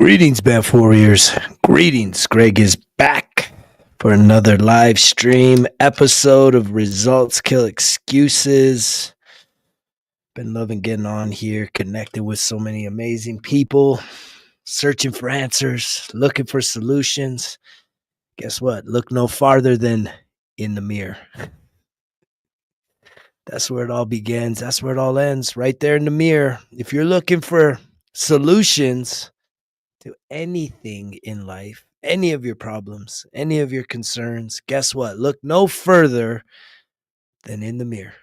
Greetings, Banff Warriors. Greetings. Greg is back for another live stream episode of Results Kill Excuses. Been loving getting on here, connecting with so many amazing people, searching for answers, looking for solutions. Guess what? Look no farther than in the mirror. That's where it all begins. That's where it all ends, right there in the mirror. If you're looking for solutions to anything in life, any of your problems, any of your concerns, guess what? Look no further than in the mirror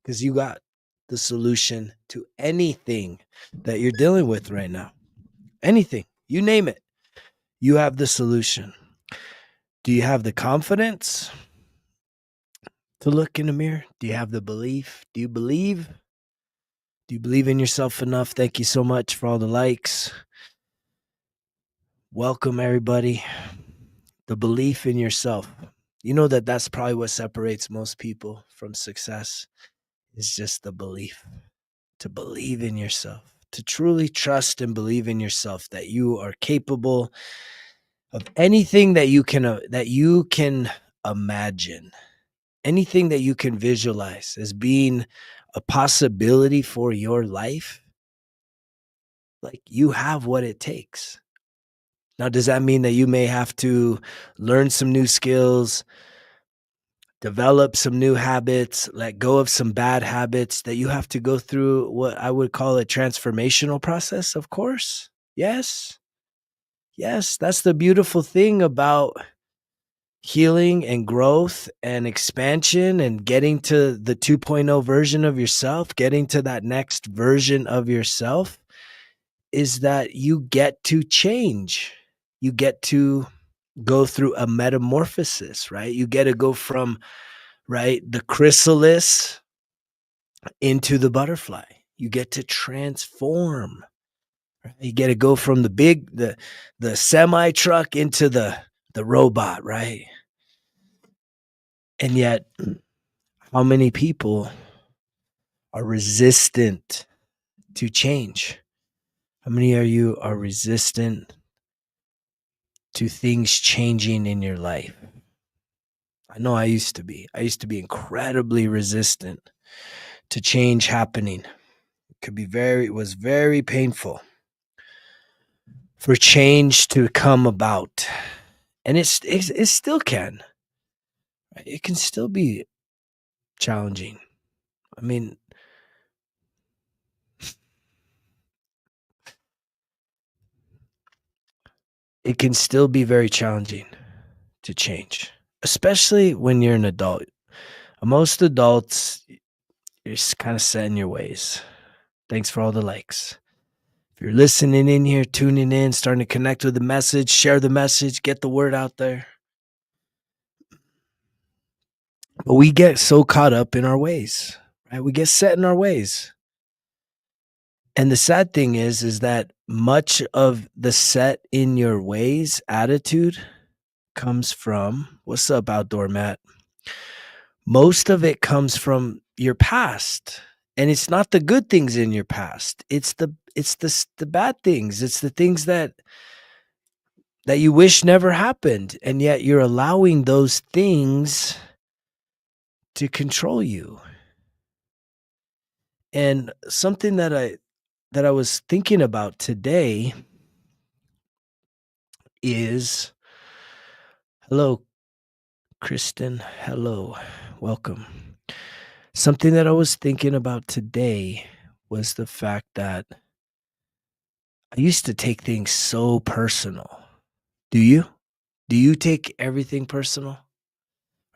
because you got the solution to anything that you're dealing with right now. Anything, you name it, you have the solution. Do you have the confidence to look in the mirror? Do you have the belief? Do you believe? Do you believe in yourself enough? Thank you so much for all the likes. Welcome, everybody. The belief in yourself. You know that's probably what separates most people from success is just the belief. To believe in yourself. To truly trust and believe in yourself that you are capable of anything that you can imagine. Anything that you can visualize as being a possibility for your life. Like you have what it takes. Now, does that mean that you may have to learn some new skills, develop some new habits, let go of some bad habits, that you have to go through what I would call a transformational process? Of course. Yes. Yes. That's the beautiful thing about healing and growth and expansion and getting to the 2.0 version of yourself, getting to that next version of yourself, is that you get to change. You get to go through a metamorphosis, right? You get to go from, right, the chrysalis into the butterfly. You get to transform. Right? You get to go from the semi truck into the robot, right? And yet, how many people are resistant to change? How many of you are resistant to things changing in your life? I know I used to be. I used to be incredibly resistant to change happening. It was very painful for change to come about. And it still can. It can still be challenging. I mean, it can still be very challenging to change, especially when you're an adult. Most adults, you're just kind of set in your ways. Thanks for all the likes. If you're listening in here, tuning in, starting to connect with the message, share the message, get the word out there. But we get so caught up in our ways, right? We get set in our ways. And the sad thing is that much of the set in your ways attitude comes from, what's up, outdoor Matt? Most of it comes from your past. And it's not the good things in your past. It's the bad things. It's the things that you wish never happened. And yet you're allowing those things to control you. And something that I was thinking about today is, hello, Kristen. Hello. Welcome. Something that I was thinking about today was the fact that I used to take things so personal. Do you? Do you take everything personal?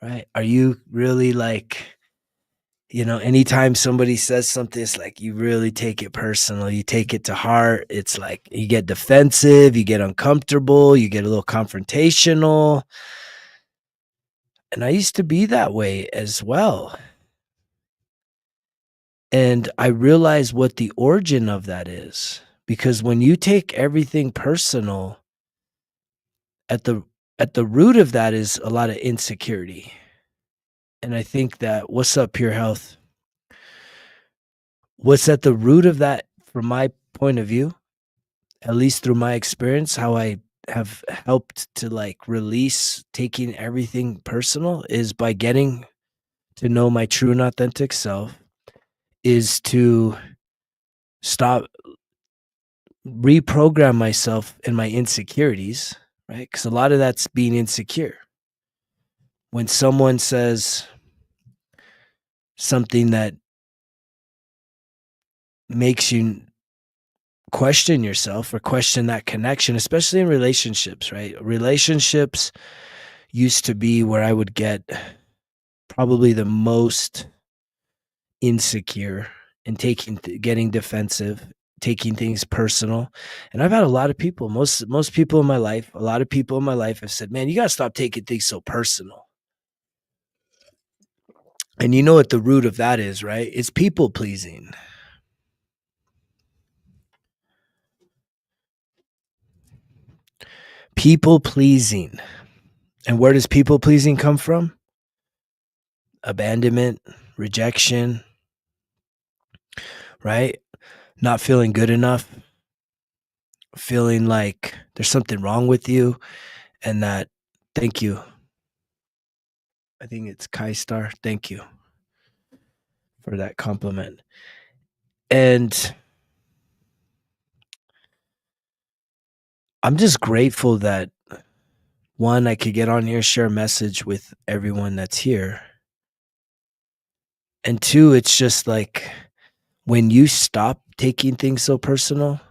Right? Are you really like, anytime somebody says something, it's like you really take it personal. You take it to heart. It's like you get defensive, you get uncomfortable, you get a little confrontational. And I used to be that way as well. And I realize what the origin of that is. Because when you take everything personal, at the root of that is a lot of insecurity. And I think that, what's up, Pure Health? What's at the root of that, from my point of view, at least through my experience, how I have helped to like release taking everything personal is by getting to know my true and authentic self, is to stop, reprogram myself and my insecurities, right? Because a lot of that's being insecure. When someone says something that makes you question yourself or question that connection, especially in relationships, right? Relationships used to be where I would get probably the most insecure and getting defensive, taking things personal. And I've had a lot of people, most people in my life, a lot of people in my life have said, "Man, you got to stop taking things so personal." And you know what the root of that is, right? It's people pleasing. People pleasing. And where does people pleasing come from? Abandonment, rejection, right? Not feeling good enough, feeling like there's something wrong with you, and that, thank you. I think it's Kai Star. Thank you for that compliment. And I'm just grateful that one, I could get on here, share a message with everyone that's here. And two, it's just like when you stop taking things so personal,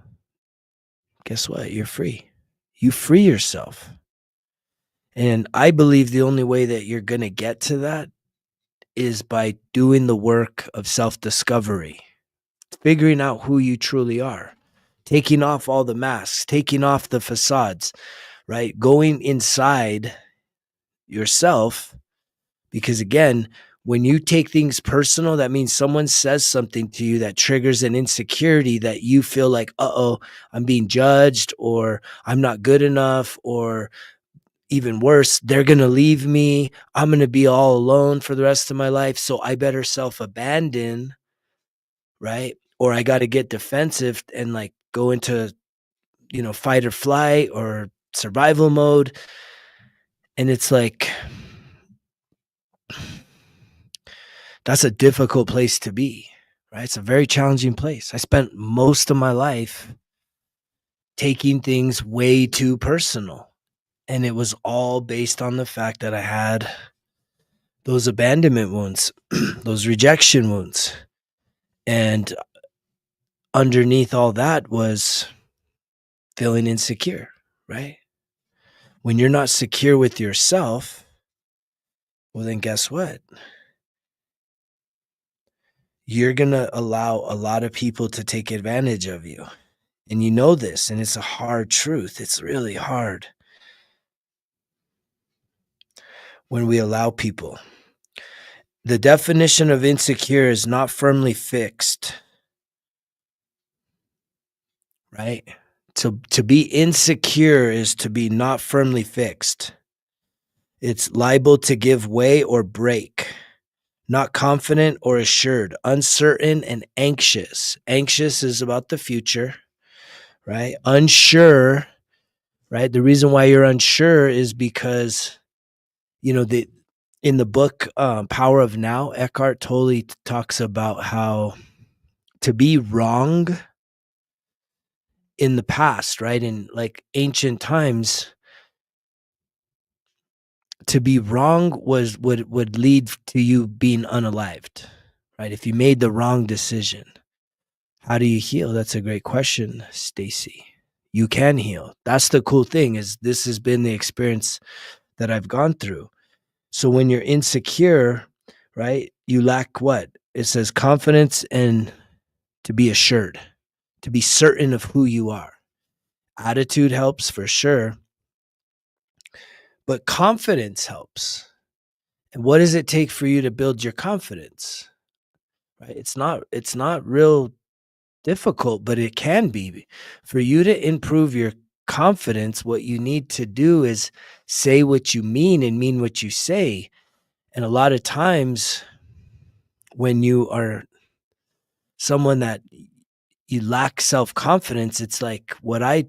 guess what? You're free. You free yourself. And I believe the only way that you're going to get to that is by doing the work of self-discovery, figuring out who you truly are, taking off all the masks, taking off the facades, right? Going inside yourself. Because again, when you take things personal, that means someone says something to you that triggers an insecurity that you feel like, uh-oh, I'm being judged, or I'm not good enough, or even worse, they're going to leave me. I'm going to be all alone for the rest of my life. So I better self-abandon, right? Or I got to get defensive and like go into, fight or flight or survival mode. And it's like, that's a difficult place to be, right? It's a very challenging place. I spent most of my life taking things way too personal. And it was all based on the fact that I had those abandonment wounds, those rejection wounds. And underneath all that was feeling insecure, right? When you're not secure with yourself, well, then guess what? You're going to allow a lot of people to take advantage of you. And you know this, and it's a hard truth. It's really hard when we allow people. The definition of insecure is not firmly fixed, right? To be insecure is to be not firmly fixed. It's liable to give way or break. Not confident or assured, uncertain and anxious. Anxious is about the future, right? Unsure, right? The reason why you're unsure is because, in the book Power of Now, Eckhart Tolle talks about how to be wrong in the past, right? In like ancient times, to be wrong would lead to you being unalived, right? If you made the wrong decision. How do you heal? That's a great question, Stacy. You can heal. That's the cool thing, is this has been the experience that I've gone through. So when you're insecure, right, you lack what? It says confidence and to be assured, to be certain of who you are. Attitude helps for sure, but confidence helps. And what does it take for you to build your confidence? Right? It's not real difficult, but it can be. For you to improve your confidence, what you need to do is say what you mean and mean what you say. And a lot of times when you are someone that you lack self-confidence, it's like what I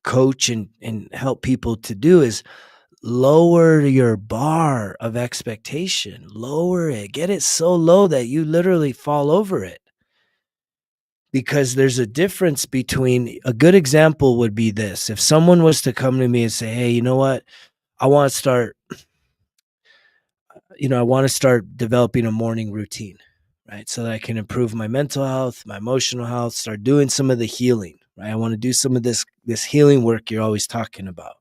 coach and help people to do is lower your bar of expectation, lower it, get it so low that you literally fall over it. Because there's a difference between a good example would be this. If someone was to come to me and say, "Hey, you know what? I want to start, I want to start developing a morning routine, right? So that I can improve my mental health, my emotional health, start doing some of the healing, right? I want to do some of this healing work you're always talking about."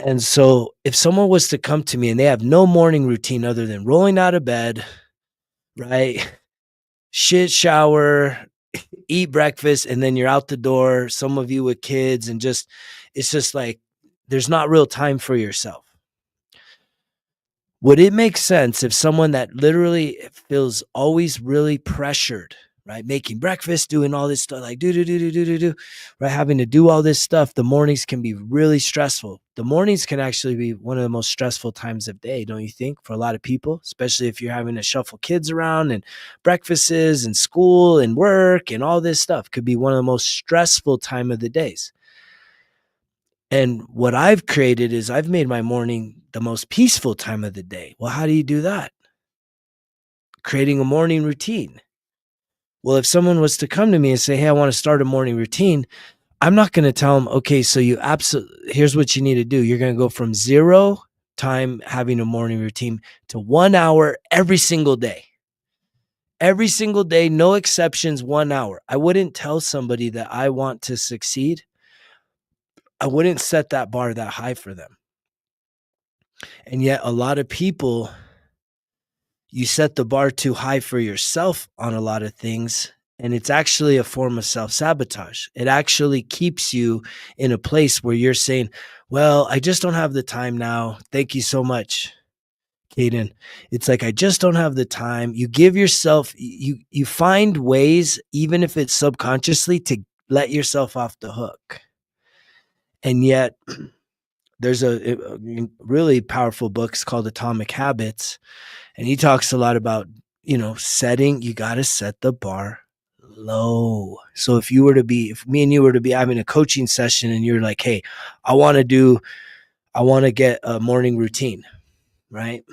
And so if someone was to come to me and they have no morning routine other than rolling out of bed, right? Shit shower, eat breakfast, and then you're out the door, some of you with kids, and just it's just like there's not real time for yourself. Would it make sense if someone that literally feels always really pressured, right? Making breakfast, doing all this stuff, like do, right? Having to do all this stuff. The mornings can be really stressful. The mornings can actually be one of the most stressful times of day, don't you think? For a lot of people, especially if you're having to shuffle kids around and breakfasts and school and work and all this stuff could be one of the most stressful time of the days. And what I've created is I've made my morning the most peaceful time of the day. Well, how do you do that? Creating a morning routine. Well, if someone was to come to me and say, "Hey, I want to start a morning routine," I'm not going to tell them, "Okay, so here's what you need to do. You're going to go from 0 time having a morning routine to 1 hour every single day. Every single day, no exceptions, 1 hour." I wouldn't tell somebody that I want to succeed. I wouldn't set that bar that high for them. And yet a lot of people, you set the bar too high for yourself on a lot of things, and it's actually a form of self-sabotage. It actually keeps you in a place where you're saying, "Well, I just don't have the time now. Thank you so much, Caden." It's like, I just don't have the time. You give yourself, you find ways, even if it's subconsciously, to let yourself off the hook. And yet there's a really powerful book. It's called Atomic Habits. And he talks a lot about, you got to set the bar low. So if me and you were to be having a coaching session and you're like, "Hey, I want to get a morning routine," right?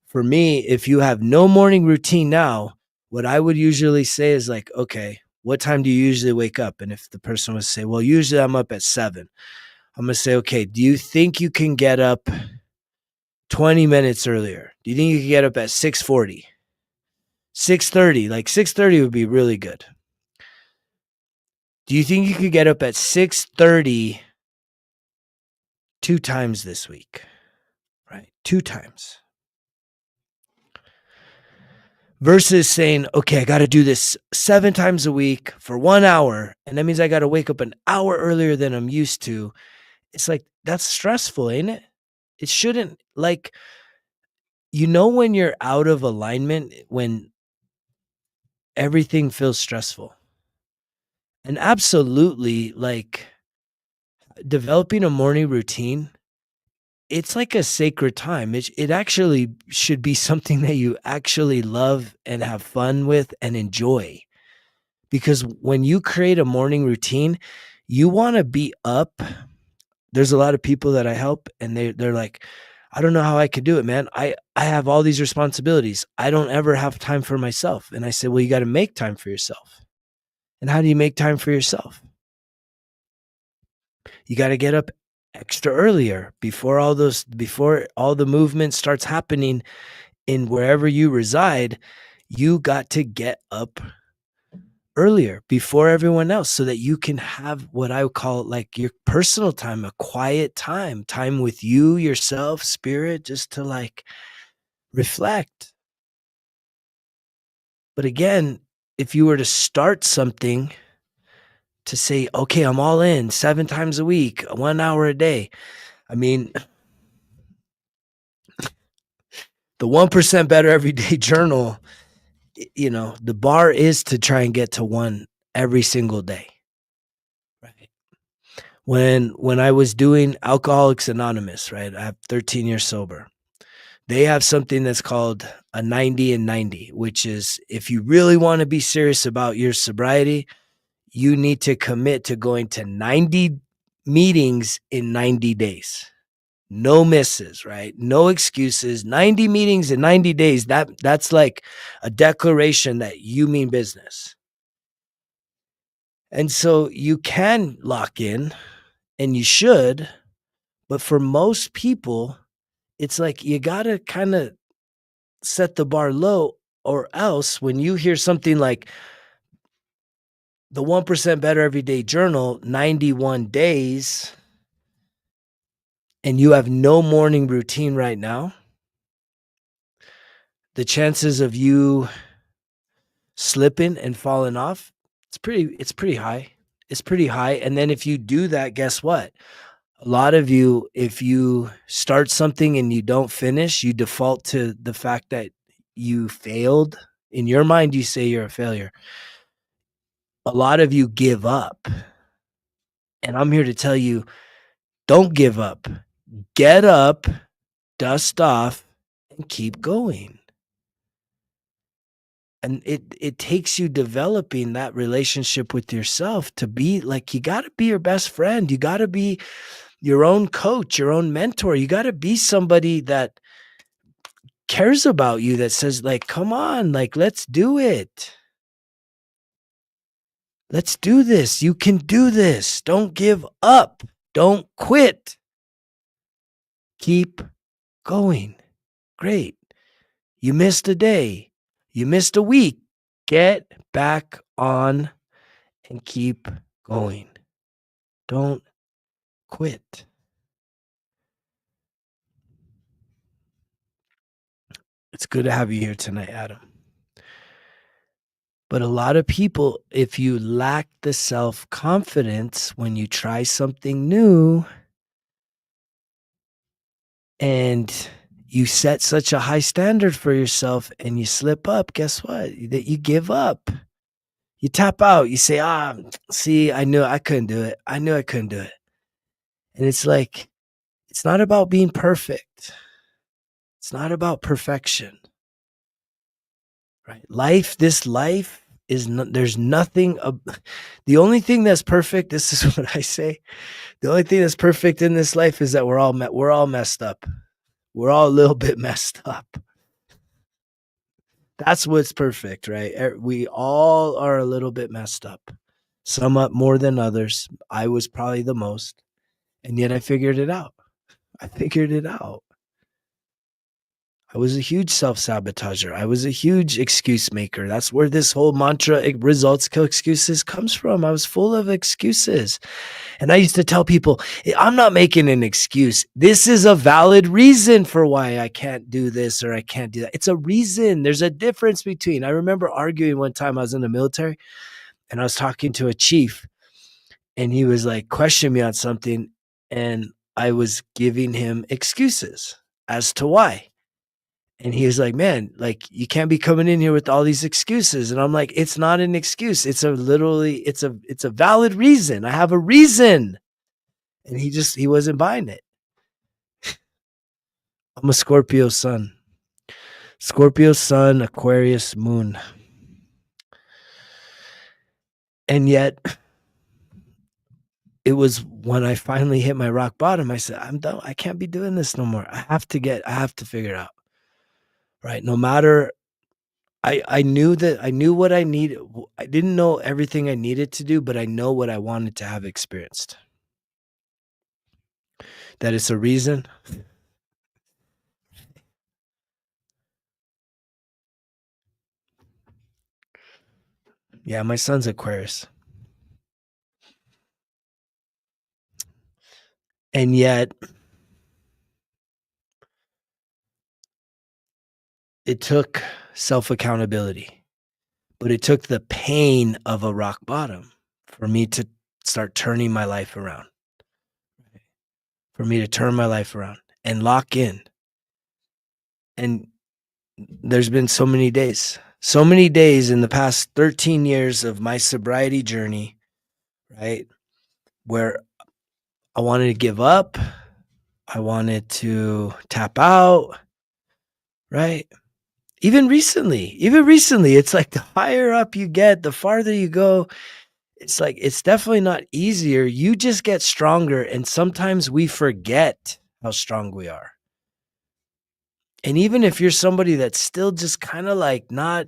For me, if you have no morning routine now, what I would usually say is like, "Okay, what time do you usually wake up?" And if the person would say, "Well, usually I'm up at 7," I'm going to say, "Okay, do you think you can get up 20 minutes earlier? Do you think you can get up at 6:40? 6:30, like 6:30 would be really good. Do you think you could get up at 6:30 2 times this week?" Right? 2 times. Versus saying, "Okay, I got to do this 7 times a week for 1 hour, and that means I got to wake up an hour earlier than I'm used to." It's like, that's stressful, ain't it? It shouldn't, like, when you're out of alignment, when everything feels stressful. And absolutely, like, developing a morning routine, it's like a sacred time. It actually should be something that you actually love and have fun with and enjoy. Because when you create a morning routine, you want to be up. There's a lot of people that I help, and they're like, "I don't know how I could do it, man. I have all these responsibilities. I don't ever have time for myself." And I say, "Well, you got to make time for yourself." And how do you make time for yourself? You got to get up extra earlier before all the movement starts happening in wherever you reside. You got to get up earlier before everyone else so that you can have what I would call like your personal time, a quiet time with you, yourself, spirit, just to like reflect. But again, if you were to start something to say, "Okay, I'm all in 7 times a week, 1 hour a day." I mean, the 1% Better Everyday Journal, the bar is to try and get to 1 every single day. Right. When I was doing Alcoholics Anonymous, right? I have 13 years sober. They have something that's called a 90 and 90, which is if you really want to be serious about your sobriety, you need to commit to going to 90 meetings in 90 days. No misses, right? No excuses. 90 meetings in 90 days. That's like a declaration that you mean business. And so you can lock in and you should, but for most people, it's like you got to kind of set the bar low, or else when you hear something like the 1% Better Everyday Journal, 91 days, and you have no morning routine right now, the chances of you slipping and falling off, it's pretty high. It's pretty high. And then if you do that, guess what? A lot of you, if you start something and you don't finish, you default to the fact that you failed. In your mind, you say you're a failure. A lot of you give up. And I'm here to tell you, don't give up. Get up, dust off, and keep going. And it takes you developing that relationship with yourself to be like, you got to be your best friend. You got to be your own coach, your own mentor. You got to be somebody that cares about you, that says like, come on, like, let's do it. Let's do this. You can do this. Don't give up. Don't quit. Keep going. Great. You missed a day. You missed a week. Get back on and keep going. Don't quit. It's good to have you here tonight, Adam. But a lot of people, if you lack the self-confidence when you try something new and you set such a high standard for yourself and you slip up, guess what? That you give up. You tap out. You say, see, I knew I couldn't do it. I knew I couldn't do it. And it's like, it's not about being perfect. It's not about perfection. Right? This life is there's nothing. The only thing that's perfect, this is what I say. The only thing that's perfect in this life is that we're all messed up. We're all a little bit messed up. That's what's perfect, right? We all are a little bit messed up. Some up more than others. I was probably the most. And yet I figured it out. I was a huge self-sabotager. I was a huge excuse maker. That's where this whole mantra, results kill excuses, comes from. I was full of excuses. And I used to tell people, I'm not making an excuse. This is a valid reason for why I can't do this or I can't do that. It's a reason. There's a difference between. I remember arguing one time, I was in the military and I was talking to a chief and he was like questioning me on something and I was giving him excuses as to why. And he was like, man, like, you can't be coming in here with all these excuses. And I'm like, it's not an excuse. It's a valid reason. I have a reason. And he wasn't buying it. I'm a Scorpio sun, Aquarius moon. And yet it was when I finally hit my rock bottom, I said, I'm done. I can't be doing this no more. I have to figure it out. Right. No matter, I knew what I needed. I didn't know everything I needed to do, but I know what I wanted to have experienced. That it's a reason. Yeah, my son's Aquarius. And yet it took self-accountability, but it took the pain of a rock bottom for me to start turning my life around, and lock in. And there's been so many days in the past 13 years of my sobriety journey, right, where I wanted to give up. I wanted to tap out, right? Even recently, it's like the higher up you get, the farther you go, it's like it's definitely not easier. You just get stronger, and sometimes we forget how strong we are. And even if you're somebody that's still just kind of like not,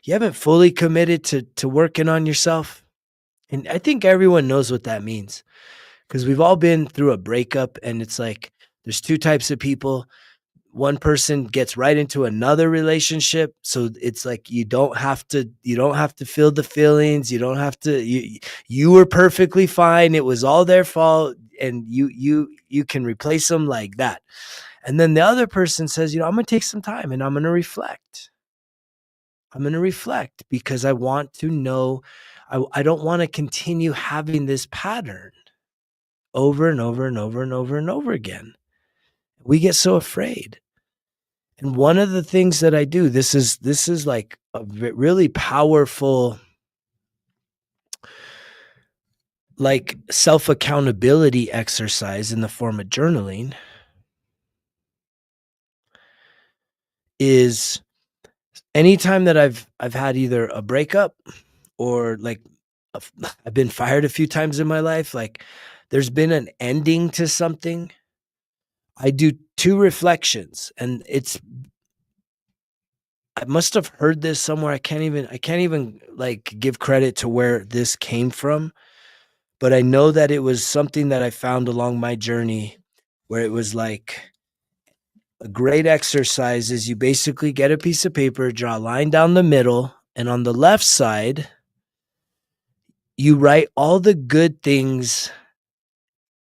you haven't fully committed to working on yourself. And I think everyone knows what that means because we've all been through a breakup, and it's like there's two types of people. One person gets right into another relationship, so it's like you don't have to feel the feelings, you don't have to you were perfectly fine, it was all their fault, and you can replace them like that. And then the other person says, I'm going to take some time and I'm going to reflect. I'm going to reflect because I want to know, I don't want to continue having this pattern over and over and over and over and over again. We get so afraid. And one of the things that I do, this is like a really powerful, like, self accountability exercise in the form of journaling, is anytime that I've had either a breakup or like I've been fired a few times in my life, like there's been an ending to something. I do two reflections, and I must have heard this somewhere. I can't even like give credit to where this came from, but I know that it was something that I found along my journey where it was like a great exercise is you basically get a piece of paper, draw a line down the middle, and on the left side, you write all the good things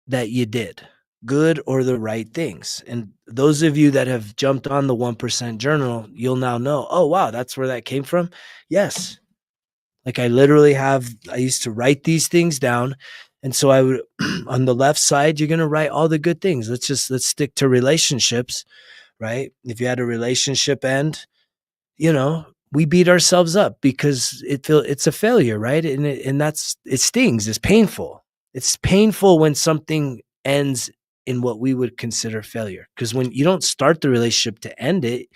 that you did, good or the right things. And those of you that have jumped on the 1% journal, you'll now know, oh, wow, that's where that came from. Yes. Like I used to write these things down. And so I would, on the left side, you're going to write all the good things. Let's stick to relationships, right? If you had a relationship end, we beat ourselves up because it's a failure, right? And it stings. It's painful. It's painful when something ends in what we would consider failure. Because when you don't start the relationship to end it,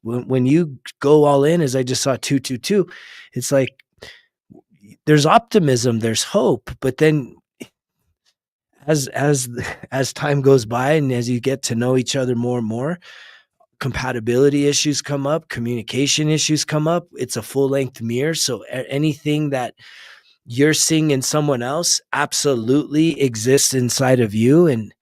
when you go all in, as I just saw 222, it's like there's optimism, there's hope, but then as as time goes by and as you get to know each other more and more, compatibility issues come up, communication issues come up. It's a full length mirror. So anything that you're seeing in someone else absolutely exists inside of you. And,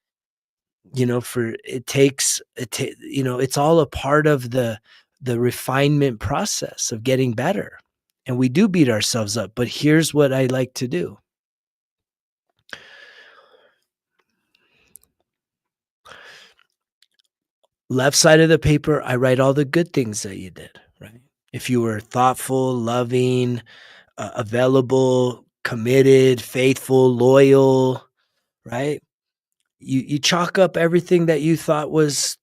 for it takes, it's all a part of the refinement process of getting better. And we do beat ourselves up. But here's what I like to do. Left side of the paper, I write all the good things that you did, right? If you were thoughtful, loving, available, committed, faithful, loyal, right? You chalk up everything that you thought was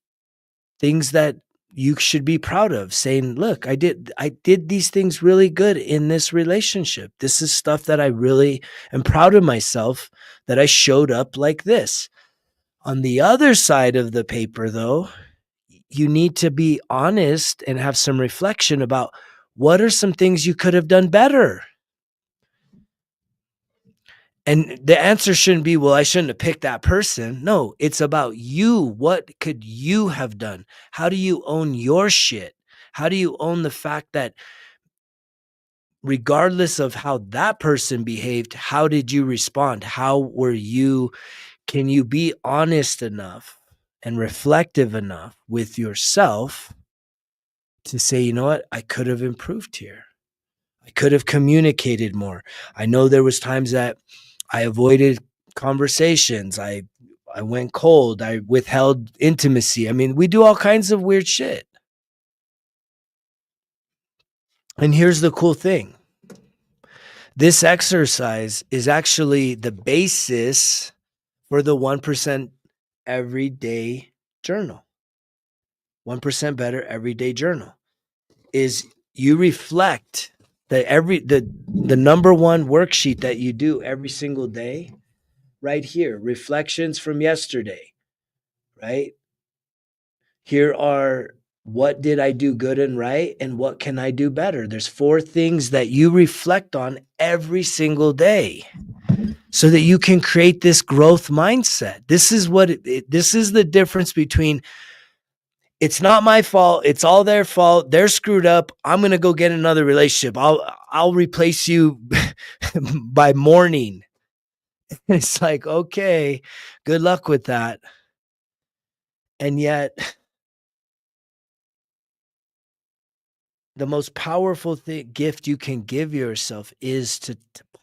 things that you should be proud of, saying, "Look, I did these things really good in this relationship. This is stuff that I really am proud of myself that I showed up like this." On the other side of the paper, though, you need to be honest and have some reflection about what are some things you could have done better. And the answer shouldn't be, well, I shouldn't have picked that person. No, it's about you. What could you have done? How do you own your shit? How do you own the fact that regardless of how that person behaved, how did you respond? How were you? Can you be honest enough and reflective enough with yourself to say, you know what? I could have improved here. I could have communicated more. I know there was times that I avoided conversations. I went cold. I withheld intimacy. I mean, we do all kinds of weird shit. And here's the cool thing. This exercise is actually the basis for the 1% everyday journal. 1% better everyday journal is you reflect the number one worksheet that you do every single day right here, reflections from yesterday, right? Here are what did I do good and right? And what can I do better? There's 4 things that you reflect on every single day so that you can create this growth mindset. This is this is the difference between it's not my fault, it's all their fault, they're screwed up, I'm going to go get another relationship. I'll replace you by morning. It's like, okay, good luck with that. And yet the most powerful gift you can give yourself is to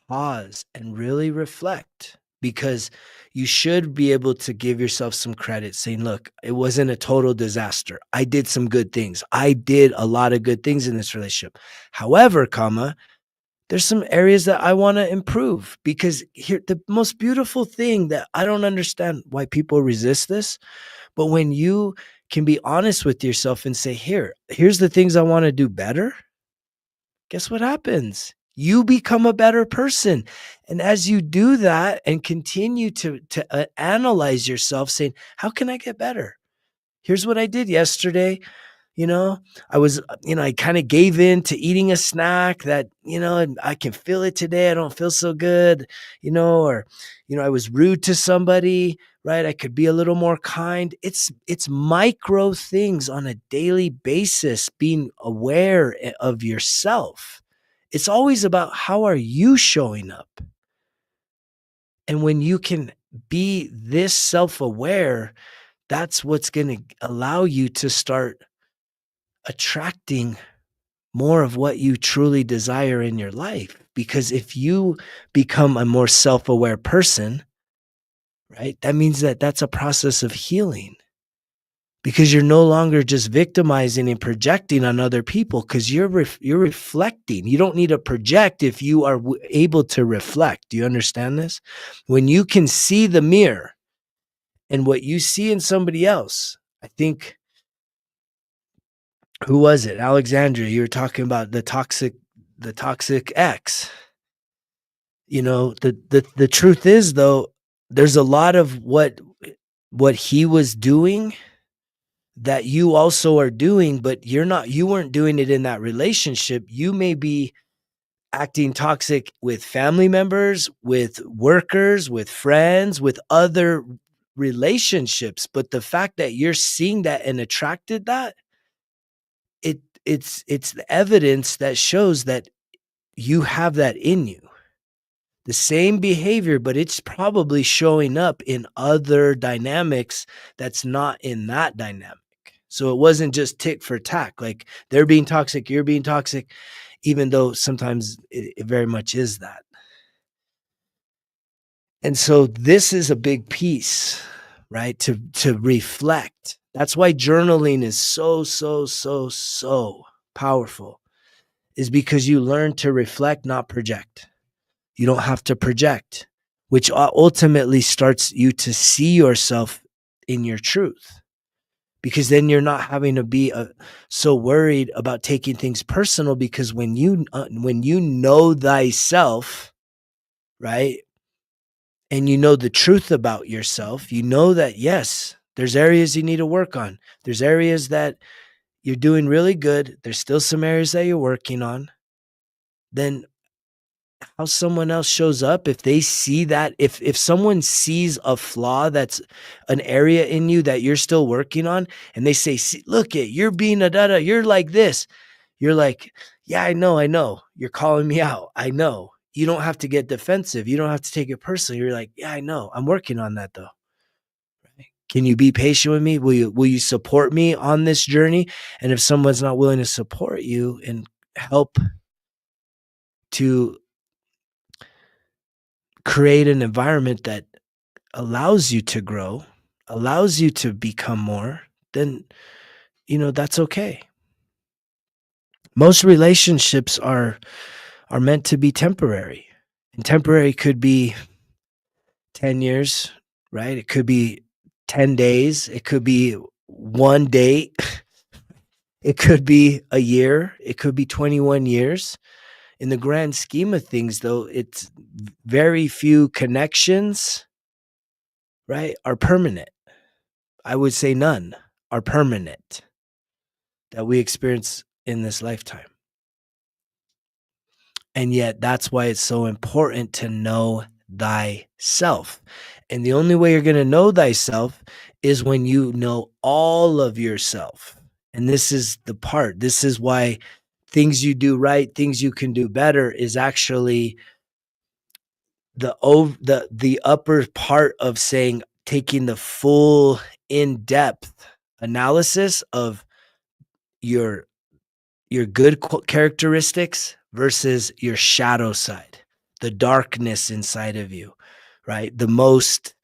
pause and really reflect, because you should be able to give yourself some credit saying, look, it wasn't a total disaster. I did some good things. I did a lot of good things in this relationship. However, there's some areas that I want to improve, because here, the most beautiful thing that I don't understand why people resist this, but when you can be honest with yourself and say, here's the things I want to do better, guess what happens? You become a better person. And as you do that and continue to analyze yourself, saying, how can I get better? Here's what I did yesterday. You know, I was, I kind of gave in to eating a snack that, and I can feel it today. I don't feel so good, or, I was rude to somebody, right? I could be a little more kind. It's micro things on a daily basis, being aware of yourself. It's always about how are you showing up? And when you can be this self-aware, that's what's going to allow you to start attracting more of what you truly desire in your life. Because if you become a more self-aware person, right, that means that that's a process of healing, because you're no longer just victimizing and projecting on other people, because you're reflecting. You don't need to project if you are able to reflect. Do you understand this? When you can see the mirror and what you see in somebody else, I think, who was it? Alexandria, you were talking about the toxic ex. The truth is, though, there's a lot of what he was doing that you also are doing, but you weren't doing it in that relationship. You may be acting toxic with family members, with workers, with friends, with other relationships. But the fact that you're seeing that and attracted that, it's the evidence that shows that you have that in you. The same behavior, but it's probably showing up in other dynamics that's not in that dynamic. So it wasn't just tick for tack, like they're being toxic, you're being toxic, even though sometimes it very much is that. And so this is a big piece, right? To reflect. That's why journaling is so powerful, is because you learn to reflect, not project. You don't have to project, which ultimately starts you to see yourself in your truth, because then you're not having to be so worried about taking things personal, because when you know thyself, right, and you know the truth about yourself, you know that, yes, there's areas you need to work on. There's areas that you're doing really good. There's still some areas that you're working on. Then how someone else shows up, if they see that, if someone sees a flaw that's an area in you that you're still working on, and they say, look it, you're being you're like this, you're like, yeah, I know, you're calling me out, I know. You don't have to get defensive, you don't have to take it personally. You're like, yeah, I know, I'm working on that though. Can you be patient with me? Will you support me on this journey? And if someone's not willing to support you and help to create an environment that allows you to grow, allows you to become more, then, that's okay. Most relationships are meant to be temporary. And temporary could be 10 years, right? It could be 10 days, it could be one date, it could be a year, it could be 21 years. In the grand scheme of things, though, it's very few connections, right, are permanent. I would say none are permanent. that we experience in this lifetime. And yet that's why it's so important to know thyself. And the only way you're going to know thyself is when you know all of yourself. And this is the part. This is why things you do right, things you can do better is actually the upper part of saying taking the full in-depth analysis of your good characteristics versus your shadow side, the darkness inside of you, right? The most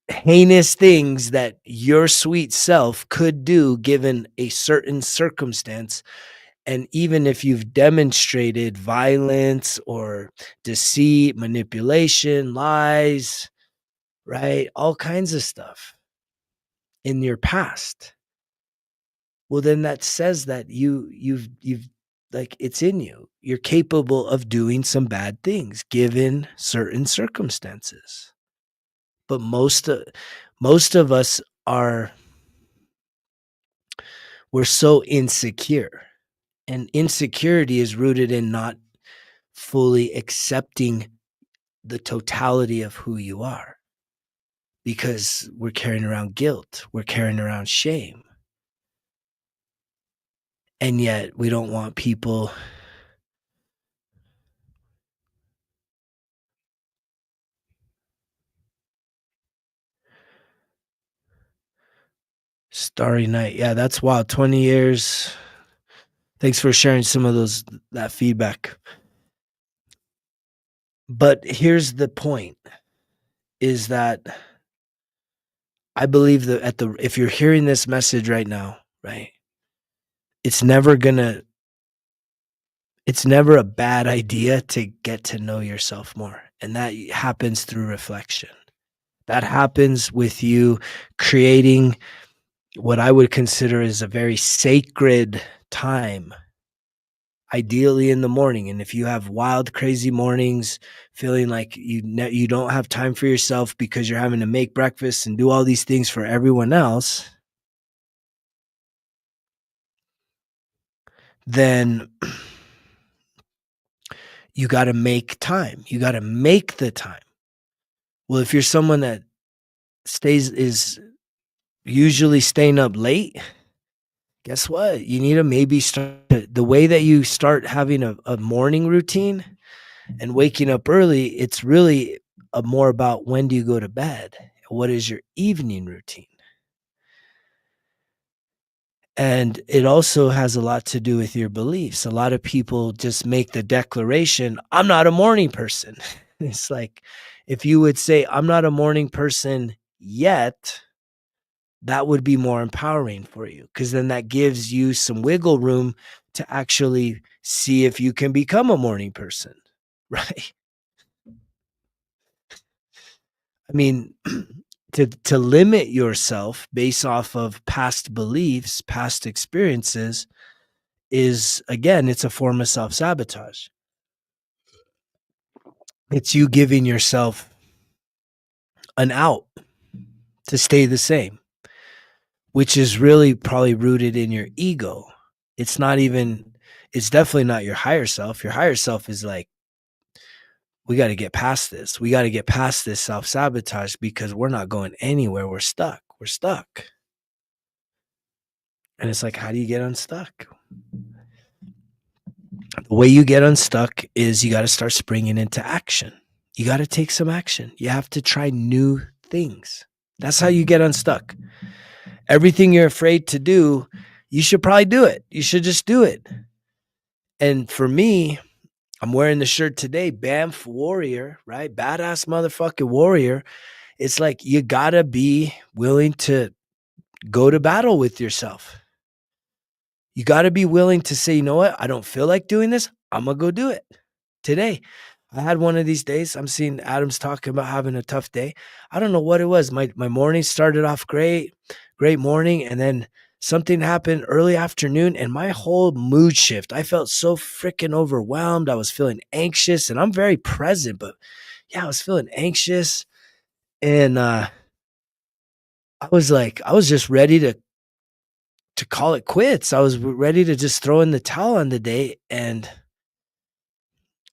heinous things that your sweet self could do given a certain circumstance. And even if you've demonstrated violence or deceit, manipulation, lies, right? All kinds of stuff in your past. Well, then that says that you've like it's in you. You're capable of doing some bad things given certain circumstances. But most of us are we're so insecure. And insecurity is rooted in not fully accepting the totality of who you are. Because we're carrying around guilt, we're carrying around shame. And yet we don't want people Starry Night. Yeah, that's wild. 20 years. Thanks for sharing some of that feedback. But here's the point is that I believe that if you're hearing this message right now, right? It's never a bad idea to get to know yourself more. And that happens through reflection. That happens with you creating what I would consider is a very sacred time, ideally in the morning. And if you have wild, crazy mornings, feeling like you don't have time for yourself because you're having to make breakfast and do all these things for everyone else, then you got to make time. You got to make the time. Well, if you're someone that is usually staying up late, guess what? You need to maybe start the way that you start having a morning routine and waking up early. It's really more about when do you go to bed? What is your evening routine? And it also has a lot to do with your beliefs. A lot of people just make the declaration, I'm not a morning person. It's like, if you would say, I'm not a morning person yet, that would be more empowering for you because then that gives you some wiggle room to actually see if you can become a morning person, right? I mean, to limit yourself based off of past beliefs, past experiences is, again, it's a form of self-sabotage. It's you giving yourself an out to stay the same, which is really probably rooted in your ego. It's definitely not your higher self. Your higher self is like, we got to get past this. We got to get past this self-sabotage because we're not going anywhere. We're stuck. We're stuck. And it's like, how do you get unstuck? The way you get unstuck is you got to start springing into action. You got to take some action. You have to try new things. That's how you get unstuck. Everything you're afraid to do, you should probably do it. You should just do it. And for me, I'm wearing the shirt today, Banff Warrior, right? Badass motherfucking warrior. It's like you got to be willing to go to battle with yourself. You got to be willing to say, you know what? I don't feel like doing this. I'm going to go do it today. I had one of these days. I'm seeing Adam's talking about having a tough day. I don't know what it was. My morning started off great morning. And then something happened early afternoon and my whole mood shift. I felt so freaking overwhelmed. I was feeling anxious and I'm very present, but yeah, I was feeling anxious. And I was just ready to to call it quits. I was ready to just throw in the towel on the day. And,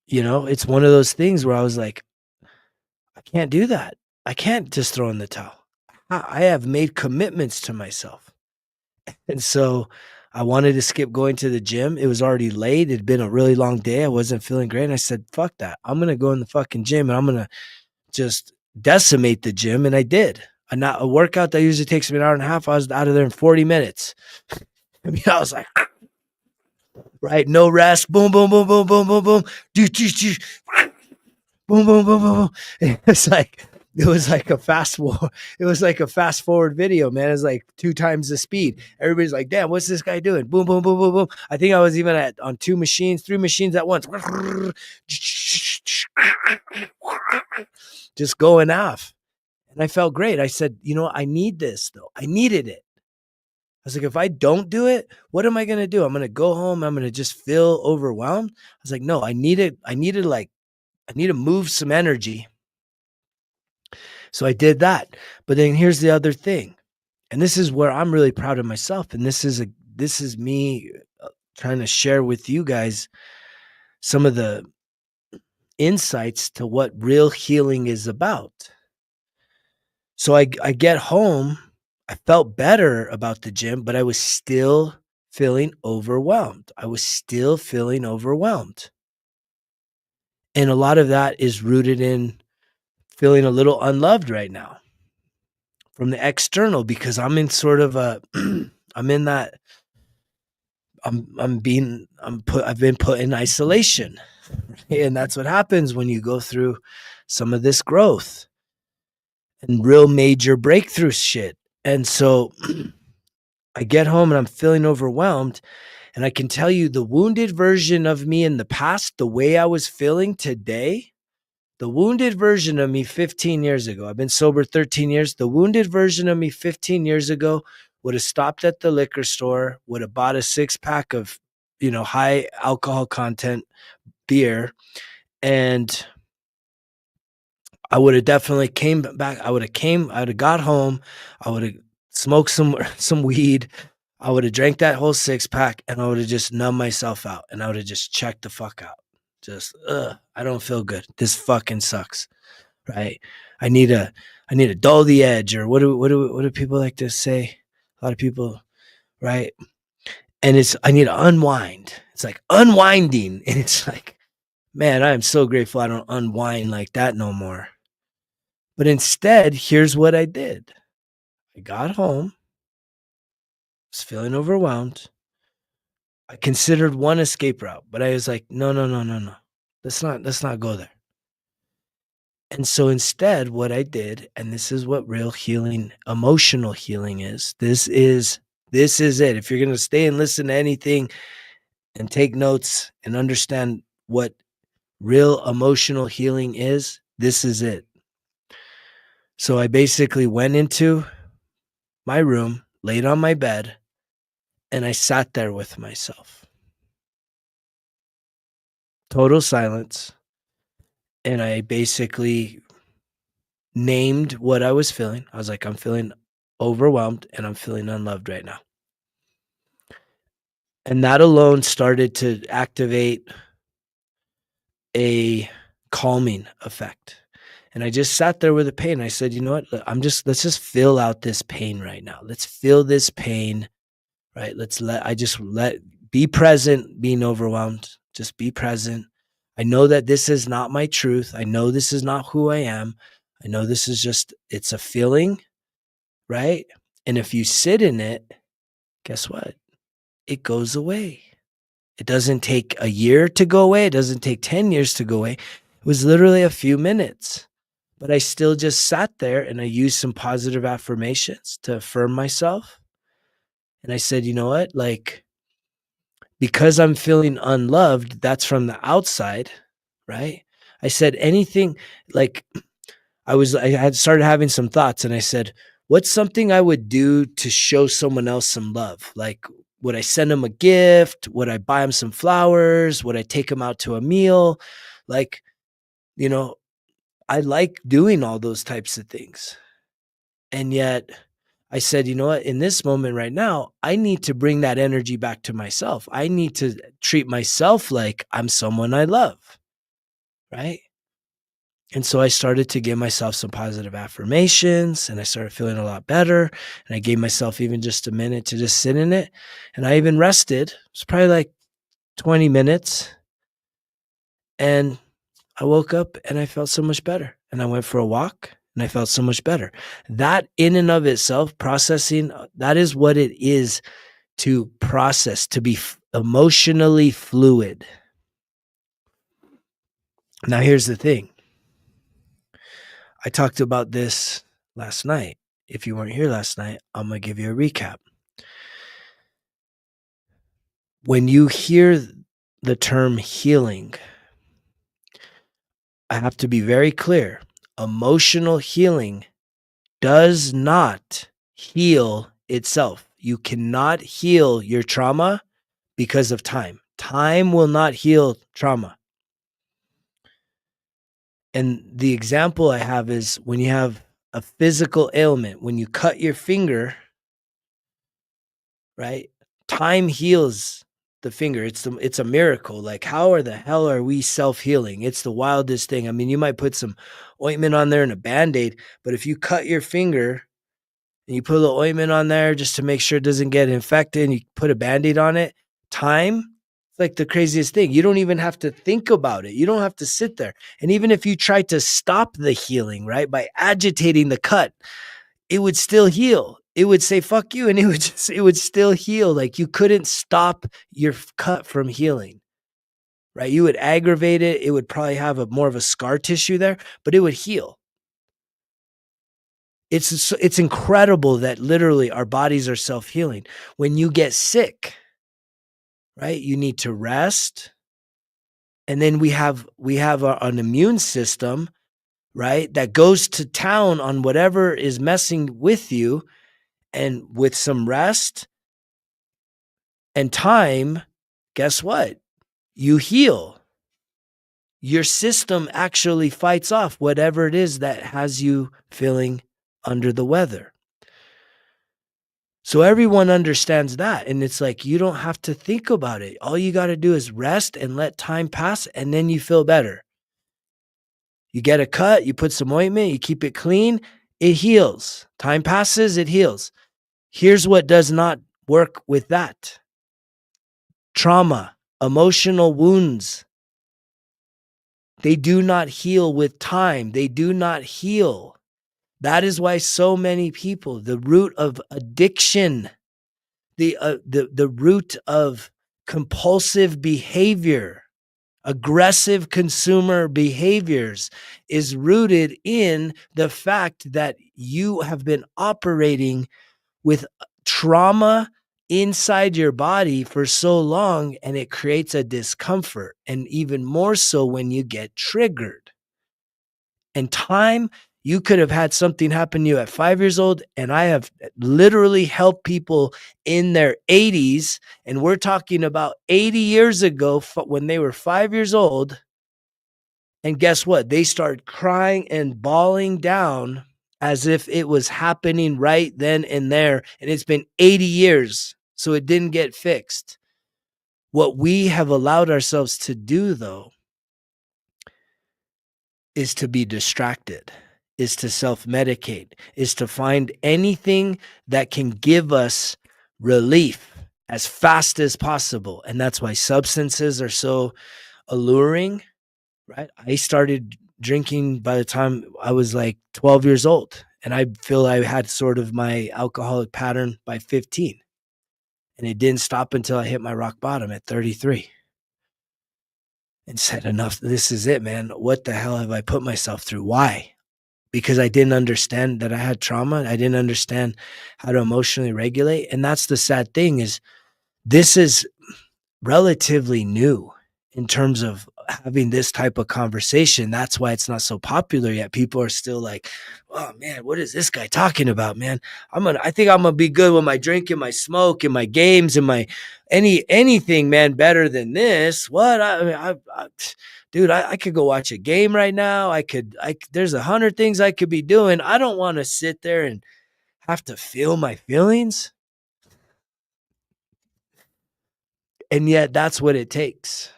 it's one of those things where I was like, I can't do that. I can't just throw in the towel. I have made commitments to myself. And so I wanted to skip going to the gym. It was already late. It'd been a really long day. I wasn't feeling great. And I said, fuck that. I'm going to go in the fucking gym and I'm going to just decimate the gym. And I did. A workout that usually takes me an hour and a half, I was out of there in 40 minutes. I mean, I was like, right, no rest, boom, boom, boom, boom, boom, boom, boom, do, do, do, boom, boom, boom, boom, boom. It was like a fast forward video, man. It was like 2 times the speed. Everybody's like, damn, what's this guy doing? Boom, boom, boom, boom, boom. I think I was even on 3 machines at once. Just going off. And I felt great. I said, I need this though. I needed it. I was like, if I don't do it, what am I going to do? I'm going to go home. I'm going to just feel overwhelmed. I was like, no, I need to move some energy. So I did that. But then here's the other thing. And this is where I'm really proud of myself. And this is me trying to share with you guys some of the insights to what real healing is about. So I get home, I felt better about the gym, but I was still feeling overwhelmed. And a lot of that is rooted in feeling a little unloved right now from the external, because I'm in sort of I've been put in isolation. And that's what happens when you go through some of this growth and real major breakthrough shit. And so I get home and I'm feeling overwhelmed. And I can tell you, the wounded version of me in the past, the way I was feeling today, the wounded version of me 15 years ago, I've been sober 13 years. The wounded version of me 15 years ago would have stopped at the liquor store, would have bought a 6-pack of, high alcohol content beer. And I would have definitely came back. I would have got home. I would have smoked some weed. I would have drank that whole 6-pack and I would have just numbed myself out and I would have just checked the fuck out. Just, I don't feel good. This fucking sucks. Right. I need to dull the edge, or what do people like to say? A lot of people, right? And I need to unwind. It's like unwinding. And it's like, man, I am so grateful I don't unwind like that no more. But instead, here's what I did. I got home, was feeling overwhelmed. I considered one escape route, but I was like, no. Let's not go there. And so instead, what I did, and this is what real healing, emotional healing is. This is it. If you're going to stay and listen to anything and take notes and understand what real emotional healing is, this is it. So I basically went into my room, laid on my bed, and I sat there with myself. Total silence. And I basically named what I was feeling. I was like, I'm feeling overwhelmed and I'm feeling unloved right now. And that alone started to activate a calming effect. And I just sat there with the pain. I said, you know what? Let's just feel out this pain right now. Let's feel this pain, right? Be present, being overwhelmed. Just be present. I know that this is not my truth. I know this is not who I am. I know this is it's a feeling, right? And if you sit in it, guess what? It goes away. It doesn't take a year to go away. It doesn't take 10 years to go away. It was literally a few minutes. But I still just sat there and I used some positive affirmations to affirm myself. And I said, you know what? Like, because I'm feeling unloved, that's from the outside, right? I said anything, like I had started having some thoughts and I said, what's something I would do to show someone else some love? Like, would I send them a gift? Would I buy them some flowers? Would I take them out to a meal? Like, I like doing all those types of things. And yet I said, you know what, in this moment right now, I need to bring that energy back to myself. I need to treat myself like I'm someone I love, right? And so I started to give myself some positive affirmations and I started feeling a lot better. And I gave myself even just a minute to just sit in it. And I even rested. It's probably like 20 minutes. And I woke up and I felt so much better. And I went for a walk and I felt so much better. That in and of itself, processing, that is what it is to process, to be emotionally fluid. Now, here's the thing. I talked about this last night. If you weren't here last night, I'm going to give you a recap. When you hear the term healing, I have to be very clear. Emotional healing does not heal itself. You cannot heal your trauma because of time. Time will not heal trauma. And the example I have is when you have a physical ailment, when you cut your finger, right? Time heals the finger. It's a miracle. Like, how are the hell are we self-healing? It's the wildest thing. I mean, you might put some ointment on there and a Band-Aid, but if you cut your finger and you put a little ointment on there just to make sure it doesn't get infected and you put a Band-Aid on it, time, it's like the craziest thing. You don't even have to think about it. You don't have to sit there. And even if you try to stop the healing, right, by agitating the cut, it would still heal. It would say, fuck you. And it would still heal. Like, you couldn't stop your cut from healing, right? You would aggravate it. It would probably have more of a scar tissue there, but it would heal. It's incredible that literally our bodies are self-healing. When you get sick, right, you need to rest. And then we have an immune system, right, that goes to town on whatever is messing with you. And with some rest and time, guess what? You heal. Your system actually fights off whatever it is that has you feeling under the weather. So everyone understands that. And it's like, you don't have to think about it. All you got to do is rest and let time pass, and then you feel better. You get a cut, you put some ointment, you keep it clean, it heals. Time passes, it heals. Here's what does not work with that: trauma, emotional wounds. They do not heal with time. They do not heal. That is why so many people, the root of addiction, the root of compulsive behavior, aggressive consumer behaviors, is rooted in the fact that you have been operating with trauma inside your body for so long, and it creates a discomfort, and even more so when you get triggered. And time, you could have had something happen to you at 5 years old, and I have literally helped people in their 80s, and we're talking about 80 years ago when they were 5 years old. And guess what? They start crying and bawling down as if it was happening right then and there. And it's been 80 years, so it didn't get fixed. What we have allowed ourselves to do, though, is to be distracted, is to self-medicate, is to find anything that can give us relief as fast as possible. And that's why substances are so alluring, right? I started drinking by the time I was like 12 years old. And I feel I had sort of my alcoholic pattern by 15. And it didn't stop until I hit my rock bottom at 33. And said, enough, this is it, man. What the hell have I put myself through? Why? Because I didn't understand that I had trauma. I didn't understand how to emotionally regulate. And that's the sad thing, is this is relatively new in terms of having this type of conversation. That's why it's not so popular yet. People are still like, oh man, what is this guy talking about, man? I think I'm gonna be good with my drink and my smoke and my games and my anything, man, better than this. What? Dude, I could go watch a game right now. There's 100 things I could be doing. I don't want to sit there and have to feel my feelings. And yet that's what it takes.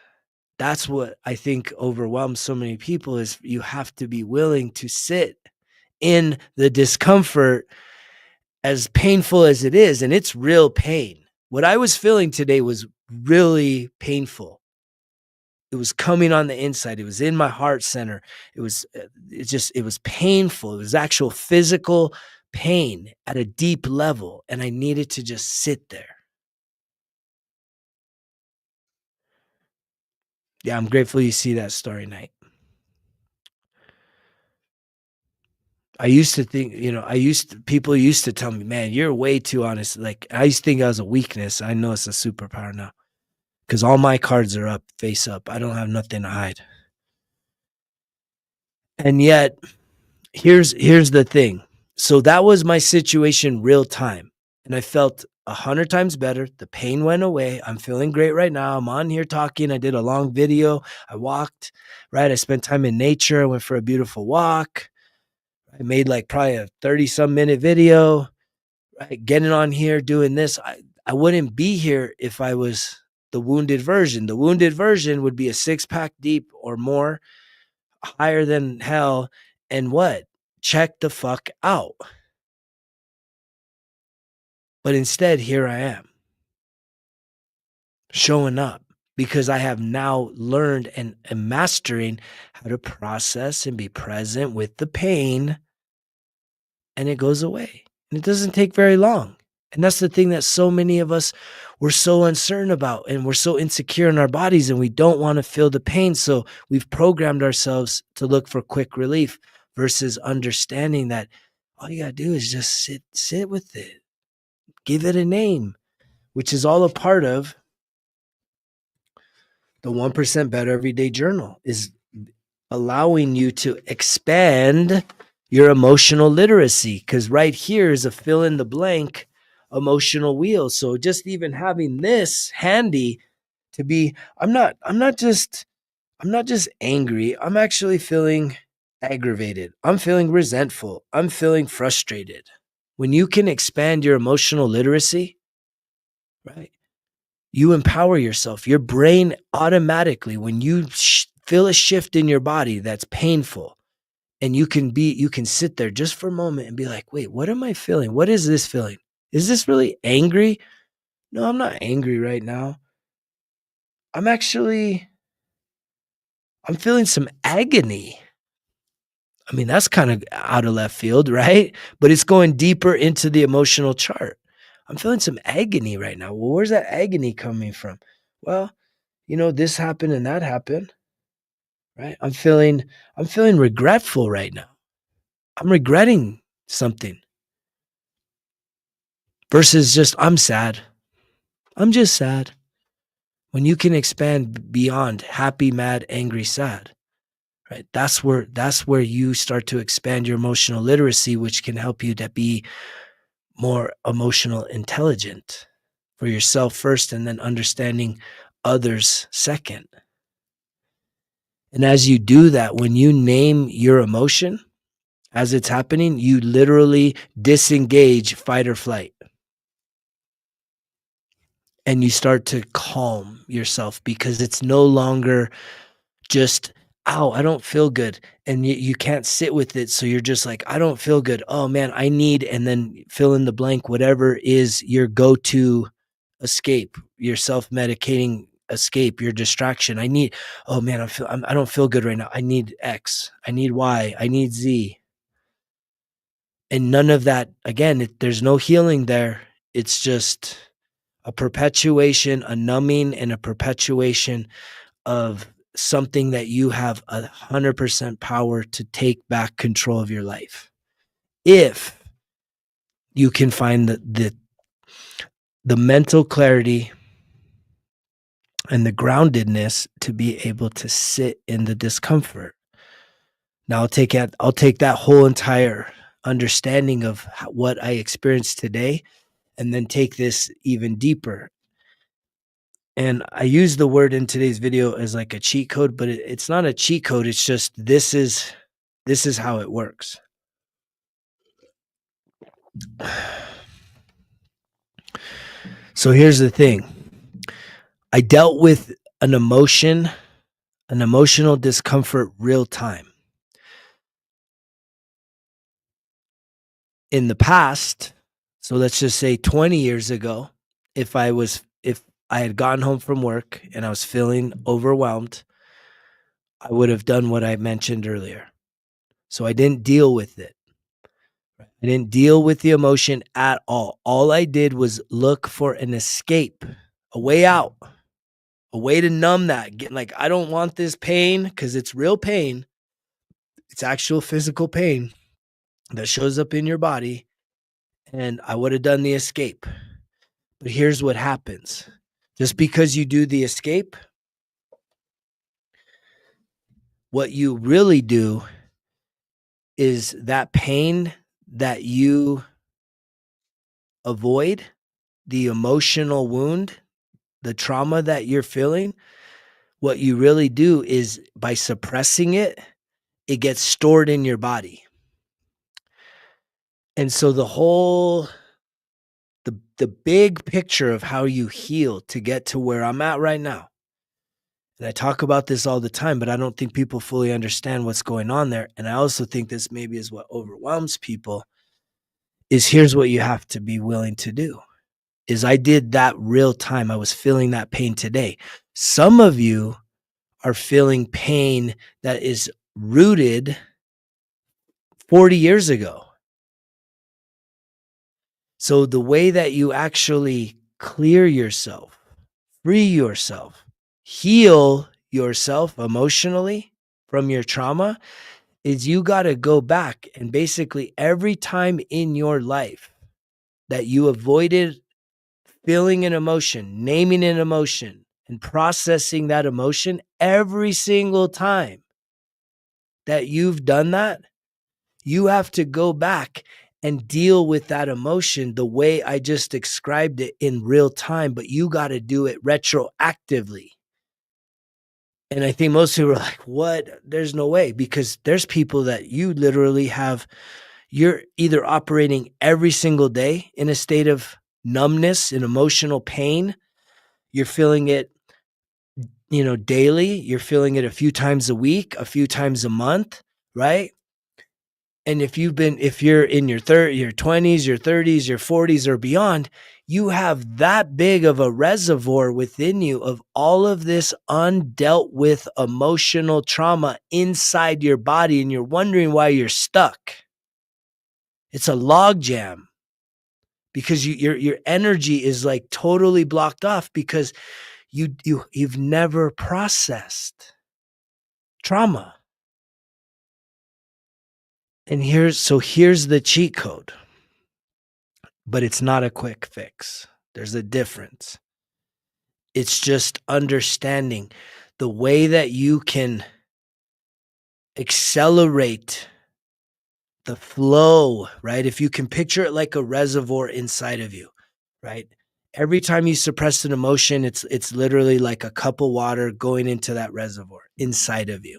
That's what I think overwhelms so many people is you have to be willing to sit in the discomfort as painful as it is. And it's real pain. What I was feeling today was really painful. It was coming on the inside. It was in my heart center. It was painful. It was actual physical pain at a deep level. And I needed to just sit there. Yeah, I'm grateful you see that story, Night. I used to think, people used to tell me, man, you're way too honest. Like, I used to think I was a weakness. I know it's a superpower now because all my cards are up, face up. I don't have nothing to hide. And yet, here's the thing. So that was my situation real time. And I felt 100 times better. The pain went away. I'm feeling great right now. I'm on here talking. I did a long video. I walked, right? I spent time in nature. I went for a beautiful walk. I made like probably a 30-some minute video, right? Getting on here, doing this. I wouldn't be here if I was the wounded version. The wounded version would be a 6-pack deep or more, higher than hell. And what? Check the fuck out. But instead, here I am showing up because I have now learned and am mastering how to process and be present with the pain, and it goes away. And it doesn't take very long. And that's the thing that so many of us we're so uncertain about, and we're so insecure in our bodies, and we don't want to feel the pain. So we've programmed ourselves to look for quick relief versus understanding that all you got to do is just sit with it, give it a name, which is all a part of the 1% Better Everyday Journal, is allowing you to expand your emotional literacy. Because right here is a fill in the blank emotional wheel. So just even having this handy to be, I'm not just angry. I'm actually feeling aggravated. I'm feeling resentful. I'm feeling frustrated. When you can expand your emotional literacy, right? You empower yourself. Your brain automatically, when you feel a shift in your body that's painful, and you can sit there just for a moment and be like, wait, what am I feeling? What is this feeling? Is this really angry? No, I'm not angry right now. I'm feeling some agony. I mean, that's kind of out of left field, right? But it's going deeper into the emotional chart. I'm feeling some agony right now. Well, where's that agony coming from? Well, this happened and that happened, right? I'm feeling regretful right now. I'm regretting something versus just, I'm sad. I'm just sad. When you can expand beyond happy, mad, angry, sad, right? That's where you start to expand your emotional literacy, which can help you to be more emotional intelligent for yourself first, and then understanding others second. And as you do that, when you name your emotion as it's happening, you literally disengage fight or flight. And you start to calm yourself because it's no longer just, ow, I don't feel good. And you can't sit with it. So you're just like, I don't feel good. Oh man, I need, and then fill in the blank, whatever is your go-to escape, your self-medicating escape, your distraction. I need, oh man, I don't feel good right now. I need X, I need Y, I need Z. And none of that, again, there's no healing there. It's just a perpetuation, a numbing, and a perpetuation of something that you have 100% power to take back control of your life. If you can find the mental clarity and the groundedness to be able to sit in the discomfort. Now I'll take that whole entire understanding of what I experienced today and then take this even deeper. And I use the word in today's video as like a cheat code, but it's not a cheat code. It's just, this is how it works. So here's the thing. I dealt with an emotional discomfort real time. In the past, so let's just say 20 years ago, if I had gotten home from work and I was feeling overwhelmed, I would have done what I mentioned earlier. So I didn't deal with it. I didn't deal with the emotion at all. All I did was look for an escape, a way out, a way to numb that. Get like, I don't want this pain because it's real pain. It's actual physical pain that shows up in your body. And I would have done the escape. But here's what happens. Just because you do the escape, what you really do is that pain that you avoid, the emotional wound, the trauma that you're feeling, what you really do is by suppressing it, it gets stored in your body. And so the big picture of how you heal to get to where I'm at right now. And I talk about this all the time, but I don't think people fully understand what's going on there. And I also think this maybe is what overwhelms people is here's what you have to be willing to do. Is I did that real time. I was feeling that pain today. Some of you are feeling pain that is rooted 40 years ago. So the way that you actually clear yourself, free yourself, heal yourself emotionally from your trauma is you got to go back and basically every time in your life that you avoided feeling an emotion, naming an emotion, and processing that emotion, every single time that you've done that, you have to go back and deal with that emotion the way I just described it in real time, but you got to do it retroactively. And I think most people are like, what? There's no way, because there's people that you literally have, you're either operating every single day in a state of numbness and emotional pain. You're feeling it, daily. You're feeling it a few times a week, a few times a month, right? And if you're in your 20s, your 30s, your 40s or beyond, you have that big of a reservoir within you of all of this undealt with emotional trauma inside your body. And you're wondering why you're stuck. It's a log jam because your energy is like totally blocked off because you've never processed trauma. And here's the cheat code. But it's not a quick fix. There's a difference. It's just understanding the way that you can accelerate the flow, right? If you can picture it like a reservoir inside of you, right? Every time you suppress an emotion, it's literally like a cup of water going into that reservoir inside of you.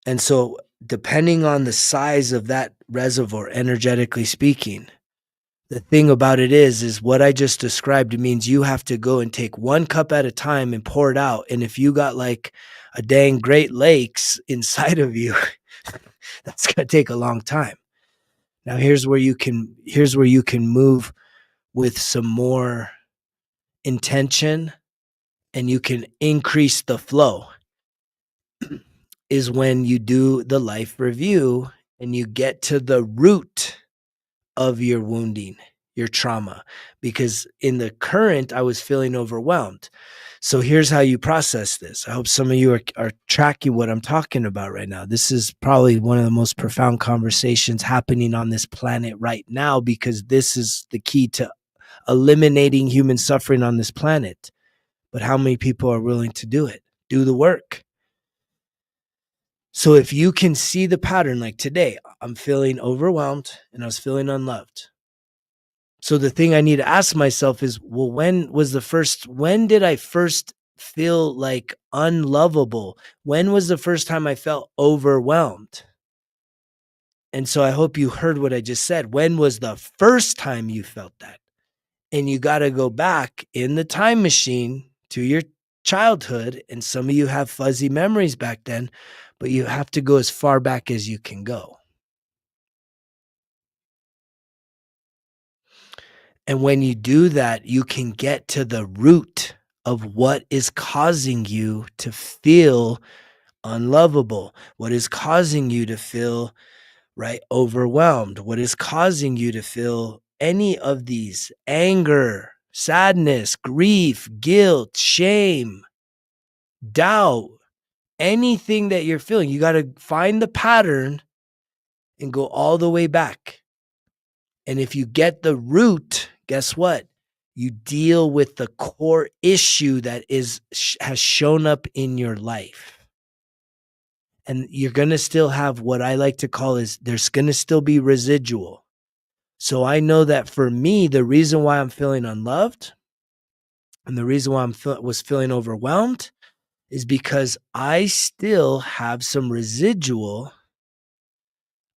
And so depending on the size of that reservoir, energetically speaking, the thing about it is what I just described means you have to go and take one cup at a time and pour it out. And if you got like a dang Great Lakes inside of you, that's going to take a long time. Now here's where you can move with some more intention and you can increase the flow is when you do the life review and you get to the root of your wounding, your trauma, because in the current, I was feeling overwhelmed. So here's how you process this. I hope some of you are tracking what I'm talking about right now. This is probably one of the most profound conversations happening on this planet right now, because this is the key to eliminating human suffering on this planet. But how many people are willing to do it? Do the work. So if you can see the pattern, like today, I'm feeling overwhelmed and I was feeling unloved. So the thing I need to ask myself is, well, when did I first feel like unlovable? When was the first time I felt overwhelmed? And so I hope you heard what I just said. When was the first time you felt that? And you got to go back in the time machine to your childhood. And some of you have fuzzy memories back then, but you have to go as far back as you can go. And when you do that, you can get to the root of what is causing you to feel unlovable, what is causing you to feel right overwhelmed, what is causing you to feel any of these anger, sadness, grief, guilt, shame, doubt, anything that you're feeling. You got to find the pattern and go all the way back. And if you get the root, guess what? You deal with the core issue that has shown up in your life. And you're going to still have what I like to call is there's going to still be residual. So I know that for me, the reason why I'm feeling unloved and the reason why was feeling overwhelmed is because I still have some residual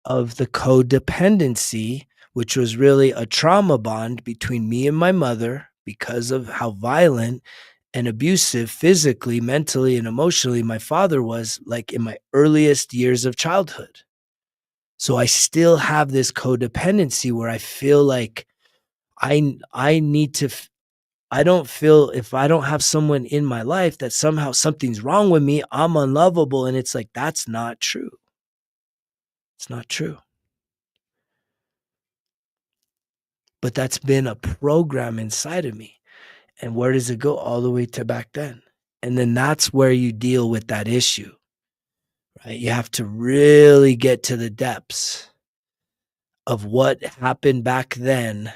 of the codependency, which was really a trauma bond between me and my mother because of how violent and abusive physically, mentally, and emotionally my father was, like in my earliest years of childhood. So I still have this codependency where I feel like I need to I don't feel if I don't have someone in my life that somehow something's wrong with me, I'm unlovable. And it's like, that's not true. It's not true. But that's been a program inside of me. And where does it go? All the way to back then. And then that's where you deal with that issue, right? You have to really get to the depths of what happened back then.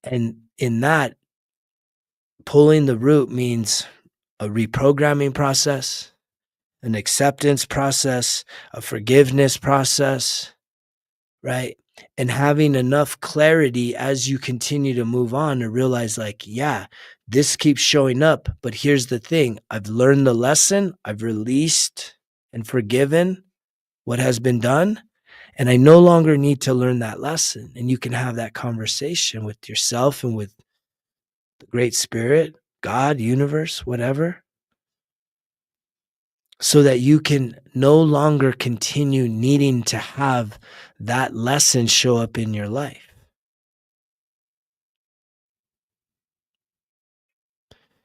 And in that, pulling the root means a reprogramming process, an acceptance process, a forgiveness process, right? And having enough clarity as you continue to move on to realize, like, yeah, this keeps showing up. But here's the thing. I've learned the lesson. I've released and forgiven what has been done. And I no longer need to learn that lesson. And you can have that conversation with yourself and with the Great Spirit, God, universe, whatever, so that you can no longer continue needing to have that lesson show up in your life.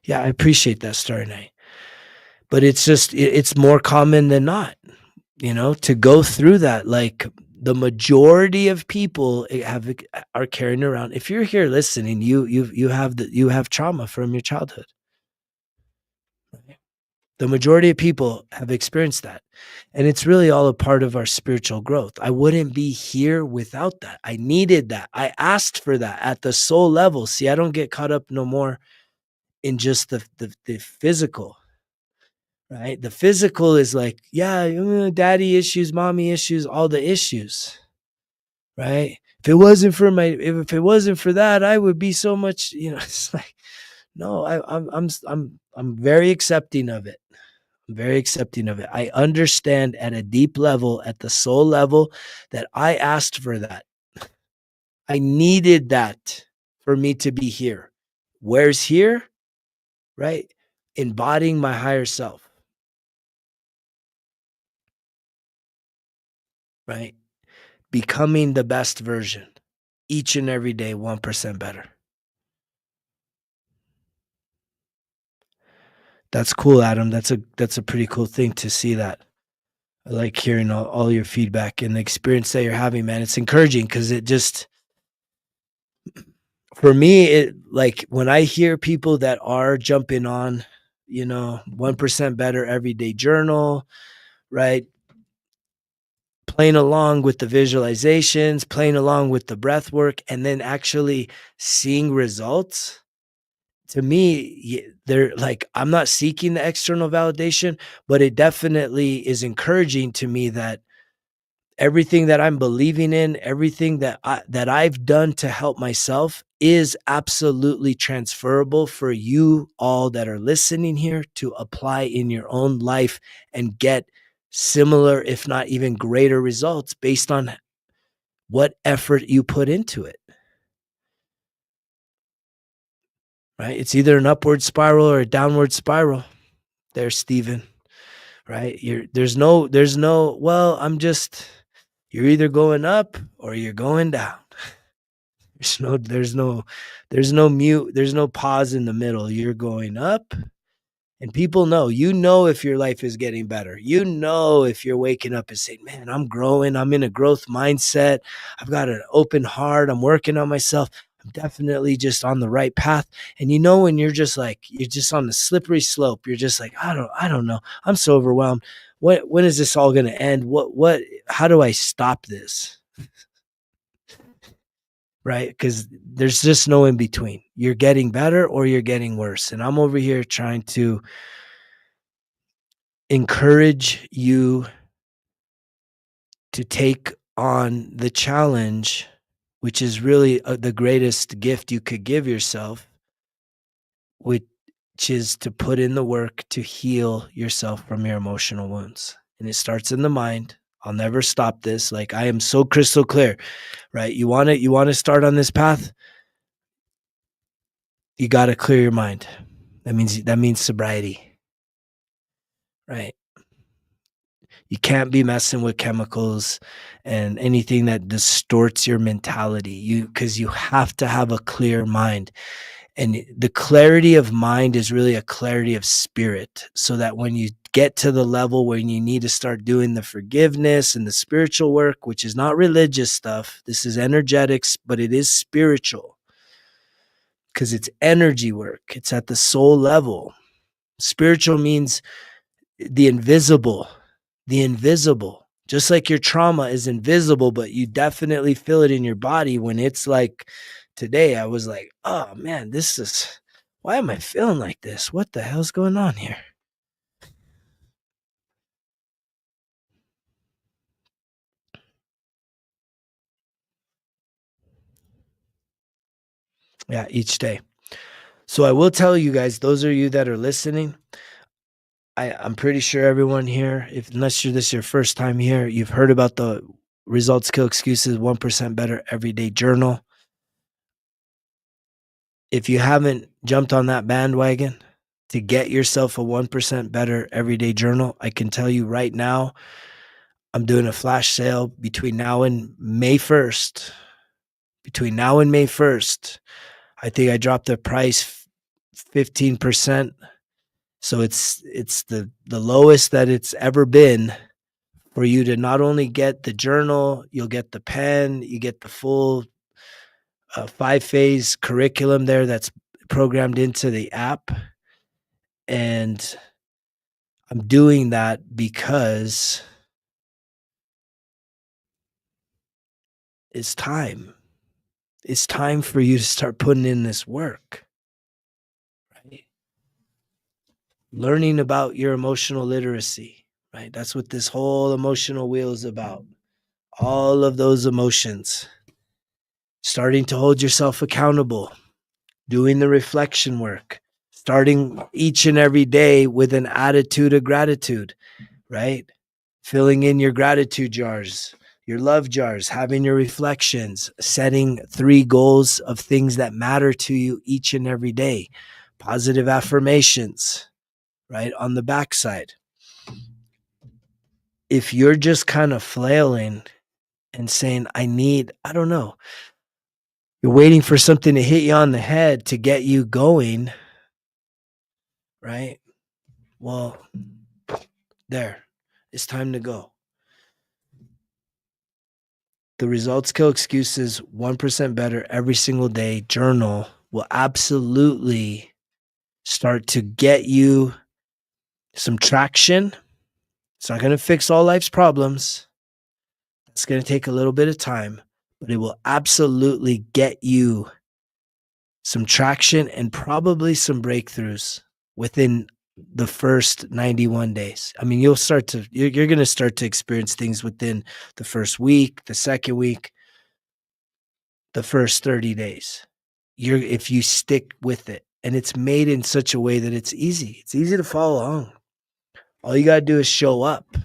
Yeah, I appreciate that, Starry Night. But it's just, it's more common than not, to go through that. Like the majority of people are carrying around. If you're here listening, you have trauma from your childhood. The majority of people have experienced that. And it's really all a part of our spiritual growth. I wouldn't be here without that. I needed that. I asked for that at the soul level. See, I don't get caught up no more in just the physical, right? The physical is like, yeah, daddy issues, mommy issues, all the issues, right? If it wasn't for that, I would be so much, it's like, no, I'm very accepting of it. I'm very accepting of it. I understand at a deep level, at the soul level, that I asked for that. I needed that for me to be here. Where's here? Right? Embodying my higher self. Right? Becoming the best version. Each and every day, 1% better. That's cool, Adam. That's a pretty cool thing to see that. I like hearing all your feedback and the experience that you're having, man. It's encouraging because it just, for me, it like when I hear people that are jumping on, 1% better everyday journal, right? Playing along with the visualizations, playing along with the breath work, and then actually seeing results. To me, they're like, I'm not seeking the external validation, but it definitely is encouraging to me that everything that I'm believing in, everything that I've done to help myself is absolutely transferable for you all that are listening here to apply in your own life and get similar, if not even greater results based on what effort you put into it, right? It's either an upward spiral or a downward spiral there, Stephen, right? Well, you're either going up or you're going down. There's no pause in the middle. You're going up. And people know, if your life is getting better. If you're waking up and saying, man, I'm growing. I'm in a growth mindset. I've got an open heart. I'm working on myself. I'm definitely just on the right path. And when you're just on the slippery slope, you're just like, I don't know. I'm so overwhelmed. When is this all going to end? How do I stop this? Right? Because there's just no in between. You're getting better or you're getting worse. And I'm over here trying to encourage you to take on the challenge, which is really the greatest gift you could give yourself, which is to put in the work to heal yourself from your emotional wounds. And it starts in the mind. I'll never stop this. Like, I am so crystal clear, right? You want to start on this path? You got to clear your mind. That means sobriety, right? You can't be messing with chemicals and anything that distorts your mentality. Because you have to have a clear mind. And the clarity of mind is really a clarity of spirit, so that when you get to the level where you need to start doing the forgiveness and the spiritual work, which is not religious stuff, this is energetics, but it is spiritual because it's energy work. It's at the soul level. Spiritual means the invisible. Just like your trauma is invisible, but you definitely feel it in your body. When it's like today, I was like, oh man, why am I feeling like this? What the hell's going on here? Yeah, each day. So I will tell you guys, those of you that are listening, I'm pretty sure everyone here, unless this is your first time here, you've heard about the Results Kill Excuses 1% Better Everyday Journal. If you haven't jumped on that bandwagon to get yourself a 1% better everyday journal, I can tell you right now, I'm doing a flash sale between now and May 1st. I think I dropped the price 15%. So it's the lowest that it's ever been for you to not only get the journal, you'll get the pen, you get the full 5-phase curriculum there that's programmed into the app. And I'm doing that because it's time. It's time for you to start putting in this work, right? Learning about your emotional literacy, right? That's what this whole emotional wheel is about. All of those emotions. Starting to hold yourself accountable, doing the reflection work, starting each and every day with an attitude of gratitude, right? Filling in your gratitude jars, your love jars, having your reflections, setting 3 goals of things that matter to you each and every day, positive affirmations, right? On the backside. If you're just kind of flailing and saying, I don't know, you're waiting for something to hit you on the head to get you going, right? Well, it's time to go. The Results Kill Excuses 1% Better Every Single Day journal will absolutely start to get you some traction. It's not going to fix all life's problems. It's going to take a little bit of time, but it will absolutely get you some traction and probably some breakthroughs within the first 91 days. I mean, you're going to start to experience things within the first week, the second week, the first 30 days. If you stick with it, and it's made in such a way that it's easy. It's easy to follow along. All you got to do is show up.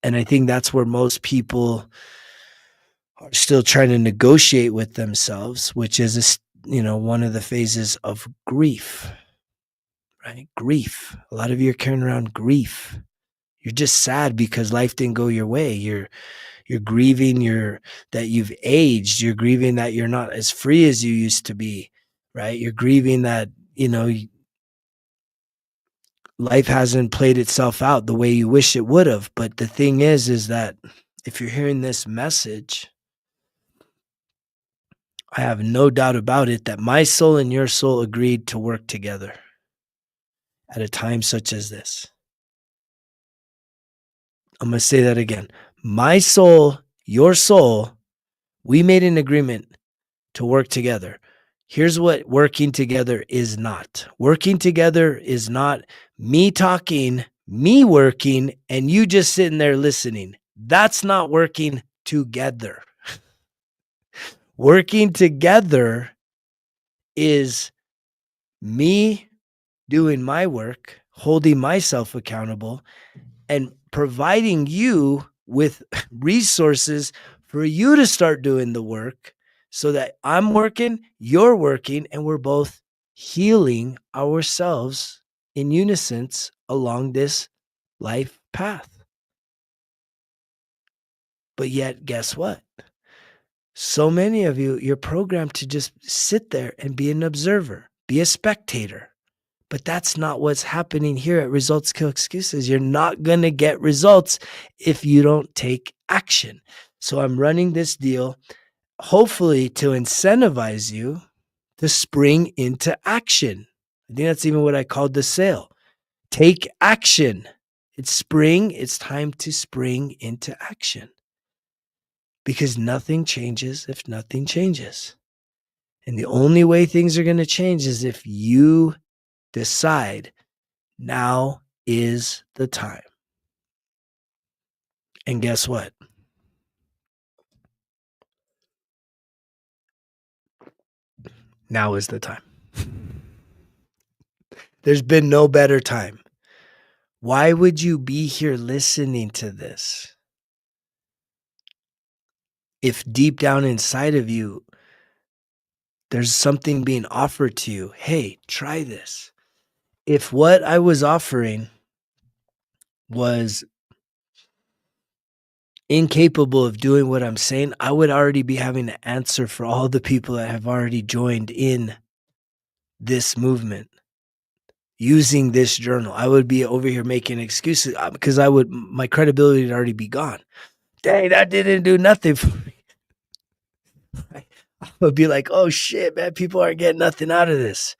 And I think that's where most people are still trying to negotiate with themselves, which is one of the phases of grief, right? Grief. A lot of you are carrying around grief. You're just sad because life didn't go your way. You're grieving that you've aged. You're grieving that you're not as free as you used to be, right? You're grieving that, life hasn't played itself out the way you wish it would have. But the thing is that if you're hearing this message, I have no doubt about it that my soul and your soul agreed to work together at a time such as this. I'm going to say that again. My soul, your soul, we made an agreement to work together. Here's what working together is not. Working together is not me talking, me working, and you just sitting there listening. That's not working together. Working together is me doing my work, holding myself accountable, and providing you with resources for you to start doing the work so that I'm working, you're working, and we're both healing ourselves in unison along this life path. But yet, guess what? So many of you, you're programmed to just sit there and be an observer, be a spectator. But that's not what's happening here at Results Kill Excuses. You're not going to get results if you don't take action. So I'm running this deal, hopefully to incentivize you to spring into action. I think that's even what I called the sale. Take action. It's spring. It's time to spring into action. Because nothing changes if nothing changes. And the only way things are going to change is if you decide now is the time. And guess what? Now is the time. There's been no better time. Why would you be here listening to this if deep down inside of you, there's something being offered to you? Hey, try this. If what I was offering was incapable of doing what I'm saying, I would already be having to answer for all the people that have already joined in this movement using this journal. I would be over here making excuses because my credibility would already be gone. Dang, that didn't do nothing for me. I would be like, oh shit, man, people aren't getting nothing out of this.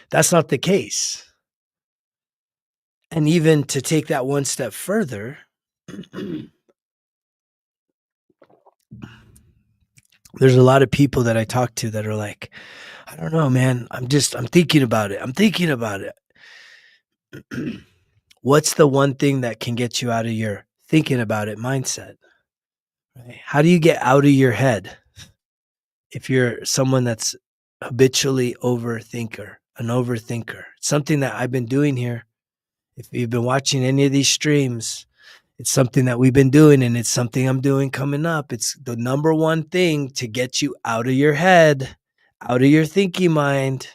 That's not the case. And even to take that one step further, there's a lot of people that I talk to that are like, I don't know, man. I'm thinking about it. I'm thinking about it. What's the one thing that can get you out of your thinking about it mindset? Right? How do you get out of your head if you're someone that's habitually an overthinker? It's something that I've been doing here. If you've been watching any of these streams, it's something that we've been doing, and it's something I'm doing coming up. It's the number one thing to get you out of your head, out of your thinking mind.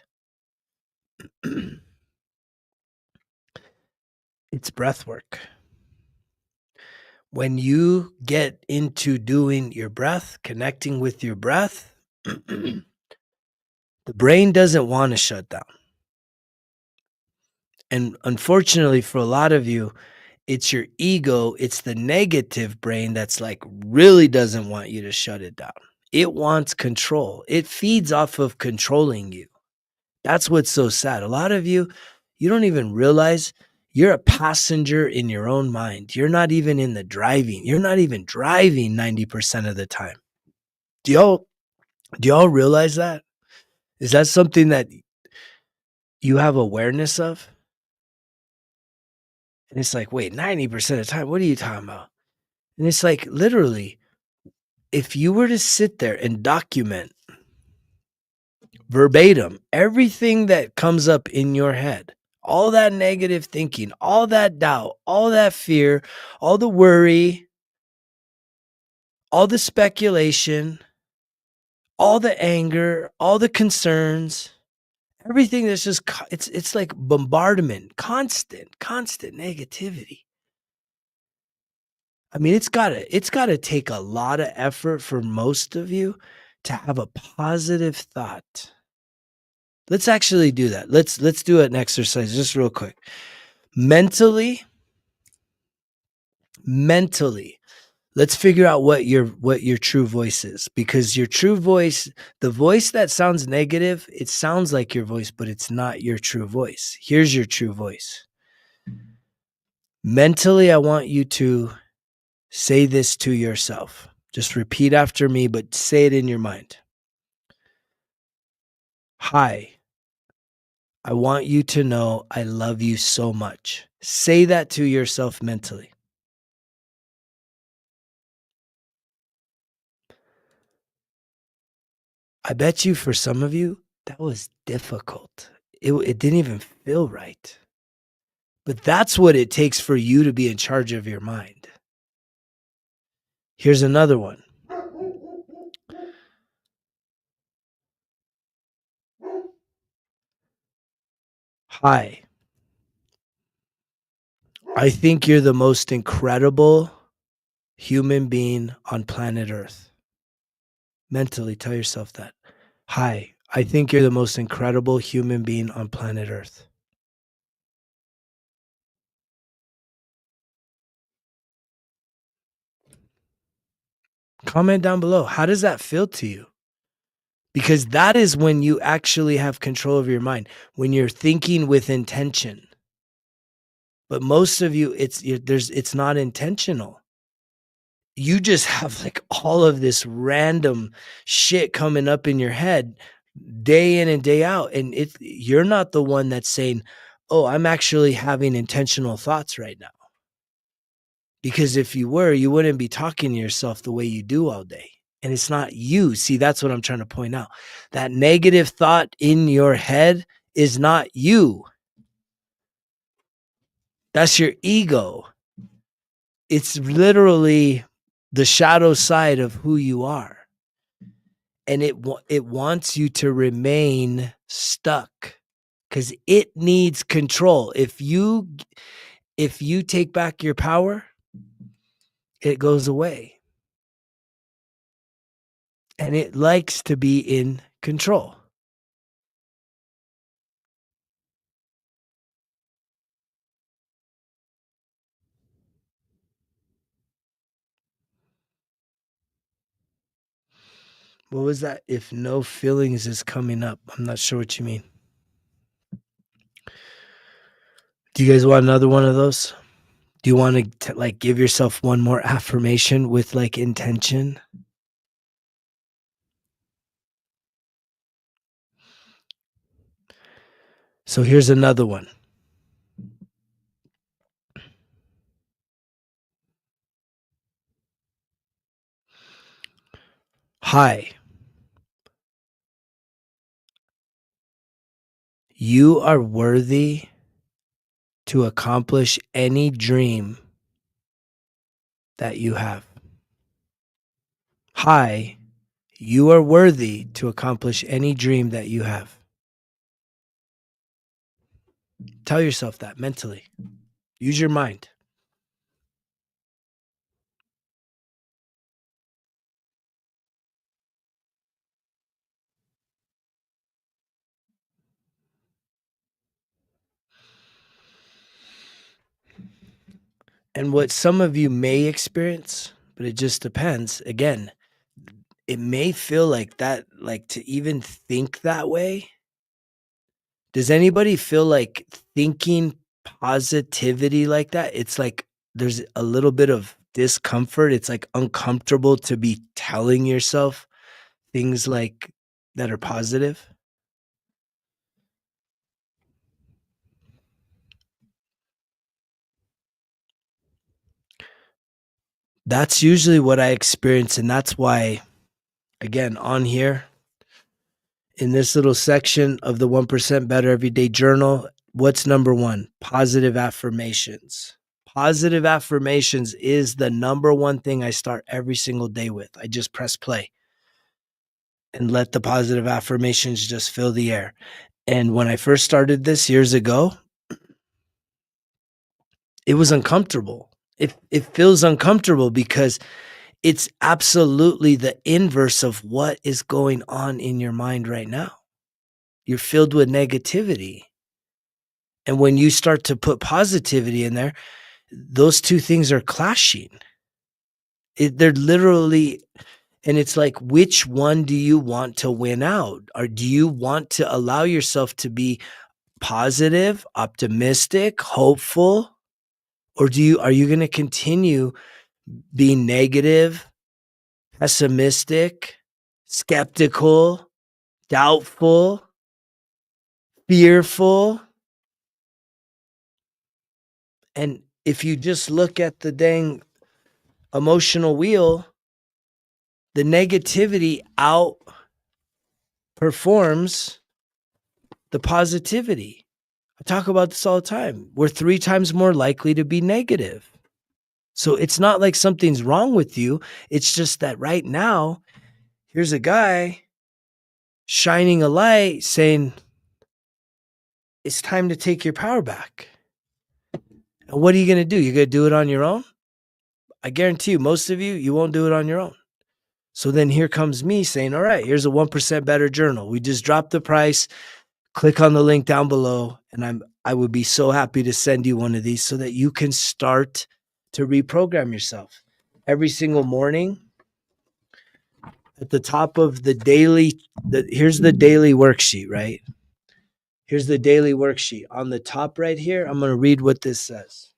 It's breath work. When you get into doing your breath, connecting with your breath, the brain doesn't want to shut down. And unfortunately for a lot of you, it's your ego, it's the negative brain that's like really doesn't want you to shut it down. It wants control. It feeds off of controlling you. That's what's so sad. A lot of you, you don't even realize you're a passenger in your own mind. You're not even in the driving. You're not even driving 90% of the time. Do y'all realize that? Is that something that you have awareness of? And it's like, wait, 90% of the time, what are you talking about? And it's like, literally, if you were to sit there and document verbatim everything that comes up in your head, all that negative thinking, all that doubt, all that fear, all the worry, all the speculation, all the anger, all the concerns, everything that's just it's like bombardment, constant negativity. I mean, it's gotta take a lot of effort for most of you to have a positive thought. Let's actually do that. Let's do an exercise just real quick. Mentally, let's figure out what your true voice is, because your true voice, the voice that sounds negative, it sounds like your voice, but it's not your true voice. Here's your true voice. Mentally, I want you to say this to yourself. Just repeat after me, but say it in your mind. Hi, I want you to know I love you so much. Say that to yourself mentally. I bet you for some of you, that was difficult. It didn't even feel right. But that's what it takes for you to be in charge of your mind. Here's another one. Hi, I think you're the most incredible human being on planet Earth. Mentally tell yourself that. Hi, I think you're the most incredible human being on planet Earth. Comment down below. How does that feel to you? Because that is when you actually have control of your mind, when you're thinking with intention. But most of you, it's not intentional. You just have like all of this random shit coming up in your head day in and day out, and you're not the one that's saying, "Oh, I'm actually having intentional thoughts right now." Because if you were, you wouldn't be talking to yourself the way you do all day. And it's not you. See, that's what I'm trying to point out. That negative thought in your head is not you. That's your ego. It's literally the shadow side of who you are. And it wants you to remain stuck because it needs control. If you take back your power, it goes away. And it likes to be in control. What was that? If no feelings is coming up. I'm not sure what you mean. Do you guys want another one of those? Do you want to like give yourself one more affirmation with like intention? So here's another one. Hi. You are worthy to accomplish any dream that you have. Hi. You are worthy to accomplish any dream that you have. Tell yourself that mentally. Use your mind. And what some of you may experience, but it just depends. Again, it may feel like that, like to even think that way. Does anybody feel like thinking positivity like that? It's like there's a little bit of discomfort. It's like uncomfortable to be telling yourself things like that are positive. That's usually what I experience. And that's why, again, on here in this little section of the 1% Better Everyday Journal, what's number one? Positive affirmations. Positive affirmations is the number one thing I start every single day with. I just press play and let the positive affirmations just fill the air. And when I first started this years ago, it was uncomfortable. It feels uncomfortable because it's absolutely the inverse of what is going on in your mind right now. You're filled with negativity. And when you start to put positivity in there, those two things are clashing. They're literally, and it's like, which one do you want to win out? Or do you want to allow yourself to be positive, optimistic, hopeful? Or are you going to continue being negative, pessimistic, skeptical, doubtful, fearful? And if you just look at the dang emotional wheel, the negativity outperforms the positivity. I talk about this all the time. We're 3 times more likely to be negative. So it's not like something's wrong with you. It's just that right now, here's a guy shining a light saying, it's time to take your power back. And what are you going to do? You're going to do it on your own? I guarantee you, most of you won't do it on your own. So then here comes me saying, all right, here's a 1% better journal. We just dropped the price. Click on the link down below. And I would be so happy to send you one of these so that you can start to reprogram yourself. Every single morning at the top of the daily, here's the daily worksheet, right? Here's the daily worksheet. On the top right here, I'm going to read what this says.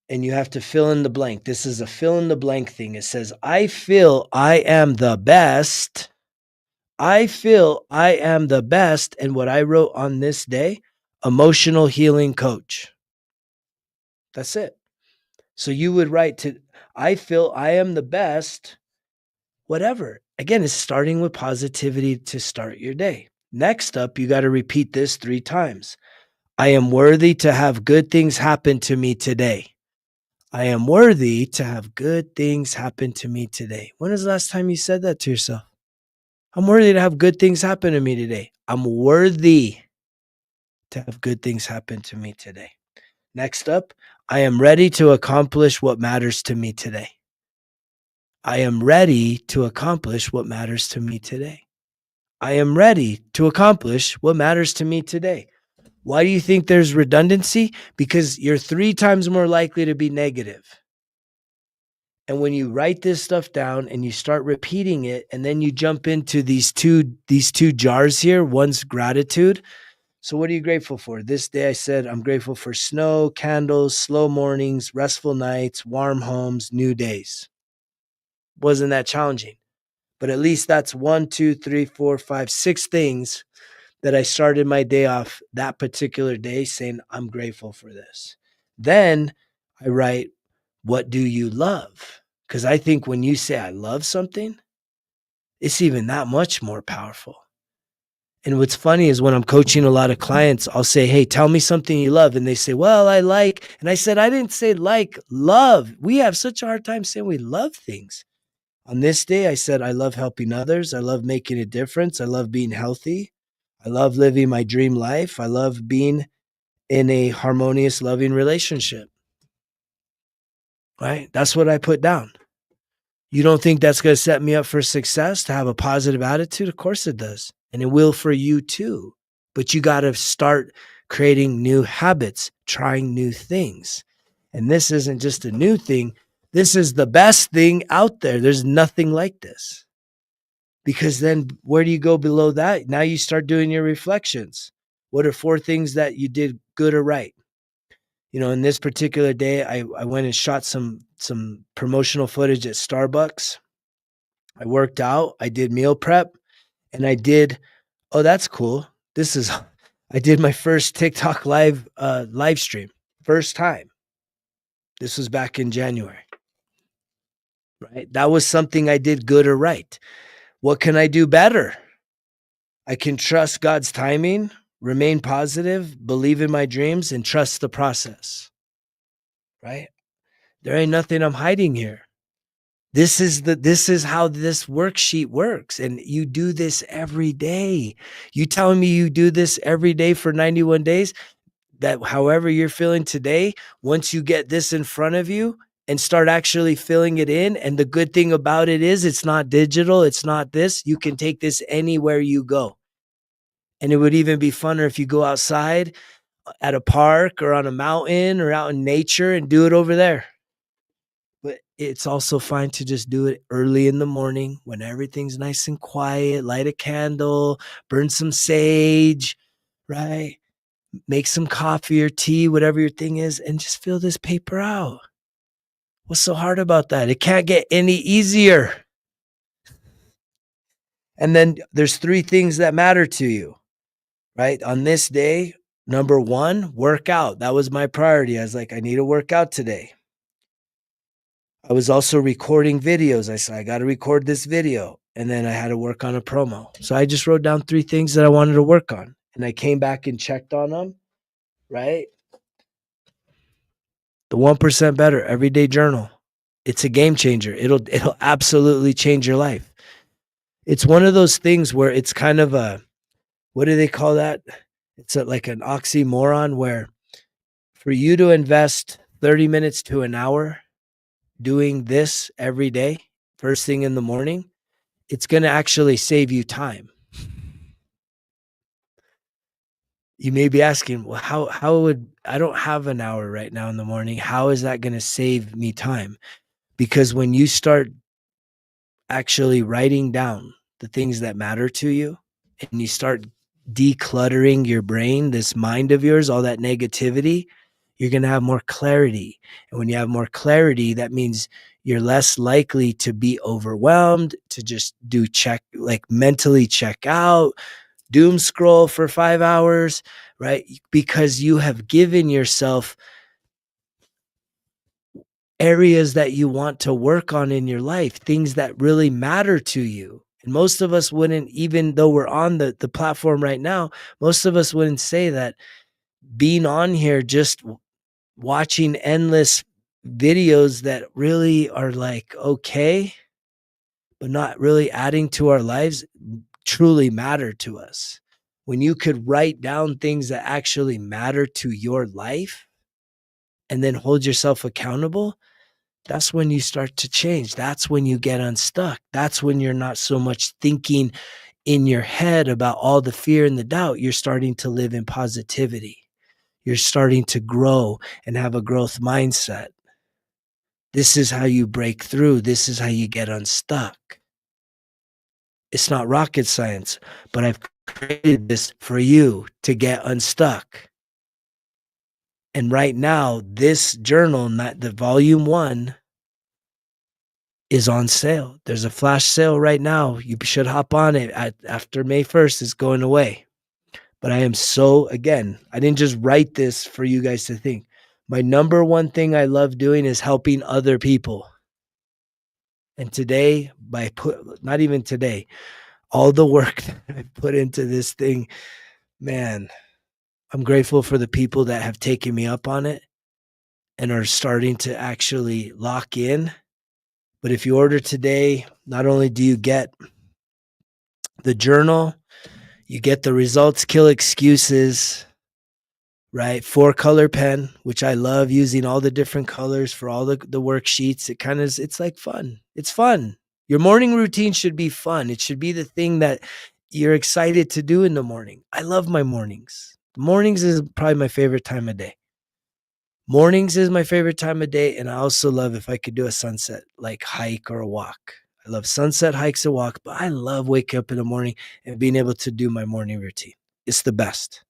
And you have to fill in the blank. This is a fill in the blank thing. It says, I feel I am the best. I feel I am the best. And what I wrote on this day, emotional healing coach. That's it. So you would write to, I feel I am the best, whatever. Again, it's starting with positivity to start your day. Next up, you got to repeat this 3 times. I am worthy to have good things happen to me today. I am worthy to have good things happen to me today. When was the last time you said that to yourself? I'm worthy to have good things happen to me today. I'm worthy to have good things happen to me today. Next up, I am ready to accomplish what matters to me today. I am ready to accomplish what matters to me today. I am ready to accomplish what matters to me today. Why do you think there's redundancy? Because you're 3 times more likely to be negative. And when you write this stuff down and you start repeating it, and then you jump into these two jars here, one's gratitude. So what are you grateful for? This day I said, I'm grateful for snow, candles, slow mornings, restful nights, warm homes, new days. Wasn't that challenging? But at least that's 1, 2, 3, 4, 5, 6 things that I started my day off that particular day saying, I'm grateful for this. Then I write, what do you love? Because I think when you say I love something, it's even that much more powerful. And what's funny is when I'm coaching a lot of clients, I'll say, hey, tell me something you love. And they say, well, I like. And I said, I didn't say like, love. We have such a hard time saying we love things. On this day, I said, I love helping others. I love making a difference. I love being healthy. I love living my dream life. I love being in a harmonious, loving relationship. Right? That's what I put down. You don't think that's going to set me up for success to have a positive attitude? Of course it does. And it will for you too. But you got to start creating new habits, trying new things. And this isn't just a new thing. This is the best thing out there. There's nothing like this. Because then where do you go below that? Now you start doing your reflections. What are 4 things that you did good or right? You know, in this particular day, I went and shot some promotional footage at Starbucks. I worked out, I did meal prep, and I did, oh, that's cool. I did my first TikTok live stream. First time. This was back in January. Right? That was something I did good or right. What can I do better? I can trust God's timing, remain positive, believe in my dreams, and trust the process. right? There ain't nothing I'm hiding here. This is how this worksheet works. And you do this every day. You telling me you do this every day for 91 days? That however you're feeling today, once you get this in front of you and start actually filling it in, and the good thing about it is it's not digital, it's not this, you can take this anywhere you go. And it would even be funner if you go outside at a park or on a mountain or out in nature and do it over there. But it's also fine to just do it early in the morning when everything's nice and quiet, light a candle, burn some sage, right? Make some coffee or tea, whatever your thing is, and just fill this paper out. What's so hard about that? It can't get any easier. And then there's 3 things that matter to you, right? On this day, number 1, work out. That was my priority. I was like, I need to work out today. I was also recording videos. I said, I got to record this video. And then I had to work on a promo. So I just wrote down 3 things that I wanted to work on. And I came back and checked on them, right? The 1% Better Everyday Journal. It's a game changer. It'll absolutely change your life. It's one of those things where it's kind of a, what do they call that? It's like an oxymoron where for you to invest 30 minutes to an hour doing this every day, first thing in the morning, it's going to actually save you time. You may be asking, well, how would, I don't have an hour right now in the morning. How is that going to save me time? Because when you start actually writing down the things that matter to you and you start decluttering your brain, this mind of yours, all that negativity, you're going to have more clarity. And when you have more clarity, that means you're less likely to be overwhelmed, to just do check, like mentally check out, doom scroll for 5 hours, right? Because you have given yourself areas that you want to work on in your life, things that really matter to you. And most of us wouldn't, even though we're on the platform right now, most of us wouldn't say that being on here, just watching endless videos that really are like, okay, but not really adding to our lives, truly matter to us. When you could write down things that actually matter to your life and then hold yourself accountable, that's when you start to change. That's when you get unstuck. That's when you're not so much thinking in your head about all the fear and the doubt. You're starting to live in positivity. You're starting to grow and have a growth mindset. This is how you break through. This is how you get unstuck. It's not rocket science, but I've created this for you to get unstuck. And right now, this journal, not the volume 1, is on sale. There's a flash sale right now. You should hop on it. After May 1st, it's going away. But I am so, again, I didn't just write this for you guys to think. My number 1 thing I love doing is helping other people. And today, not even today, all the work that I put into this thing, man, I'm grateful for the people that have taken me up on it and are starting to actually lock in. But if you order today, not only do you get the journal, you get the results kill excuses, right? 4-color pen, which I love using all the different colors for all the worksheets. It's like fun. It's fun. Your morning routine should be fun. It should be the thing that you're excited to do in the morning. I love my mornings. Mornings is probably my favorite time of day. Mornings is my favorite time of day. And I also love if I could do a sunset, like hike or a walk. I love sunset hikes and walk, but I love waking up in the morning and being able to do my morning routine. It's the best.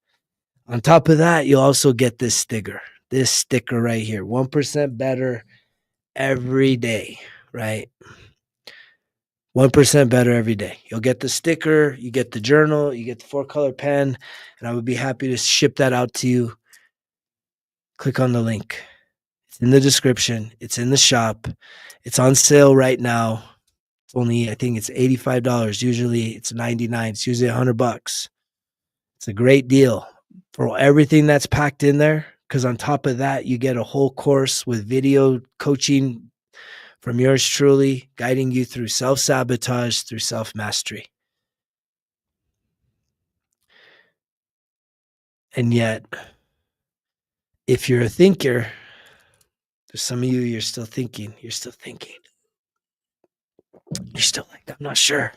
On top of that, you'll also get this sticker right here, 1% better every day, right? 1% better every day. You'll get the sticker, you get the journal, you get the 4-color pen, and I would be happy to ship that out to you. Click on the link. It's in the description. It's in the shop. It's on sale right now. It's only, I think it's $85. Usually it's $99. It's usually $100. It's a great deal for everything that's packed in there. because on top of that, you get a whole course with video coaching from yours truly, guiding you through self-sabotage, through self-mastery. And yet, if you're a thinker, there's some of you, you're still thinking. You're still like, I'm not sure.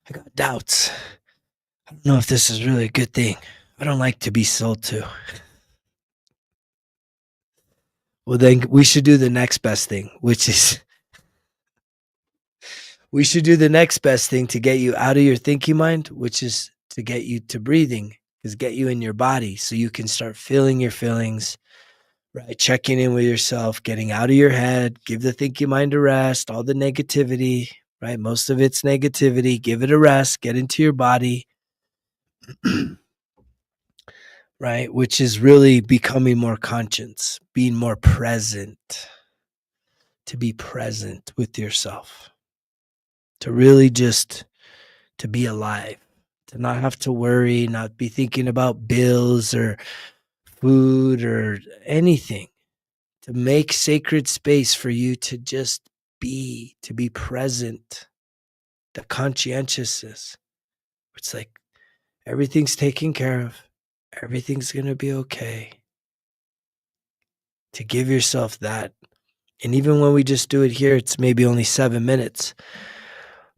I got doubts. I don't know if this is really a good thing. I don't like to be sold to. Well, then we should do the next best thing, which is to get you out of your thinking mind, which is to get you to breathing, is get you in your body so you can start feeling your feelings, right? Checking in with yourself, getting out of your head, give the thinking mind a rest, all the negativity, right? Most of it's negativity. Give it a rest, get into your body, right? Which is really becoming more conscious, being more present, to be present with yourself, to really just to be alive, to not have to worry, not be thinking about bills or food or anything, to make sacred space for you to just be, to be present. The conscientiousness. It's like everything's taken care of. Everything's going to be okay. To give yourself that. And even when we just do it here, it's maybe only 7 minutes.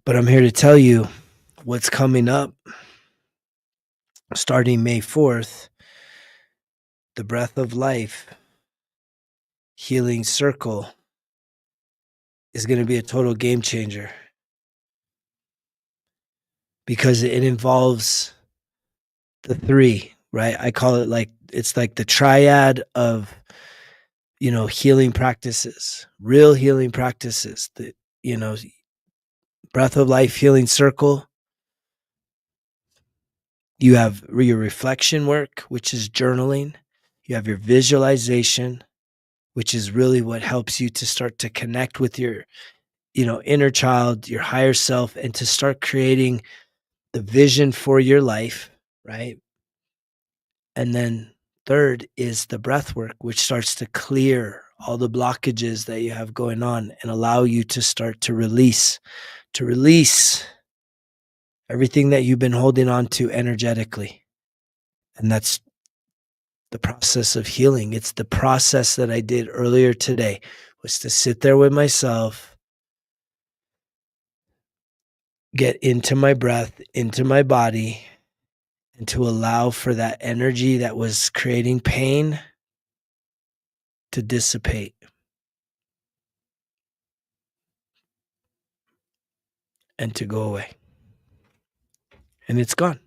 But I'm here to tell you what's coming up starting May 4th. The Breath of Life Healing Circle is going to be a total game changer because it involves the three, right? I call it like, it's like the triad of, healing practices, real healing practices, the, Breath of Life Healing Circle. You have your reflection work, which is journaling. You have your visualization, which is really what helps you to start to connect with your, inner child, your higher self, and to start creating the vision for your life, right? And then third is the breath work, which starts to clear all the blockages that you have going on and allow you to start to release everything that you've been holding on to energetically. And that's the process of healing. It's the process that I did earlier today, was to sit there with myself, get into my breath, into my body, and to allow for that energy that was creating pain to dissipate. And to go away. And it's gone.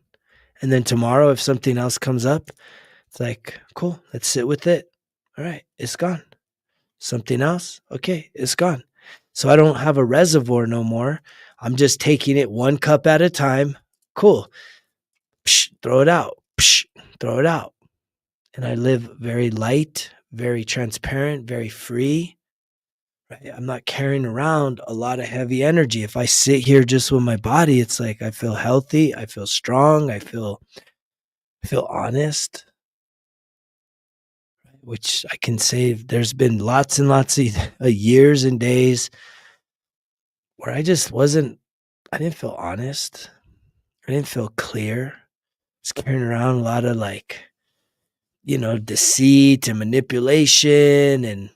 And then tomorrow, if something else comes up, it's like, cool, let's sit with it. All right, it's gone. Something else? Okay, it's gone. So I don't have a reservoir no more. I'm just taking it one cup at a time. Cool. Psh, throw it out. Psh, throw it out. And I live very light, very transparent, very free. Right? I'm not carrying around a lot of heavy energy. If I sit here just with my body, it's like I feel healthy. I feel strong. I feel honest. Which I can say there's been lots and lots of years and days where I didn't feel honest. I didn't feel clear. I was carrying around a lot of deceit and manipulation and,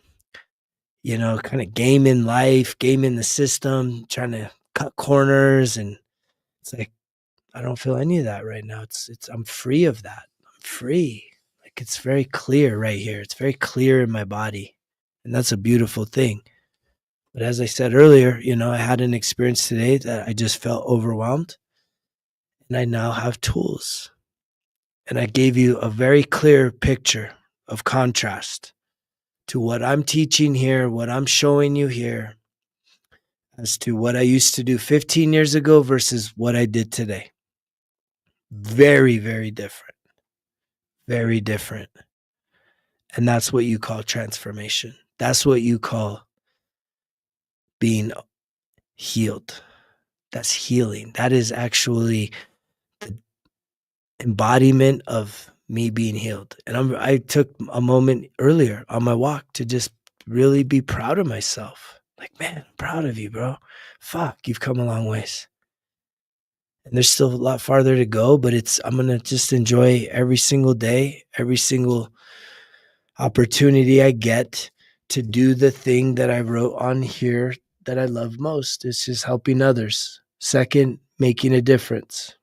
kind of gaming life, gaming the system, trying to cut corners. And it's like, I don't feel any of that right now. I'm free of that. I'm free. Like, it's very clear right here. It's very clear in my body. And that's a beautiful thing. But as I said earlier, I had an experience today that I just felt overwhelmed. And I now have tools. And I gave you a very clear picture of contrast to what I'm teaching here, what I'm showing you here, as to what I used to do 15 years ago versus what I did today. Very, very different. Very different. And that's what you call transformation. That's what you call being healed. That's healing. That is actually the embodiment of me being healed. And I took a moment earlier on my walk to just really be proud of myself. Like, man, I'm proud of you, bro. Fuck, you've come a long ways. And there's still a lot farther to go, but I'm going to just enjoy every single day, every single opportunity I get to do the thing that I wrote on here that I love most. It's just helping others. Second, making a difference.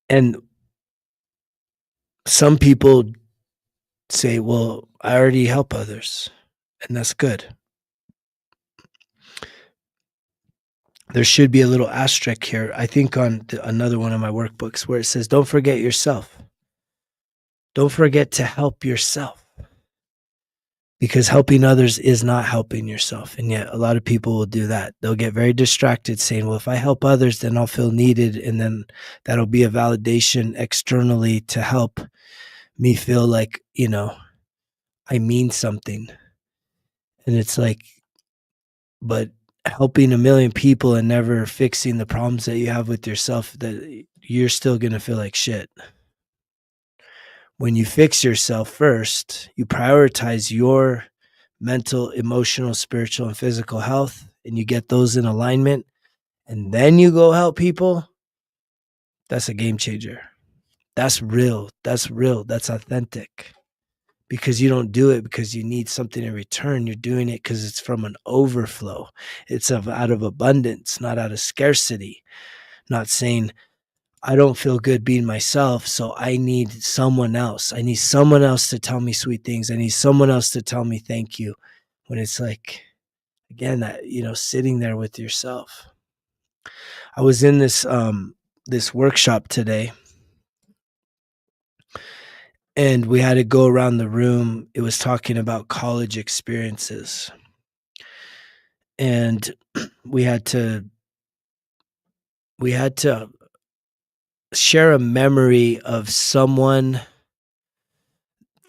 And some people say, well, I already help others, and that's good. There should be a little asterisk here, I think, on another one of my workbooks where it says, don't forget yourself. Don't forget to help yourself. Because helping others is not helping yourself. And yet a lot of people will do that. They'll get very distracted saying, well, if I help others, then I'll feel needed. And then that'll be a validation externally to help me feel like, I mean something. And it's like, but helping a million people and never fixing the problems that you have with yourself, that you're still going to feel like shit. When you fix yourself first, you prioritize your mental, emotional, spiritual, and physical health, and you get those in alignment, and then you go help people, that's a game changer. That's real. That's real. That's authentic. Because you don't do it because you need something in return. You're doing it because it's from an overflow. It's out of abundance, not out of scarcity. Not saying, I don't feel good being myself, so I need someone else. I need someone else to tell me sweet things. I need someone else to tell me thank you. When it's like, again, that, sitting there with yourself. I was in this workshop today, and we had to go around the room. It was talking about college experiences, and we had to share a memory of someone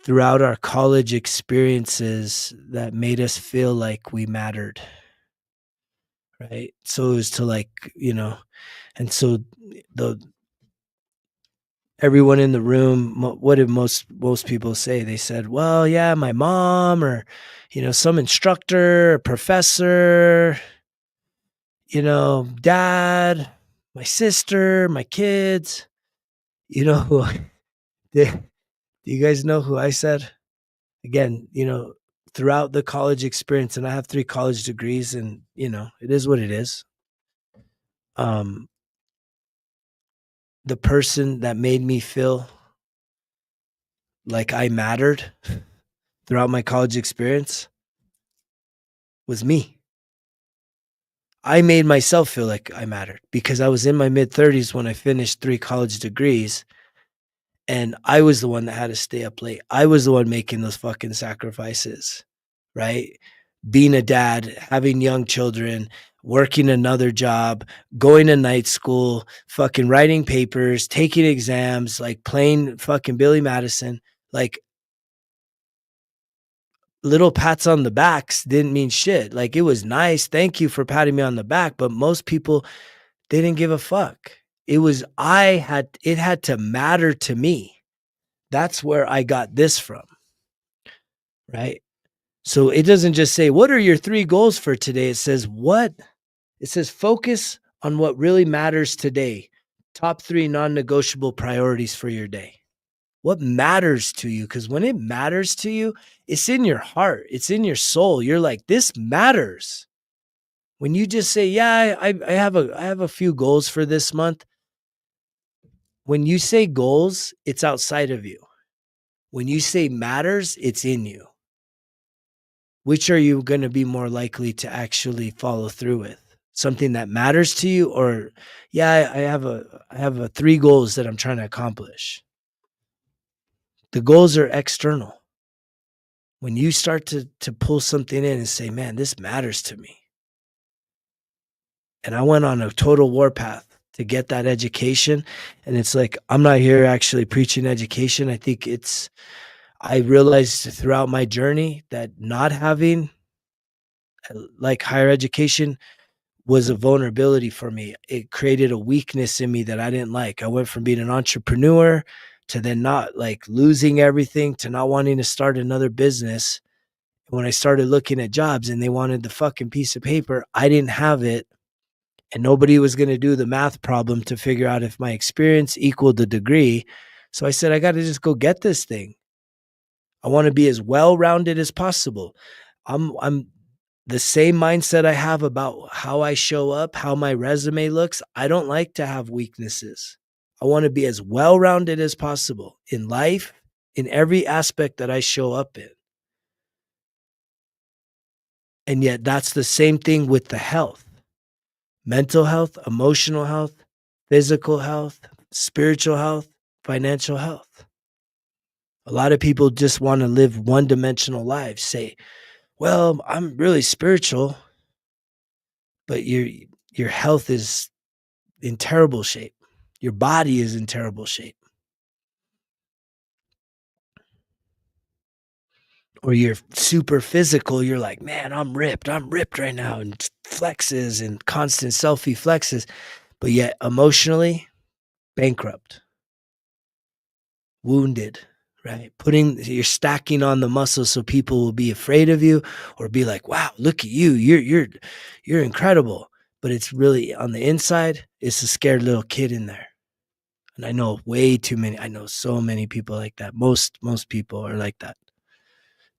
throughout our college experiences that made us feel like we mattered. Right. So it was to and so everyone in the room, what did most people say? They said, well, yeah, my mom, or, some instructor, a professor, dad, my sister, my kids, who, do you guys know who I said? Again, throughout the college experience, and I have 3 college degrees, and, it is what it is. The person that made me feel like I mattered throughout my college experience was me. I made myself feel like I mattered because I was in my mid-30s when I finished 3 college degrees, and I was the one that had to stay up late. I was the one making those fucking sacrifices, right? Being a dad, having young children, working another job, going to night school, fucking writing papers, taking exams, like playing fucking Billy Madison, like little pats on the backs didn't mean shit. Like, it was nice. Thank you for patting me on the back. But most people, they didn't give a fuck. It had to matter to me. That's where I got this from. Right. So it doesn't just say, what are your 3 goals for today? It says, focus on what really matters today. Top 3 non-negotiable priorities for your day. What matters to you? Because when it matters to you, it's in your heart. It's in your soul. You're like, this matters. When you just say, yeah, I have a few goals for this month. When you say goals, it's outside of you. When you say matters, it's in you. Which are you going to be more likely to actually follow through with? Something that matters to you, or, yeah, I have 3 goals that I'm trying to accomplish. The goals are external. When you start to pull something in and say, man, this matters to me. And I went on a total warpath to get that education. And it's like, I'm not here actually preaching education. I think I realized throughout my journey that not having like higher education was a vulnerability for me. It created a weakness in me that I didn't like. I went from being an entrepreneur to then not like losing everything to not wanting to start another business. When I started looking at jobs and they wanted the fucking piece of paper, I didn't have it. And nobody was going to do the math problem to figure out if my experience equaled the degree. So I said, I got to just go get this thing. I want to be as well-rounded as possible. I'm the same mindset I have about how I show up, how my resume looks. I don't like to have weaknesses. I want to be as well-rounded as possible in life, in every aspect that I show up in. And yet that's the same thing with the health. Mental health, emotional health, physical health, spiritual health, financial health. A lot of people just want to live one-dimensional lives. Say, well, I'm really spiritual, but your health is in terrible shape. Your body is in terrible shape. Or you're super physical. You're like, man, I'm ripped. I'm ripped right now. And flexes and constant selfie flexes. But yet emotionally, bankrupt, wounded, right? You're stacking on the muscles so people will be afraid of you or be like, wow, look at you. You're incredible. But it's really on the inside, it's a scared little kid in there. And I know I know so many people like that. Most people are like that.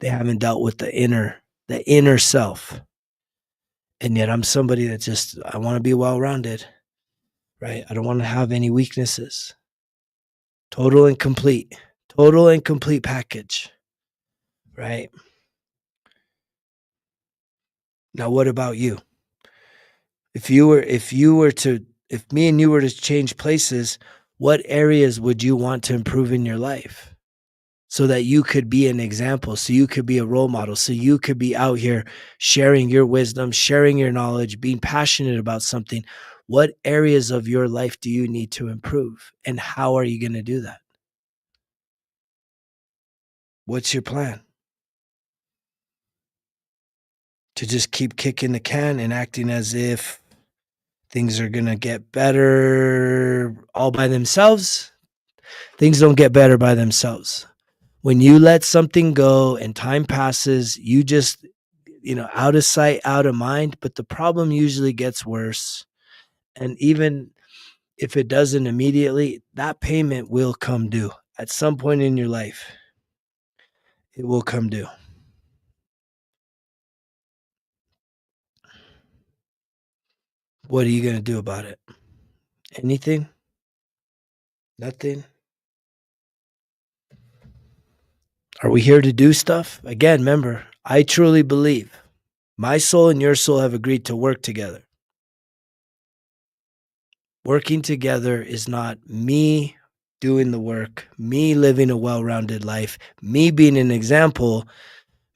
They haven't dealt with the inner self. And yet I'm somebody that I want to be well-rounded, right? I don't want to have any weaknesses. Total and complete package, right? Now, what about you? If me and you were to change places, what areas would you want to improve in your life? So that you could be an example, so you could be a role model, so you could be out here sharing your wisdom, sharing your knowledge, being passionate about something. What areas of your life do you need to improve? And how are you going to do that? What's your plan? To just keep kicking the can and acting as if things are going to get better all by themselves? Things don't get better by themselves. When you let something go and time passes, you just, out of sight, out of mind, but the problem usually gets worse. And even if it doesn't immediately, that payment will come due at some point in your life. It will come due. What are you going to do about it? Anything? Nothing? Are we here to do stuff? Again, remember, I truly believe my soul and your soul have agreed to work together. Working together is not me doing the work, me living a well-rounded life, me being an example,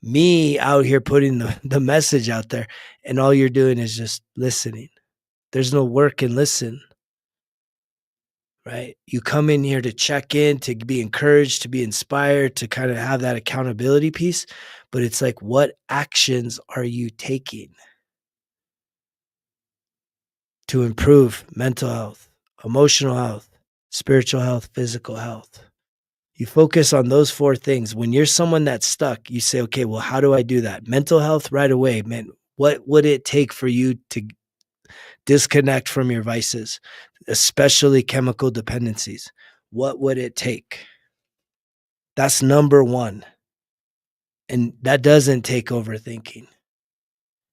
me out here putting the message out there, and all you're doing is just listening. There's no work and listen, right? You come in here to check in, to be encouraged, to be inspired, to kind of have that accountability piece, but it's like, what actions are you taking to improve mental health, emotional health, spiritual health, physical health? You focus on those four things. When you're someone that's stuck, you say, okay, well, how do I do that? Mental health right away, man. What would it take for you to disconnect from your vices, especially chemical dependencies? What would it take? That's number one. And that doesn't take overthinking.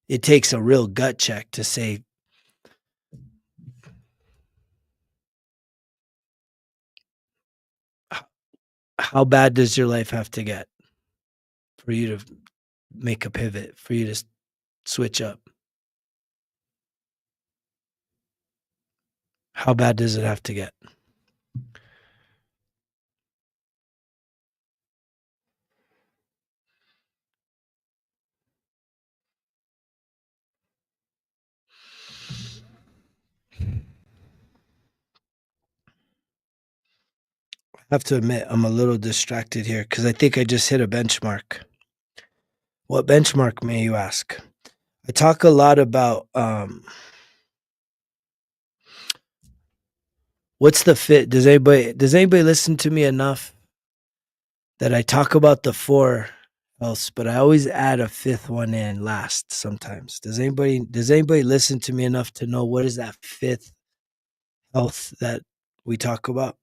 It takes a real gut check to say, how bad does your life have to get for you to make a pivot, for you to switch up? How bad does it have to get? I have to admit, I'm a little distracted here because I think I just hit a benchmark. What benchmark, may you ask? I talk a lot about What's the fit? Does anybody listen to me enough that I talk about the four else, but I always add a fifth one in last sometimes. Does anybody listen to me enough to know what is that fifth health that we talk about?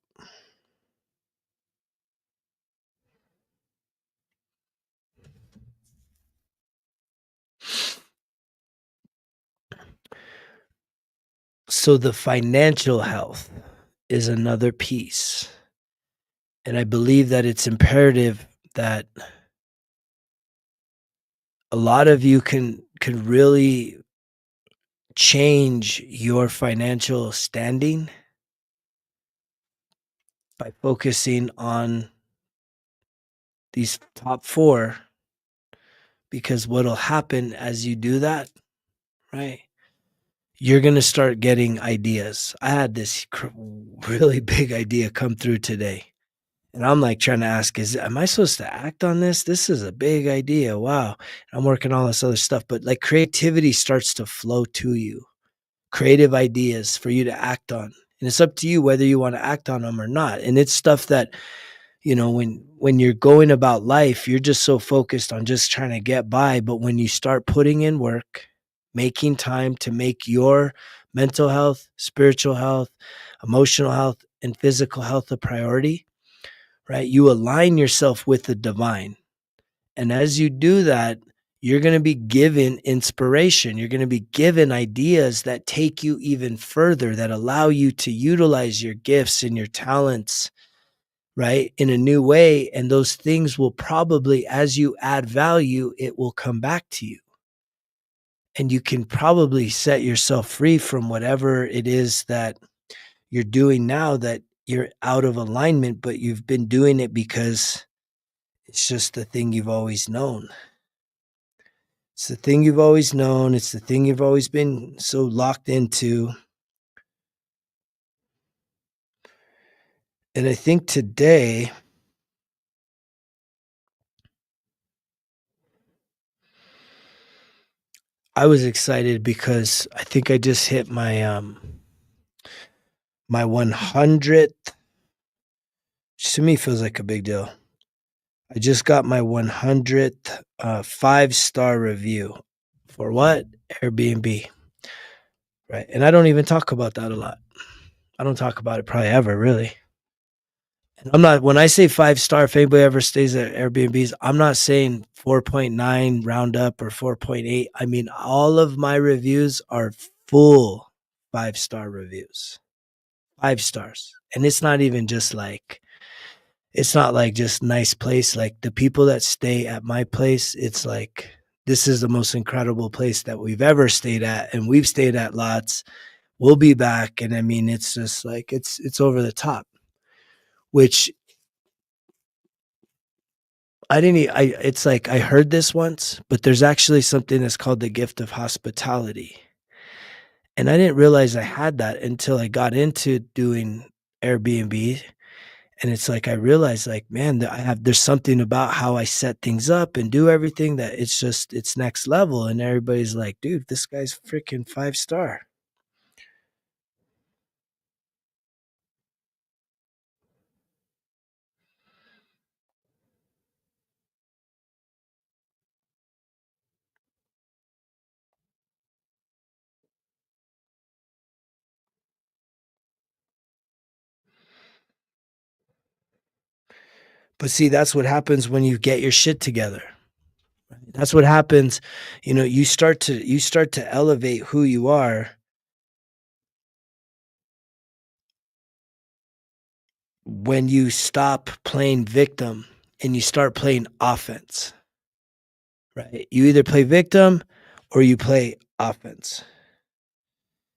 So the financial health is another piece. And I believe that it's imperative that a lot of you can really change your financial standing by focusing on these top four, because what'll happen as you do that, right? You're going to start getting ideas. I had this really big idea come through today. And I'm like trying to ask, am I supposed to act on this? This is a big idea. Wow. I'm working on all this other stuff, but like creativity starts to flow to you, creative ideas for you to act on. And it's up to you whether you want to act on them or not. And it's stuff that, when you're going about life, you're just so focused on just trying to get by. But when you start putting in work, making time to make your mental health, spiritual health, emotional health, and physical health a priority, right? You align yourself with the divine. And as you do that, you're going to be given inspiration. You're going to be given ideas that take you even further, that allow you to utilize your gifts and your talents, right, in a new way. And those things will probably, as you add value, it will come back to you. And you can probably set yourself free from whatever it is that you're doing now that you're out of alignment, but you've been doing it because it's just the thing you've always known. It's the thing you've always known. It's the thing you've always been so locked into. And I think today, I was excited because I think I just hit my 100th, which to me feels like a big deal. I just got my 100th 5-star review for what? Airbnb, right? And I don't even talk about that a lot. I don't talk about it probably ever, really. And I'm not, when I say 5-star, if anybody ever stays at Airbnbs, I'm not saying 4.9 round up or 4.8. I mean, all of my reviews are full 5-star reviews, 5 stars. And it's not even just like, it's not like just nice place. Like the people that stay at my place, it's like, this is the most incredible place that we've ever stayed at. And we've stayed at lots. We'll be back. And I mean, it's just like, it's over the top, which it's like I heard this once, but there's actually something that's called the gift of hospitality. And I didn't realize I had that until I got into doing Airbnb. And it's like I realized, like, man, there's something about how I set things up and do everything that it's next level. And everybody's like, dude, this guy's freaking 5-star. But see, that's what happens when you get your shit together. That's what happens. You start to elevate who you are when you stop playing victim and you start playing offense, right? You either play victim or you play offense.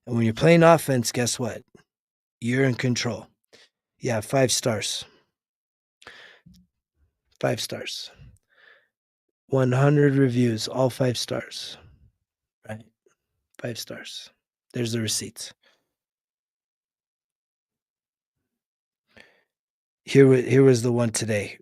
And when you're playing offense, guess what? You're in control. Yeah, 5 stars. 5 stars. 100 reviews, all 5 stars, right? 5 stars. There's the receipts. Here was the one today.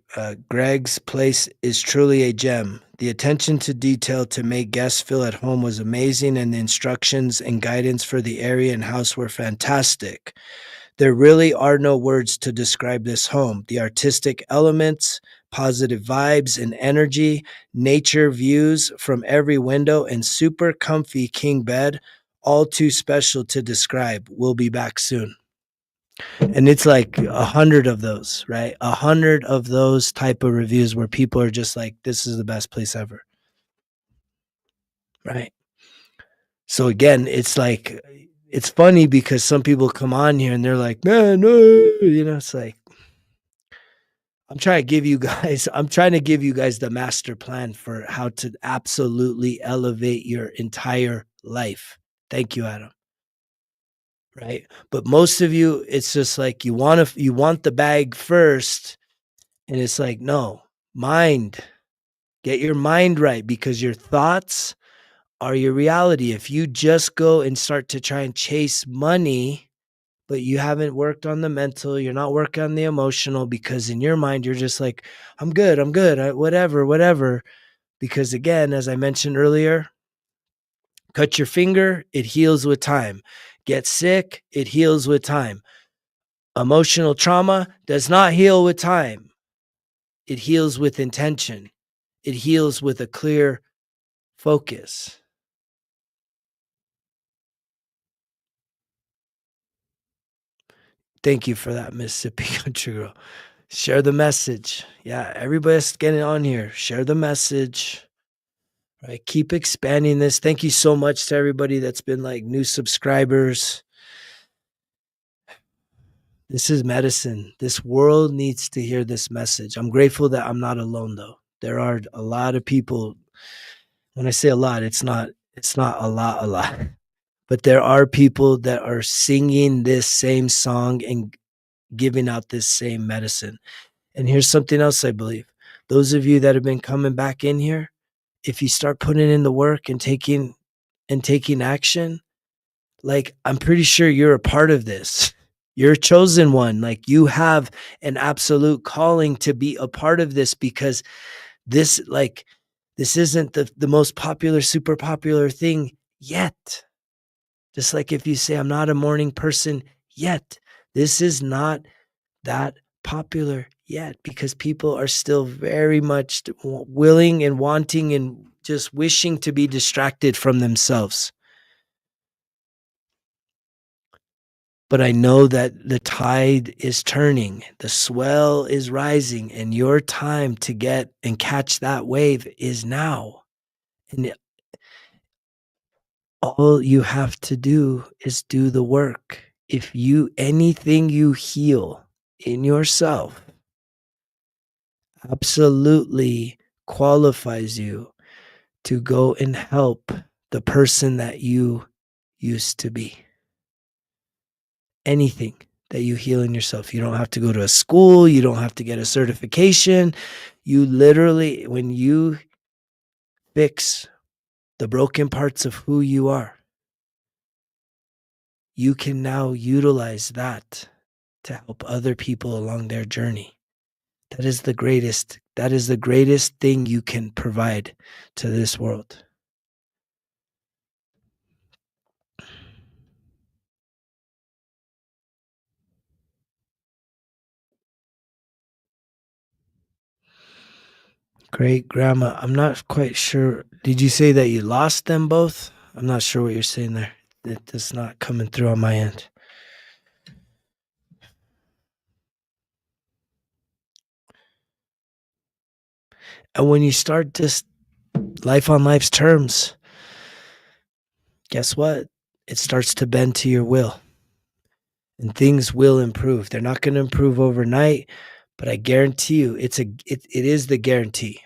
Greg's place is truly a gem. The attention to detail to make guests feel at home was amazing, and the instructions and guidance for the area and house were fantastic. There really are no words to describe this home. The artistic elements, positive vibes and energy, nature views from every window, and super comfy king bed, all too special to describe. We'll be back soon. And it's like 100 of those, right? 100 of those type of reviews where people are just like, this is the best place ever, right? So again, it's like, it's funny because some people come on here and they're like, man, no, it's like, I'm trying to give you guys the master plan for how to absolutely elevate your entire life. Thank you, Adam. Right. But most of you, it's just like you want the bag first. And it's like, no, mind, get your mind right, because your thoughts are your reality. If you just go and start to try and chase money, but you haven't worked on the mental, you're not working on the emotional, because in your mind, you're just like, I'm good, whatever, whatever. Because again, as I mentioned earlier, cut your finger, it heals with time. Get sick, it heals with time. Emotional trauma does not heal with time. It heals with intention. It heals with a clear focus. Thank you for that, Mississippi Country Girl. Share the message. Yeah, everybody's getting on here. Share the message. Right. Keep expanding this. Thank you so much to everybody that's been like new subscribers. This is medicine. This world needs to hear this message. I'm grateful that I'm not alone though. There are a lot of people. When I say a lot, it's not a lot. But there are people that are singing this same song and giving out this same medicine. And here's something else I believe. Those of you that have been coming back in here, if you start putting in the work and taking action, like I'm pretty sure you're a part of this. You're a chosen one. Like you have an absolute calling to be a part of this, because this this isn't the most popular, super popular thing yet. Just like if you say, I'm not a morning person yet, this is not that popular yet, because people are still very much willing and wanting and just wishing to be distracted from themselves. But I know that the tide is turning, the swell is rising, and your time to get and catch that wave is now. And all you have to do is do the work. If anything you heal in yourself absolutely qualifies you to go and help the person that you used to be. Anything that you heal in yourself. You don't have to go to a school. You don't have to get a certification. You literally, when you fix the broken parts of who you are, you can now utilize that to help other people along their journey. That is the greatest thing you can provide to this world. Great grandma. I'm not quite sure. Did you say that you lost them both? I'm not sure what you're saying there. It's not coming through on my end. And when you start this life on life's terms, guess what? It starts to bend to your will, and things will improve. They're not going to improve overnight, but I guarantee you it is the guarantee.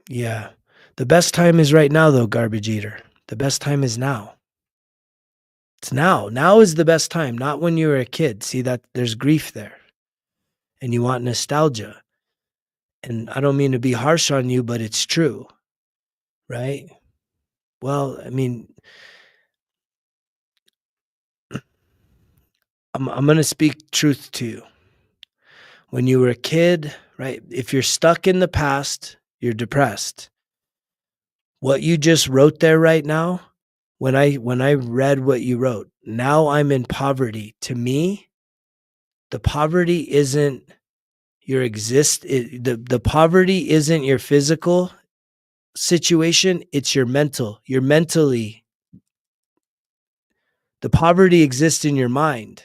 Yeah. The best time is right now though, garbage eater. The best time is now. It's now. Now is the best time, not when you were a kid. See that there's grief there and you want nostalgia. And I don't mean to be harsh on you, but it's true, right? Well, I mean, I'm going to speak truth to you. When you were a kid, right? If you're stuck in the past, you're depressed. What you just wrote there right now, when I read what you wrote, now I'm in poverty. To me, the poverty isn't the poverty isn't your physical situation, it's your mental. You're mentally the poverty exists in your mind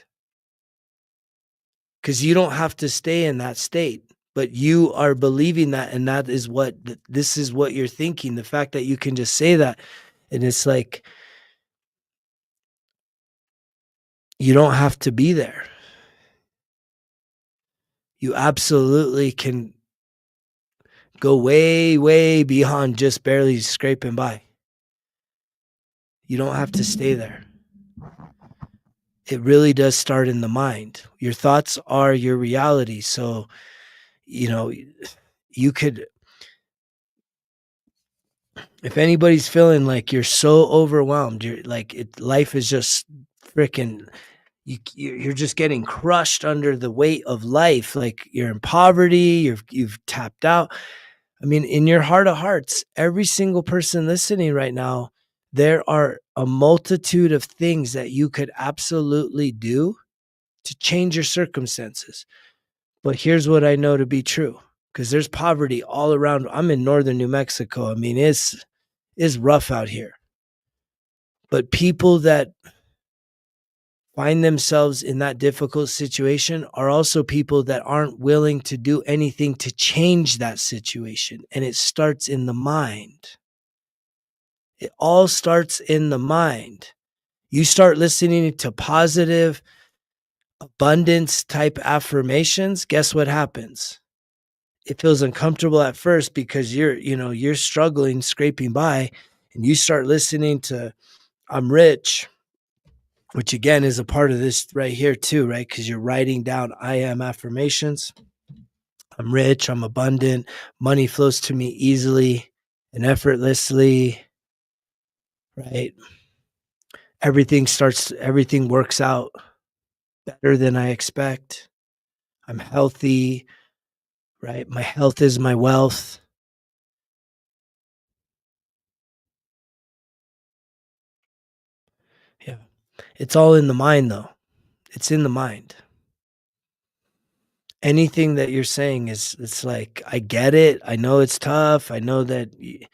because you don't have to stay in that state, but you are believing that, and that is this is what you're thinking. The fact that you can just say that, and it's like you don't have to be there. You absolutely can go way, way beyond just barely scraping by. You don't have to stay there. It really does start in the mind. Your thoughts are your reality. So, you know, you could, if anybody's feeling like you're so overwhelmed, you're like, life is just freaking, you're just getting crushed under the weight of life. Like you're in poverty, you've tapped out. I mean, in your heart of hearts, every single person listening right now, there are a multitude of things that you could absolutely do to change your circumstances. But here's what I know to be true, because there's poverty all around. I'm in northern New Mexico. I mean, it's rough out here. But people that find themselves in that difficult situation are also people that aren't willing to do anything to change that situation. And it starts in the mind. It all starts in the mind. You start listening to positive, abundance type affirmations, guess what happens? It feels uncomfortable at first because you're struggling, scraping by, and you start listening to I'm rich, which again is a part of this right here too, right? Because you're writing down I am affirmations. I'm rich, I'm abundant, money flows to me easily and effortlessly, right? Everything works out better than I expect. I'm healthy, right? My health is my wealth. Yeah. It's all in the mind though. It's in the mind. Anything that you're saying it's like, I get it. I know it's tough. I know that you're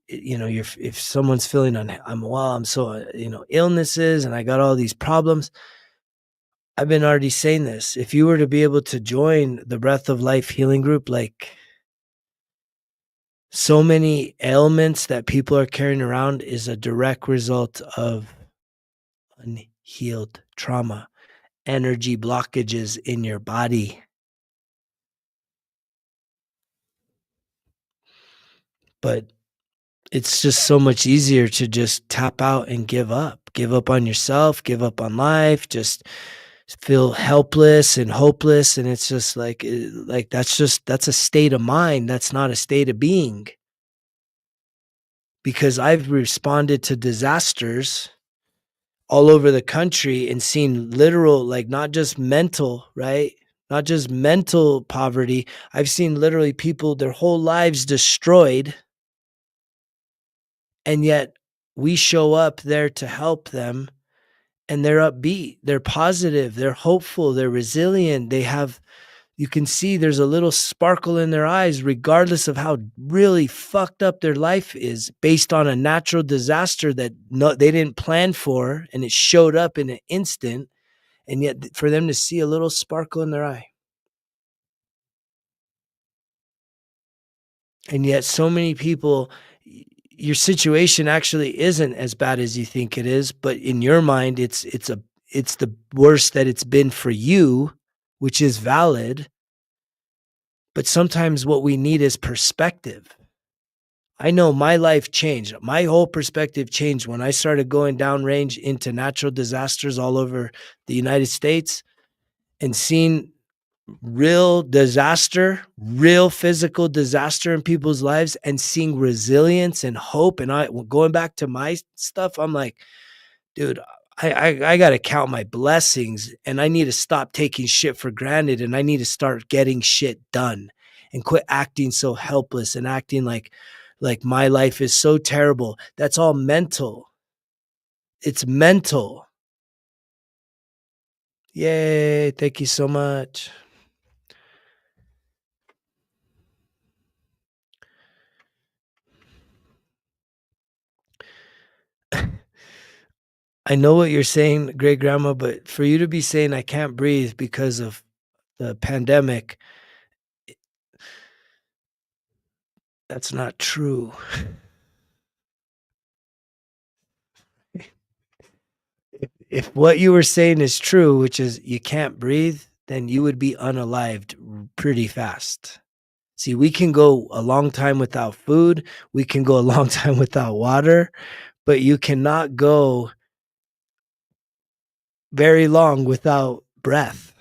if someone's feeling I'm so illnesses and I got all these problems. I've been already saying this. If you were to be able to join the Breath of Life healing group, like so many ailments that people are carrying around is a direct result of unhealed trauma, energy blockages in your body. But it's just so much easier to just tap out and give up on yourself, give up on life, just feel helpless and hopeless. And it's just like that's a state of mind. That's not a state of being. Because I've responded to disasters all over the country and seen literal, like not just mental, right? Not just mental poverty. I've seen literally people, their whole lives destroyed. And yet we show up there to help them, and they're upbeat, they're positive, they're hopeful, they're resilient. You can see there's a little sparkle in their eyes, regardless of how really fucked up their life is based on a natural disaster that they didn't plan for, and it showed up in an instant. And yet for them to see a little sparkle in their eye. And yet so many people, your situation actually isn't as bad as you think it is, but in your mind, it's the worst that it's been for you, which is valid. But sometimes what we need is perspective. I know my life changed. My whole perspective changed when I started going downrange into natural disasters all over the United States and seeing real disaster, real physical disaster in people's lives, and seeing resilience and hope. And going back to my stuff, I'm like, dude, I got to count my blessings, and I need to stop taking shit for granted, and I need to start getting shit done and quit acting so helpless and acting Like, my life is so terrible. That's all mental. It's mental. Yay. Thank you so much. I know what you're saying, great grandma, but for you to be saying I can't breathe because of the pandemic, that's not true. If what you were saying is true, which is you can't breathe, then you would be unalived pretty fast. See, we can go a long time without food, we can go a long time without water, but you cannot go very long without breath.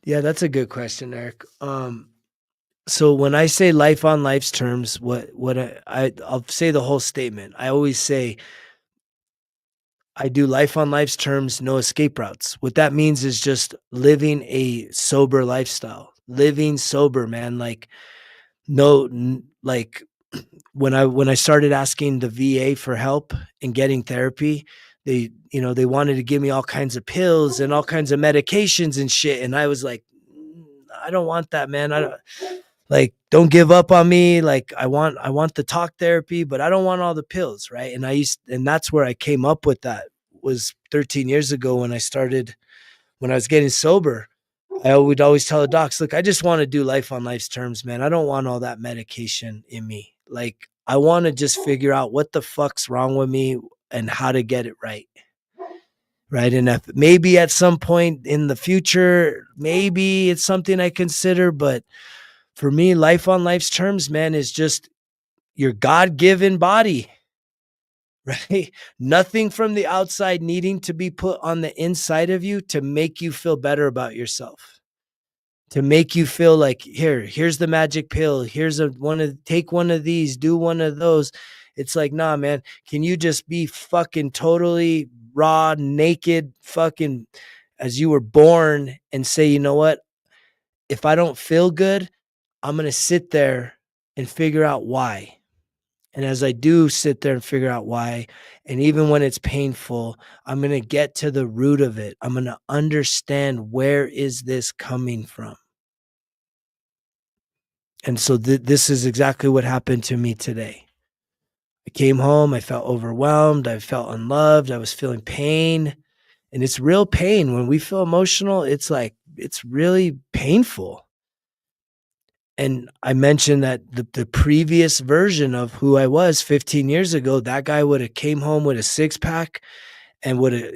Yeah, that's a good question, Eric. So when I say life on life's terms, I'll say the whole statement. I always say I do life on life's terms, no escape routes. What that means is just living a sober lifestyle, living sober, man. Like no, like when I started asking the VA for help and getting therapy, they wanted to give me all kinds of pills and all kinds of medications and shit, and I was like, I don't want that, man. I don't like don't give up on me. Like I want the talk therapy, but I don't want all the pills, right? And that's where I came up with that was 13 years ago when I was getting sober. I would always tell the docs, look, I just want to do life on life's terms, man. I don't want all that medication in me. Like, I want to just figure out what the fuck's wrong with me and how to get it right. Right. And if maybe at some point in the future, maybe it's something I consider. But for me, life on life's terms, man, is just your God given body. Right. Nothing from the outside needing to be put on the inside of you to make you feel better about yourself. To make you feel like here's the magic pill. Here's take one of these, do one of those. It's like, nah, man, can you just be fucking totally raw, naked, fucking as you were born and say, you know what? If I don't feel good, I'm going to sit there and figure out why. And as I do sit there and figure out why, and even when it's painful, I'm going to get to the root of it. I'm going to understand where is this coming from. And so this is exactly what happened to me today. I came home, I felt overwhelmed, I felt unloved, I was feeling pain. And it's real pain. When we feel emotional, it's like, it's really painful. And I mentioned that the previous version of who I was 15 years ago, that guy would have came home with a six pack and would have,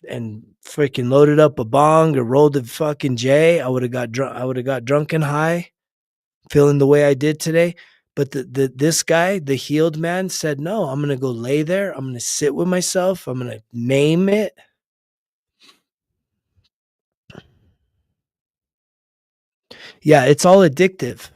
and freaking loaded up a bong or rolled a fucking J. I would have got drunk. I would have got drunk and high, feeling the way I did today. But this guy, the healed man, said, no, I'm going to go lay there. I'm going to sit with myself. I'm going to name it. Yeah, it's all addictive.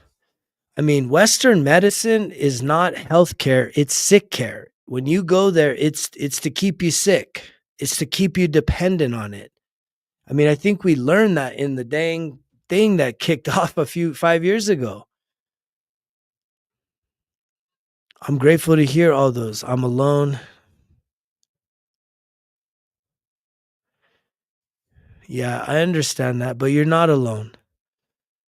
I mean, Western medicine is not healthcare, it's sick care. When you go there, it's to keep you sick. It's to keep you dependent on it. I mean, I think we learned that in the dang thing that kicked off 5 years ago. I'm grateful to hear all those. I'm alone. Yeah, I understand that, but you're not alone.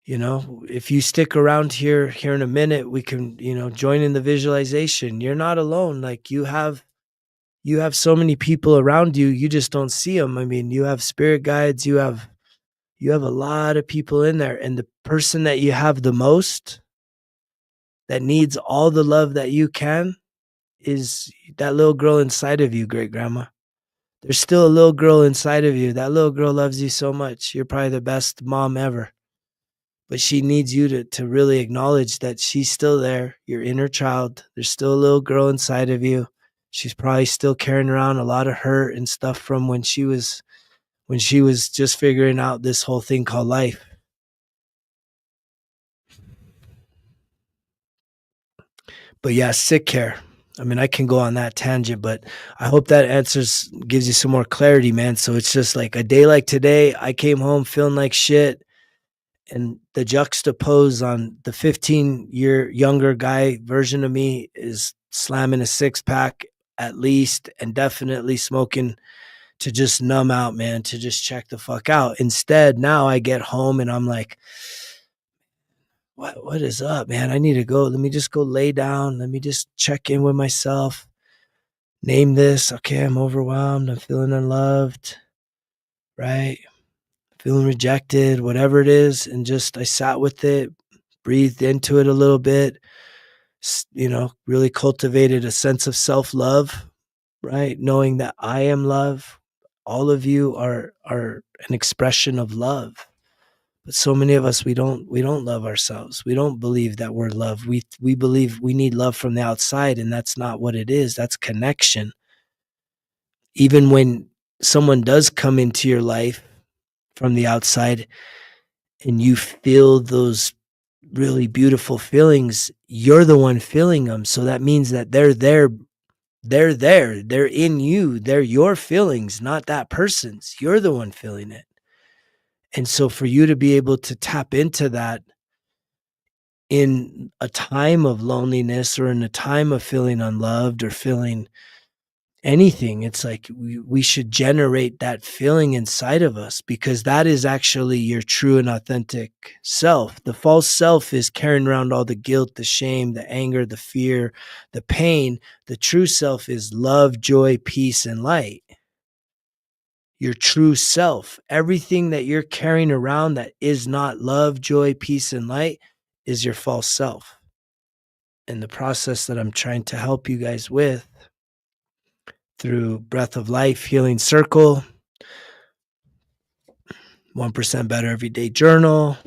You know, if you stick around here in a minute, we can, join in the visualization. You're not alone. Like you have so many people around you, you just don't see them. I mean, you have spirit guides, you have a lot of people in there, and the person that you have the most that needs all the love that you can is that little girl inside of you, great grandma. There's still a little girl inside of you. That little girl loves you so much. You're probably the best mom ever. But she needs you to really acknowledge that she's still there, your inner child. There's still a little girl inside of you. She's probably still carrying around a lot of hurt and stuff from when she was just figuring out this whole thing called life. But yeah, sick care. I mean, I can go on that tangent, but I hope that gives you some more clarity, man. So it's just like a day like today, I came home feeling like shit. And the juxtapose on the 15-year younger guy version of me is slamming a six pack at least and definitely smoking to just numb out, man, to just check the fuck out. Instead, now I get home and I'm like, what is up, man? I need to go. Let me just go lay down. Let me just check in with myself. Name this. Okay, I'm overwhelmed. I'm feeling unloved, right? Feeling rejected, whatever it is. And just I sat with it, breathed into it a little bit, really cultivated a sense of self-love, right? Knowing that I am love. All of you are an expression of love. But so many of us we don't love ourselves. We don't believe that we're loved. We believe we need love from the outside, and that's not what it is. That's connection. Even when someone does come into your life from the outside and you feel those really beautiful feelings, you're the one feeling them. So that means that they're there. They're in you. They're your feelings, not that person's. You're the one feeling it. And so for you to be able to tap into that in a time of loneliness or in a time of feeling unloved or feeling anything, it's like we should generate that feeling inside of us, because that is actually your true and authentic self. The false self is carrying around all the guilt, the shame, the anger, the fear, the pain. The true self is love, joy, peace, and light. Your true self, everything that you're carrying around that is not love, joy, peace, and light, is your false self. And the process that I'm trying to help you guys with through Breath of Life Healing Circle, 1% Better Everyday Journal,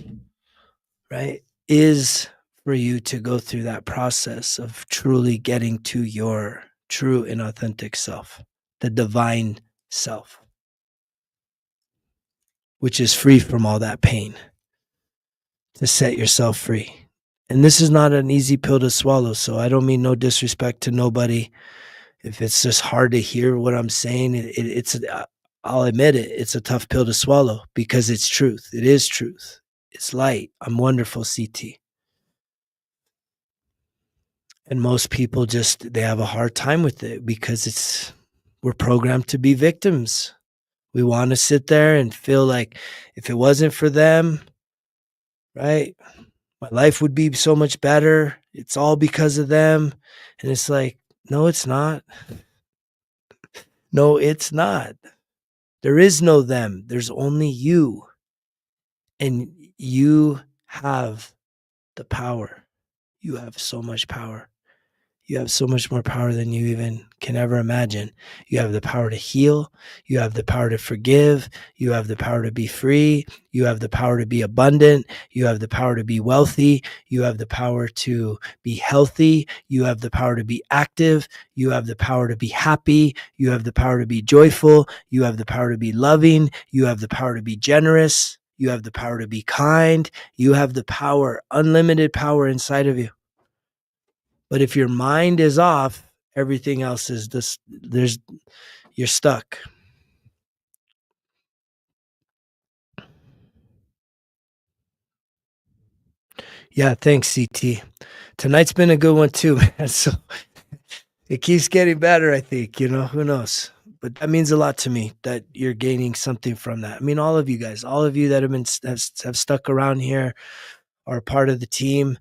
right, is for you to go through that process of truly getting to your true and authentic self, the divine self, which is free from all that pain, to set yourself free. And this is not an easy pill to swallow, so I don't mean no disrespect to nobody. If it's just hard to hear what I'm saying, I'll admit it. It's a tough pill to swallow because it's truth. It is truth. It's light. I'm wonderful, CT. And most people they have a hard time with it because we're programmed to be victims. We want to sit there and feel like if it wasn't for them, right, my life would be so much better. It's all because of them. And it's like, no, it's not. No, it's not. There is no them. There's only you. And you have the power. You have so much power. You have so much more power than you even can ever imagine. You have the power to heal. You have the power to forgive. You have the power to be free. You have the power to be abundant. You have the power to be wealthy. You have the power to be healthy. You have the power to be active. You have the power to be happy. You have the power to be joyful. You have the power to be loving. You have the power to be generous. You have the power to be kind. You have the power, unlimited power inside of you. But if your mind is off, everything else is you're stuck. Yeah, thanks, CT. Tonight's been a good one too, man. So it keeps getting better, I think, who knows? But that means a lot to me that you're gaining something from that. I mean, all of you guys, all of you that have stuck around here are part of the team,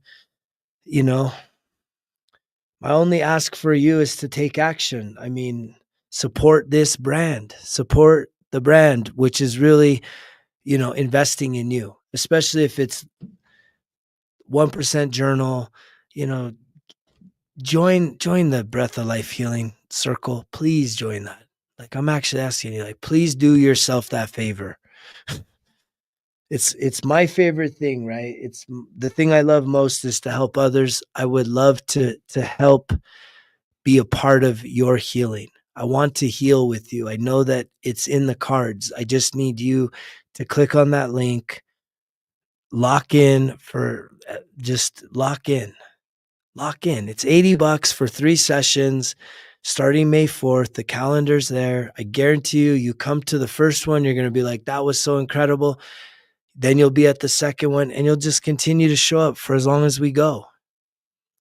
my only ask for you is to take action. I mean, support this brand, support the brand, which is really, investing in you, especially if it's 1% journal, you know, join the Breath of Life Healing Circle. Please join that. Like, I'm actually asking you, like, please do yourself that favor. It's my favorite thing, right? It's the thing I love most is to help others. I would love to help be a part of your healing. I want to heal with you. I know that it's in the cards. I just need you to click on that link, lock in, Lock in. It's $80 for 3 sessions starting May 4th. The calendar's there. I guarantee you, you come to the first one, you're going to be like, that was so incredible. Then you'll be at the second one and you'll just continue to show up for as long as we go.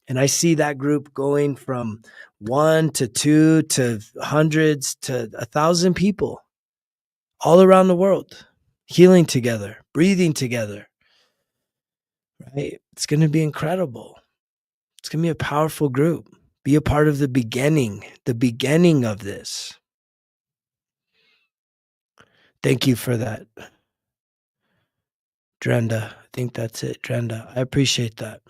And I see that group going from 1 to 2 to hundreds to 1,000 people all around the world, healing together, breathing together, right? It's going to be incredible. It's going to be a powerful group. Be a part of the beginning of this. Thank you for that, Drenda. I think that's it, Drenda. I appreciate that.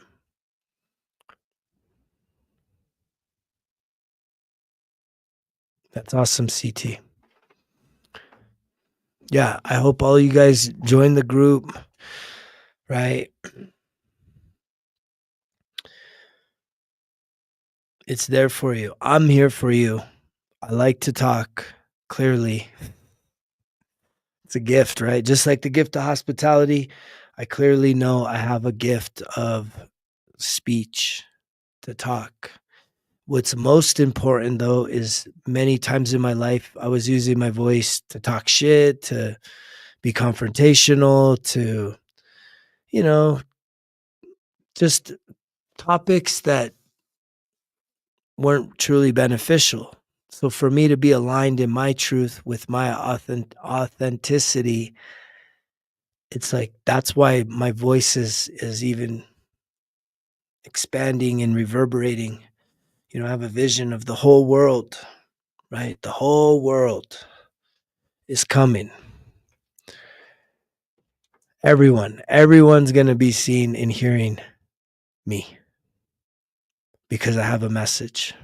That's awesome, CT. Yeah, I hope all you guys join the group, right? It's there for you. I'm here for you. I like to talk clearly. It's a gift, right? Just like the gift of hospitality, I clearly know I have a gift of speech to talk. What's most important, though, is many times in my life, I was using my voice to talk shit, to be confrontational, to, you know, just topics that weren't truly beneficial. So for me to be aligned in my truth with my authenticity, it's like that's why my voice is even expanding and reverberating. You know, I have a vision of the whole world, right? The whole world is coming. Everyone's going to be seeing and hearing me because I have a message.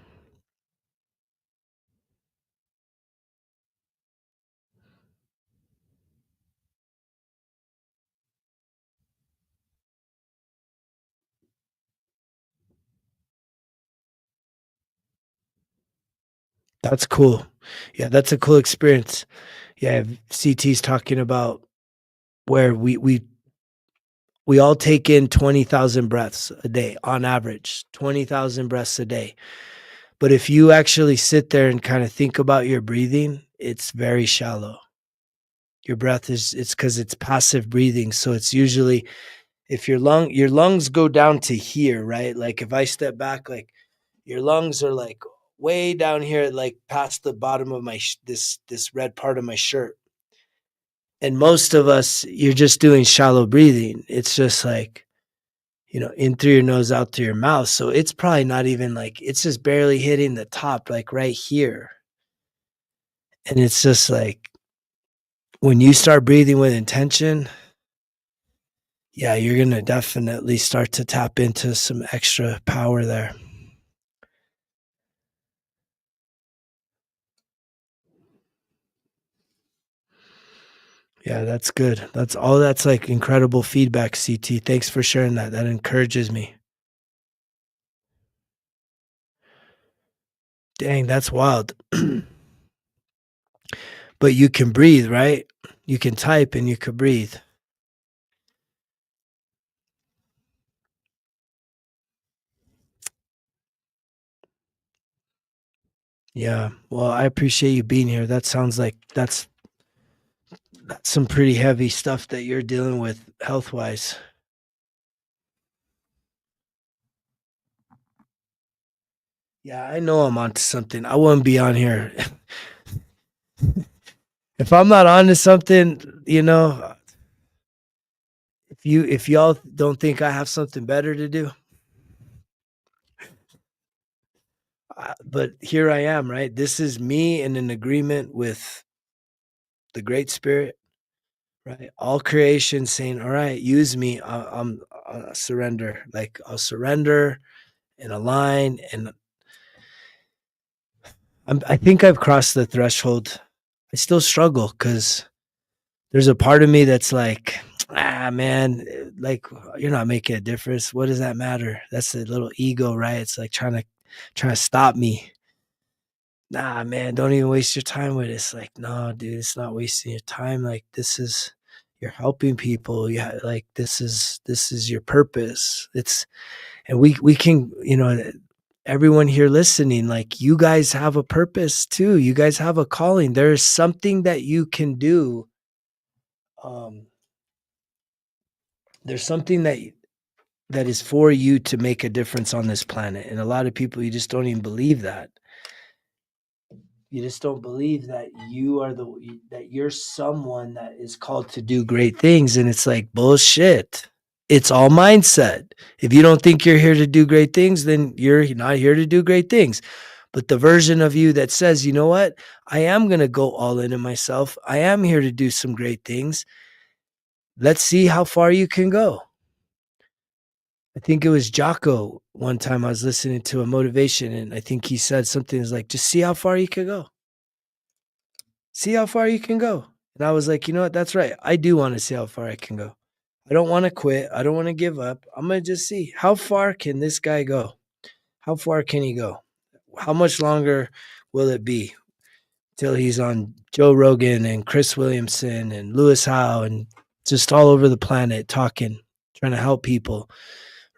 That's cool. Yeah, that's a cool experience. Yeah, CT's talking about where we all take in 20,000 breaths a day on average, 20,000 breaths a day. But if you actually sit there and kind of think about your breathing, it's very shallow. Your breath it's because it's passive breathing. So it's usually if your lungs go down to here, right? Like if I step back, like your lungs are like way down here, like past the bottom of my this red part of my shirt. And most of us, you're just doing shallow breathing. It's just like, in through your nose, out through your mouth. So it's probably not even like it's just barely hitting the top, like right here. And it's just like when you start breathing with intention, yeah, you're going to definitely start to tap into some extra power there. Yeah, that's good. That's like incredible feedback, CT. Thanks for sharing that. That encourages me. Dang, that's wild. But you can breathe, right? You can type and you can breathe. Yeah. Well, I appreciate you being here. That sounds like that's some pretty heavy stuff that you're dealing with health wise. Yeah, I know I'm onto something. I wouldn't be on here. If I'm not onto something, if y'all don't think I have something better to do, but here I am, right? This is me in an agreement with the Great Spirit, right? All creation saying, "All right, use me. I'll surrender. Like I'll surrender and align." And I think I've crossed the threshold. I still struggle because there's a part of me that's like, man, like you're not making a difference. What does that matter? That's a little ego, right? It's like trying to stop me. Nah, man, don't even waste your time with it. It's like, no, dude, it's not wasting your time. Like this is You're helping people. Yeah, like this is your purpose. It's and we can, everyone here listening, like you guys have a purpose too. You guys have a calling. There's something that you can do. Um, there's something that is for you to make a difference on this planet. And a lot of people, you just don't even believe that. You just don't believe that that you're someone that is called to do great things. And it's like bullshit. It's all mindset. If you don't think you're here to do great things, then you're not here to do great things. But the version of you that says, you know what, I am going to go all in myself. I am here to do some great things. Let's see how far you can go. I think it was Jocko one time I was listening to a motivation, and I think he said something like, just see how far you can go. See how far you can go. And I was like, you know what? That's right. I do want to see how far I can go. I don't want to quit. I don't want to give up. I'm going to just see how far can this guy go? How far can he go? How much longer will it be till he's on Joe Rogan and Chris Williamson and Lewis Howe and just all over the planet talking, trying to help people,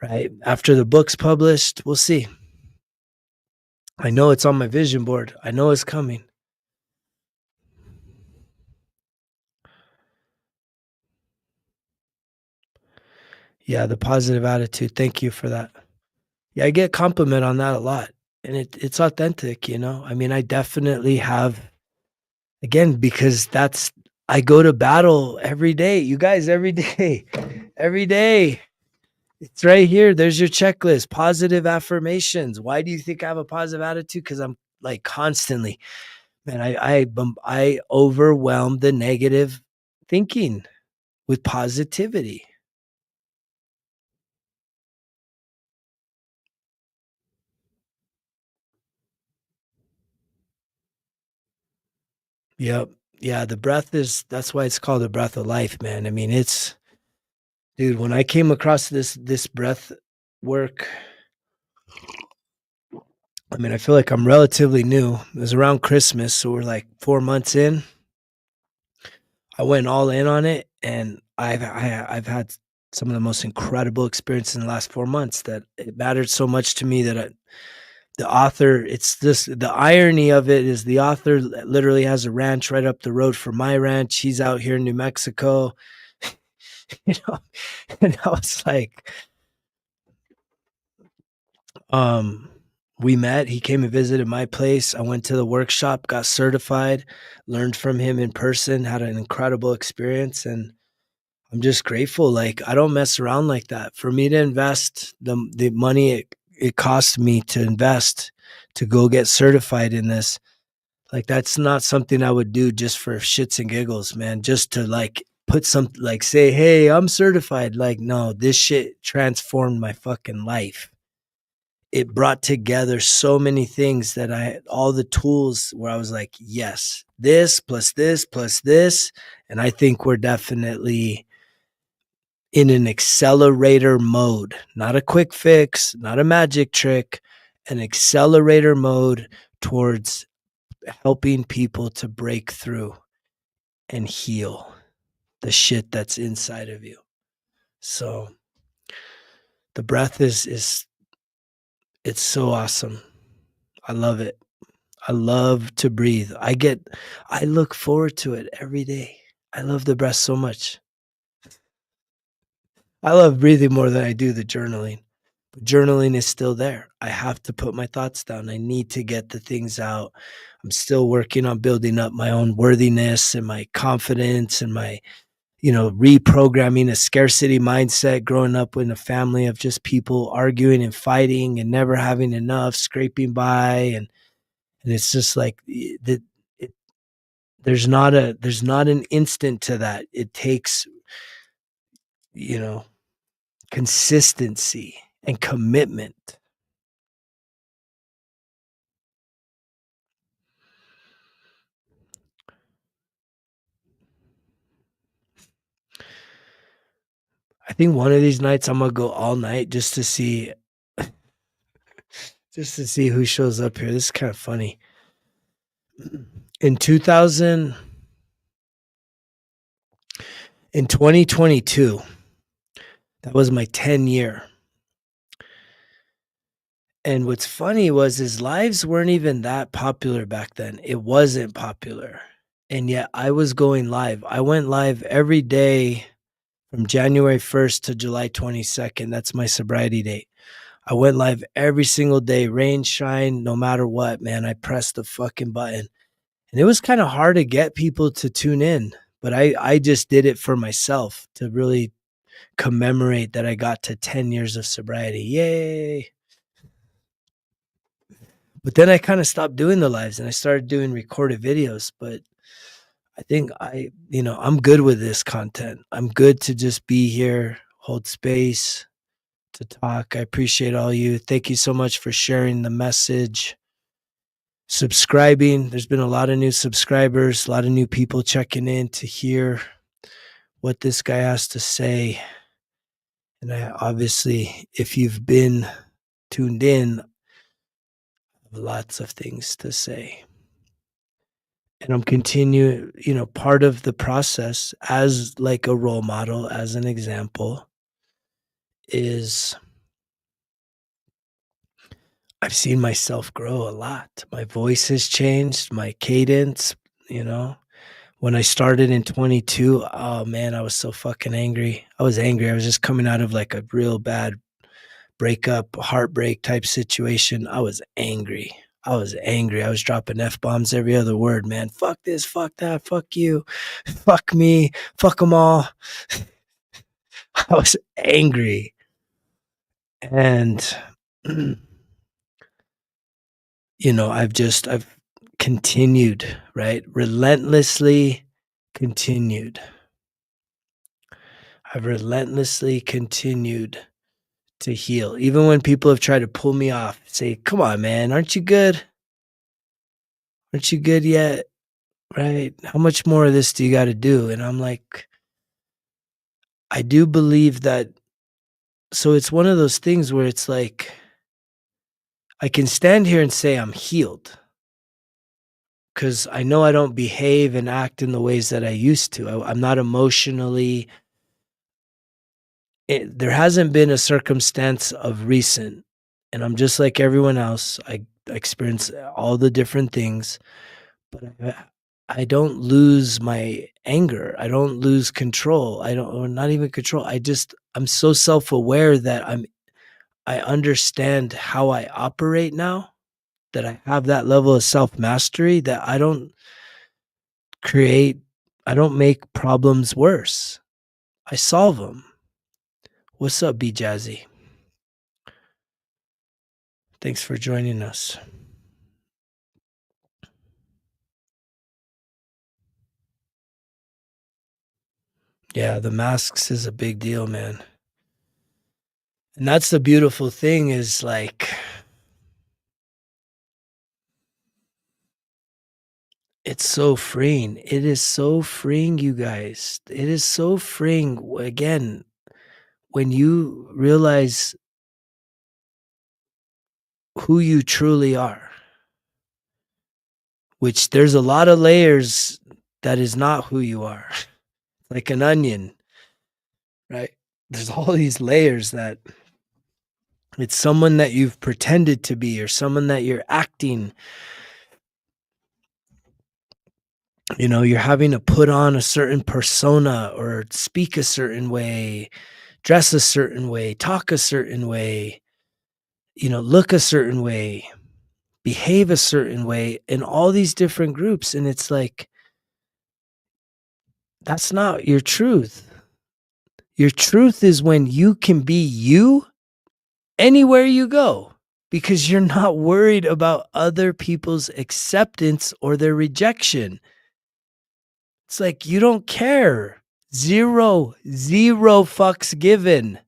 right? After the book's published, we'll see. I know it's on my vision board. I know it's coming. Yeah, the positive attitude. Thank you for that. Yeah, I get compliment on that a lot. And it's authentic, I mean, I definitely have, again, because I go to battle every day. You guys, every day. Every day. It's right here. There's your checklist. Positive affirmations. Why do you think I have a positive attitude? Because I'm like constantly, man, I overwhelm the negative thinking with positivity. Yep. Yeah, that's why it's called the breath of life, man. I mean, dude, when I came across this breath work, I mean, I feel like I'm relatively new. It was around Christmas, so we're like 4 months in. I went all in on it, and I've had some of the most incredible experience in the last 4 months that it mattered so much to me that the author, the irony of it is the author literally has a ranch right up the road from my ranch. He's out here in New Mexico, you know, and I was like, um, we met. He came and visited my place. I went to the workshop, got certified, learned from him in person, had an incredible experience, and I'm just grateful. Like I don't mess around like that. For me to invest the money it cost me to invest to go get certified in this, like that's not something I would do just for shits and giggles, man. Just to like put some like say, hey, I'm certified. Like, no, this shit transformed my fucking life. It brought together so many things that I had all the tools where I was like, yes, this plus this plus this. And I think we're definitely in an accelerator mode, not a quick fix, not a magic trick, an accelerator mode towards helping people to break through and heal the shit that's inside of you. So the breath is it's so awesome. I love it. I love to breathe. I look forward to it every day. I love the breath so much. I love breathing more than I do the journaling. But journaling is still there. I have to put my thoughts down. I need to get the things out. I'm still working on building up my own worthiness and my confidence and my, reprogramming a scarcity mindset, growing up in a family of just people arguing and fighting and never having enough, scraping by. And it's just like there's not an instant to that. It takes, you know, consistency and commitment. I think one of these nights I'm gonna go all night just to see who shows up here. This is kind of funny. In 2000 In 2022, that was my 10-year. And what's funny was his lives weren't even that popular back then. It wasn't popular. And yet I was going live. I went live every day from January 1st to July 22nd. That's my sobriety date. I went live every single day, rain, shine, no matter what, man. I pressed the fucking button. And it was kind of hard to get people to tune in, but I just did it for myself to really commemorate that I got to 10 years of sobriety. Yay. But then I kind of stopped doing the lives and I started doing recorded videos. But I think I'm good with this content. I'm good to just be here, hold space, to talk. I appreciate all you. Thank you so much for sharing the message, subscribing. There's been a lot of new subscribers, a lot of new people checking in to hear what this guy has to say. And obviously, if you've been tuned in, I have lots of things to say. And I'm continuing, part of the process as like a role model, as an example, is I've seen myself grow a lot. My voice has changed, my cadence, When I started in 22, oh man, I was so fucking angry. I was angry. I was just coming out of like a real bad breakup, heartbreak type situation. I was angry. I was dropping F-bombs every other word, man. Fuck this, fuck that, fuck you, fuck me, fuck them all. I was angry. And, I've continued, right? Relentlessly continued. I've relentlessly continued to heal. Even when people have tried to pull me off, say, come on, man, aren't you good? Aren't you good yet? Right? How much more of this do you got to do? And I'm like, I do believe that. So it's one of those things where it's like, I can stand here and say I'm healed because I know I don't behave and act in the ways that I used to. I'm not emotionally. There hasn't been a circumstance of recent, and I'm just like everyone else. I experience all the different things, but I don't lose my anger. I don't lose control. Or not even control. I'm so self-aware that I understand how I operate now, that I have that level of self-mastery that create, I don't make problems worse. I solve them. What's up, B Jazzy? Thanks for joining us. Yeah, the masks is a big deal, man. And that's the beautiful thing is like, it's so freeing. It is so freeing, you guys. It is so freeing. Again, when you realize who you truly are, which there's a lot of layers that is not who you are, like an onion, right? There's all these layers that it's someone that you've pretended to be or someone that you're acting. You're having to put on a certain persona or speak a certain way, dress a certain way, talk a certain way, look a certain way, behave a certain way in all these different groups. And it's like, that's not your truth. Your truth is when you can be you anywhere you go because you're not worried about other people's acceptance or their rejection. It's like, you don't care. Zero fucks given.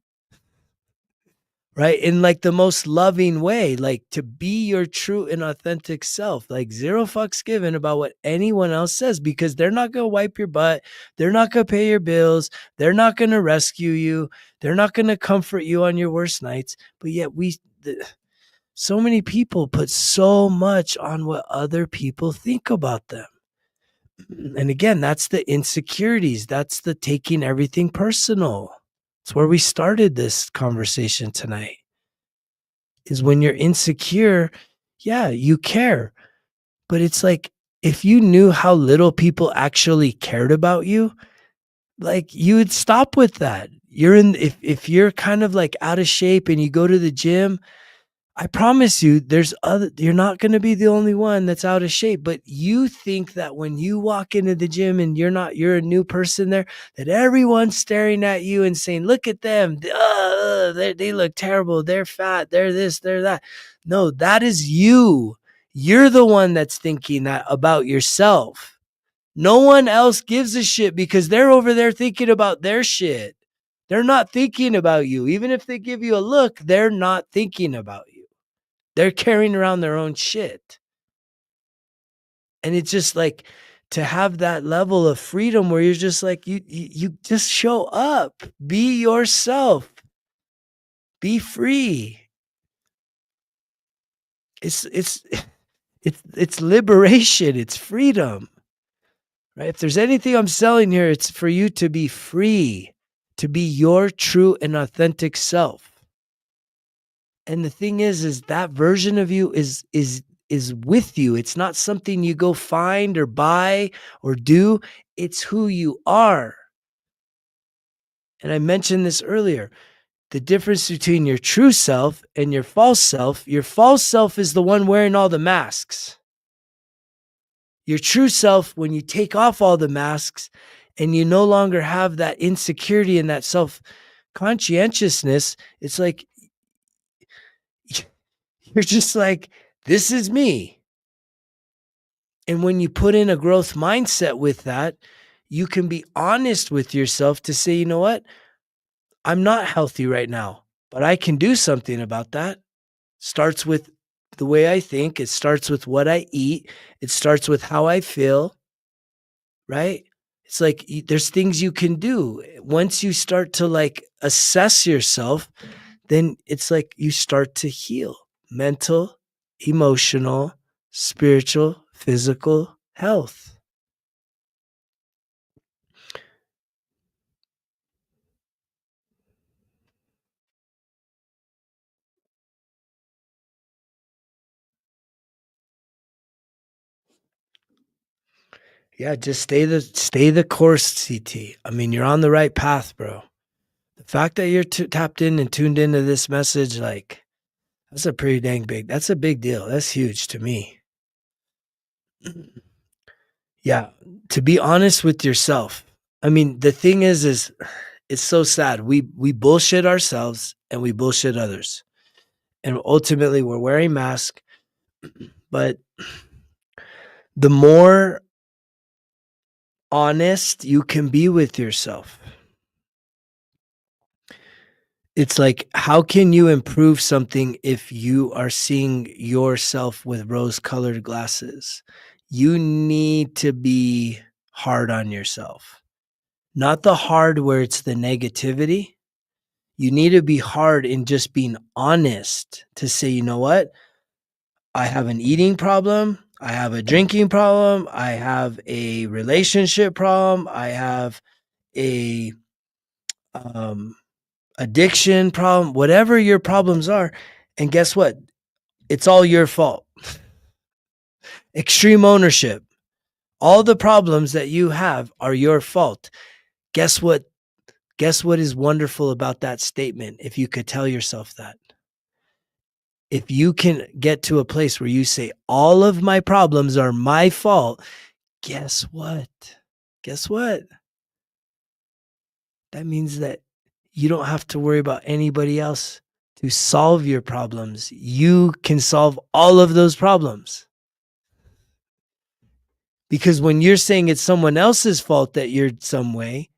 Right? In like the most loving way, like to be your true and authentic self, like zero fucks given about what anyone else says, because they're not going to wipe your butt. They're not going to pay your bills. They're not going to rescue you. They're not going to comfort you on your worst nights. But yet so many people put so much on what other people think about them. And again, that's the insecurities. That's the taking everything personal. It's where we started this conversation tonight. Is when you're insecure, yeah, you care. But it's like if you knew how little people actually cared about you, like you would stop with that. If you're kind of like out of shape and you go to the gym, I promise you, you're not going to be the only one that's out of shape, but you think that when you walk into the gym and you're a new person there, that everyone's staring at you and saying, look at them. They look terrible. They're fat. They're this, they're that. No, that is you. You're the one that's thinking that about yourself. No one else gives a shit because they're over there thinking about their shit. They're not thinking about you. Even if they give you a look, they're not thinking about you. They're carrying around their own shit. And it's just like to have that level of freedom where you're just like, you just show up, be yourself, be free. It's it's liberation, it's freedom, right? If there's anything I'm selling here, it's for you to be free, to be your true and authentic self. And the thing is that version of you is with you. It's not something you go find or buy or do. It's who you are. And I mentioned this earlier. The difference between your true self and your false self is the one wearing all the masks. Your true self, when you take off all the masks and you no longer have that insecurity and that self conscientiousness, it's like you're just like, this is me. And when you put in a growth mindset with that, you can be honest with yourself to say, you know what? I'm not healthy right now, but I can do something about that. Starts with the way I think. It starts with what I eat. It starts with how I feel, right? It's like there's things you can do. Once you start to like assess yourself, then it's like you start to heal mental, emotional, spiritual, physical health. Yeah, just stay the course, CT. I mean, you're on the right path, bro. The fact that you're tapped in and tuned into this message, like, that's a big deal. That's huge to me. Yeah, to be honest with yourself. I mean, the thing is it's so sad. We bullshit ourselves and we bullshit others. And ultimately we're wearing masks, but the more honest you can be with yourself, it's like, how can you improve something if you are seeing yourself with rose-colored glasses? You need to be hard on yourself. Not the hard where it's the negativity. You need to be hard in just being honest to say, you know what? I have an eating problem. I have a drinking problem. I have a relationship problem. I have a um, addiction problem, whatever your problems are. And guess what? It's all your fault. Extreme ownership. All the problems that you have are your fault. Guess what? Guess what is wonderful about that statement? If you could tell yourself that. If you can get to a place where you say, all of my problems are my fault, guess what? Guess what? That means that you don't have to worry about anybody else to solve your problems. You can solve all of those problems. Because when you're saying it's someone else's fault that you're some way,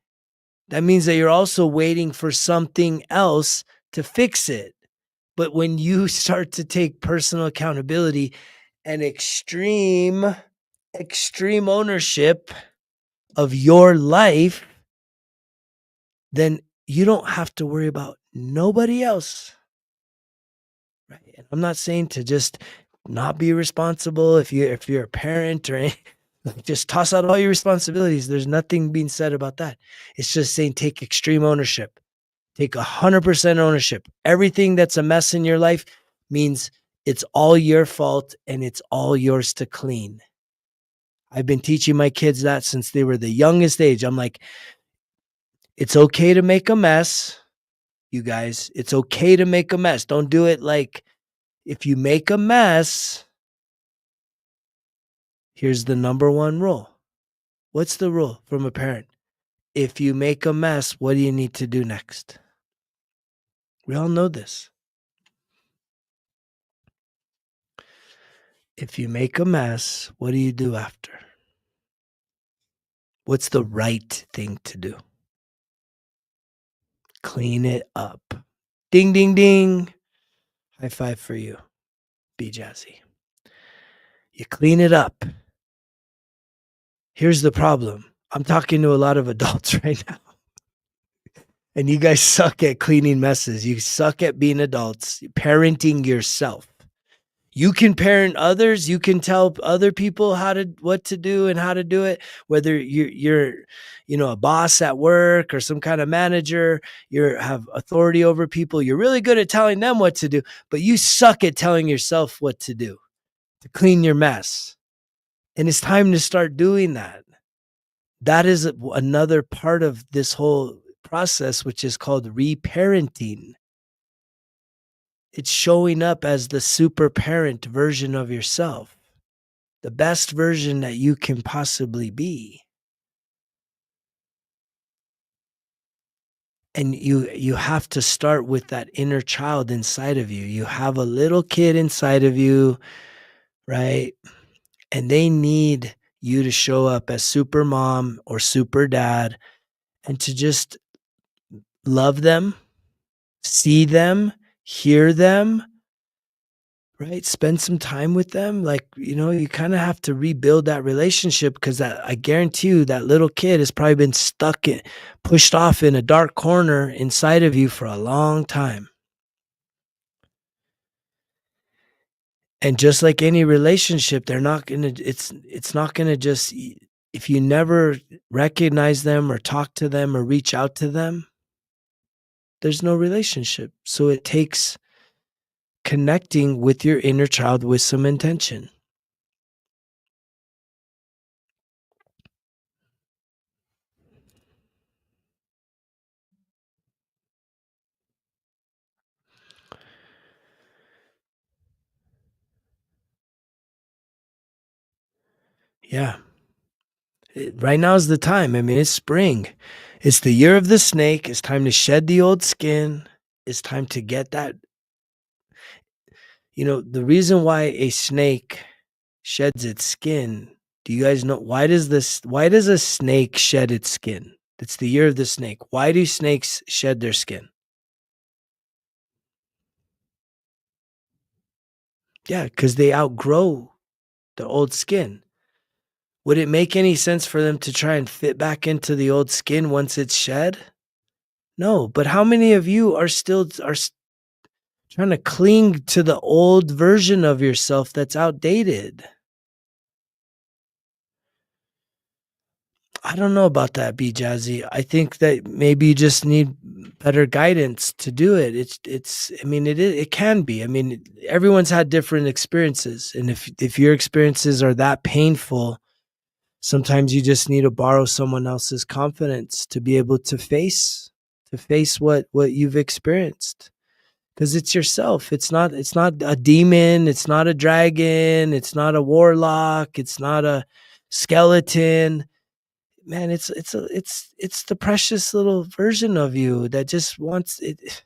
that means that you're also waiting for something else to fix it. But when you start to take personal accountability and extreme ownership of your life, then you don't have to worry about nobody else. Right? And I'm not saying to just not be responsible if you're a parent or anything. Like, just toss out all your responsibilities. There's nothing being said about that. It's just saying take extreme ownership. Take 100% ownership. Everything that's a mess in your life means it's all your fault and it's all yours to clean. I've been teaching my kids that since they were the youngest age. I'm like, it's okay to make a mess, you guys. It's okay to make a mess. Don't do it like, if you make a mess, here's the number one rule. What's the rule from a parent? If you make a mess, what do you need to do next? We all know this. If you make a mess, what do you do after? What's the right thing to do? Clean it up. Ding, ding, ding. High five for you. Be jazzy. You clean it up. Here's the problem. I'm talking to a lot of adults right now. And you guys suck at cleaning messes. You suck at being adults, parenting yourself. You can parent others. You can tell other people what to do and how to do it. Whether you're a boss at work or some kind of manager, you have authority over people. You're really good at telling them what to do, but you suck at telling yourself what to do to clean your mess. And it's time to start doing that. That is another part of this whole process, which is called reparenting. It's showing up as the super parent version of yourself, the best version that you can possibly be. And you have to start with that inner child inside of you. You have a little kid inside of you, right? And they need you to show up as super mom or super dad and to just love them, see them, hear them, right? Spend some time with them. Like, you kind of have to rebuild that relationship, because I guarantee you that little kid has probably been pushed off in a dark corner inside of you for a long time. And just like any relationship, it's not going to just, if you never recognize them or talk to them or reach out to them, there's no relationship. So it takes connecting with your inner child with some intention. Yeah. Right now is the time. I mean, it's spring. It's the year of the snake. It's time to shed the old skin. It's time to get that. The reason why a snake sheds its skin, do you guys know why does a snake shed its skin? It's the year of the snake. Why do snakes shed their skin? Yeah, because they outgrow the old skin. Would it make any sense for them to try and fit back into the old skin once it's shed? No, but how many of you are trying to cling to the old version of yourself that's outdated? I don't know about that, B Jazzy. I think that maybe you just need better guidance to do it. It can be. I mean, everyone's had different experiences. And if your experiences are that painful, sometimes you just need to borrow someone else's confidence to be able to face what you've experienced. Because it's yourself. It's not a demon, it's not a dragon, it's not a warlock, it's not a skeleton. Man, it's the precious little version of you that just wants it.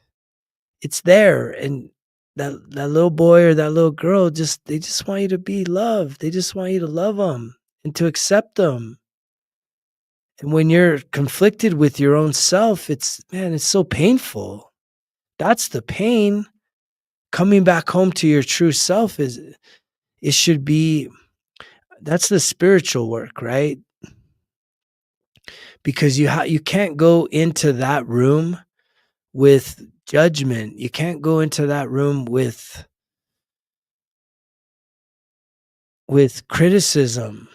It's there, and that little boy or that little girl they just want you to be loved. They just want you to love them and to accept them. And when you're conflicted with your own self, it's so painful. That's the pain. Coming back home to your true self should be, that's the spiritual work, right? Because you can't go into that room with judgment. You can't go into that room with criticism.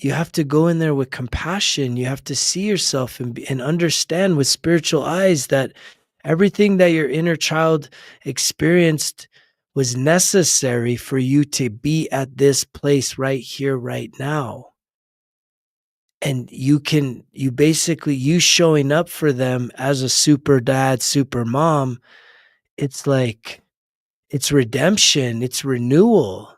you have to go in there with compassion. You have to see yourself and understand with spiritual eyes that everything that your inner child experienced was necessary for you to be at this place right here, right now. And you basically, you showing up for them as a super dad, super mom, it's like, it's redemption, it's renewal.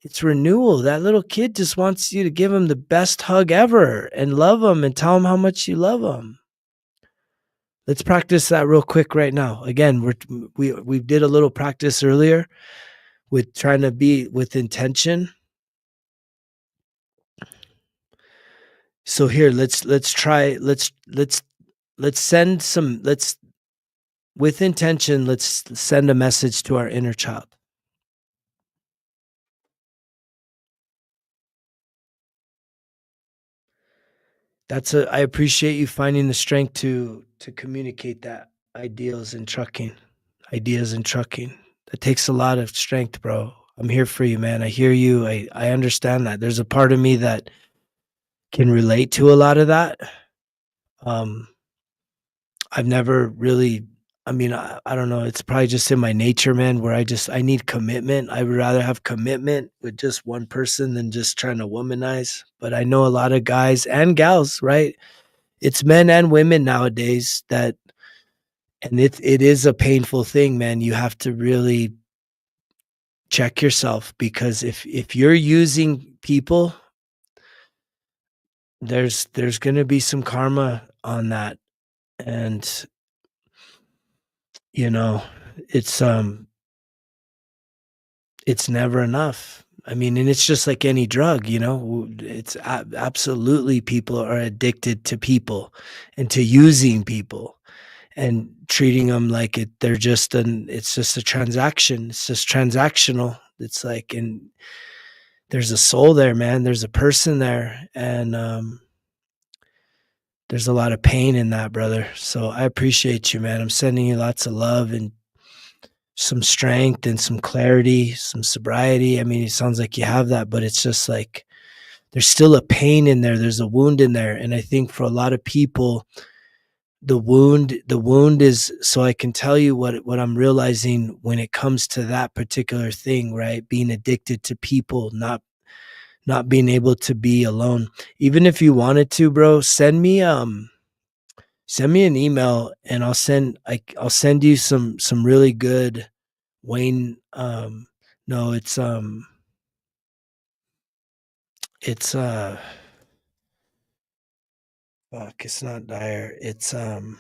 It's renewal. That little kid just wants you to give him the best hug ever and love him and tell him how much you love him. Let's practice that real quick right now. Again, we did a little practice earlier with trying to be with intention. So here, let's try. Let's send some. Let's with intention. Let's send a message to our inner child. I appreciate you finding the strength to communicate that. Ideals in trucking. Ideas in trucking. That takes a lot of strength, bro. I'm here for you, man. I hear you. I understand that. There's a part of me that can relate to a lot of that. Um, I've never really, I mean, I don't know. It's probably just in my nature, man, where I need commitment. I would rather have commitment with just one person than just trying to womanize. But I know a lot of guys and gals, right? It's men and women nowadays that, and it is a painful thing, man. You have to really check yourself, because if you're using people, there's going to be some karma on that. And you know, it's it's never enough. I mean, and it's just like any drug, it's absolutely, people are addicted to people and to using people and treating them like it's just a transaction. It's just transactional. It's like, and there's a soul there, man. There's a person there. And there's a lot of pain in that, brother. So I appreciate you, man. I'm sending you lots of love and some strength and some clarity, some sobriety. I mean, it sounds like you have that, but it's just like there's still a pain in there. There's a wound in there. And I think for a lot of people, the wound is, so I can tell you what I'm realizing when it comes to that particular thing, right? Being addicted to people, not being able to be alone. Even if you wanted to, bro, send me an email and I'll send you some really good Wayne. No, it's fuck, it's not Dyer. I've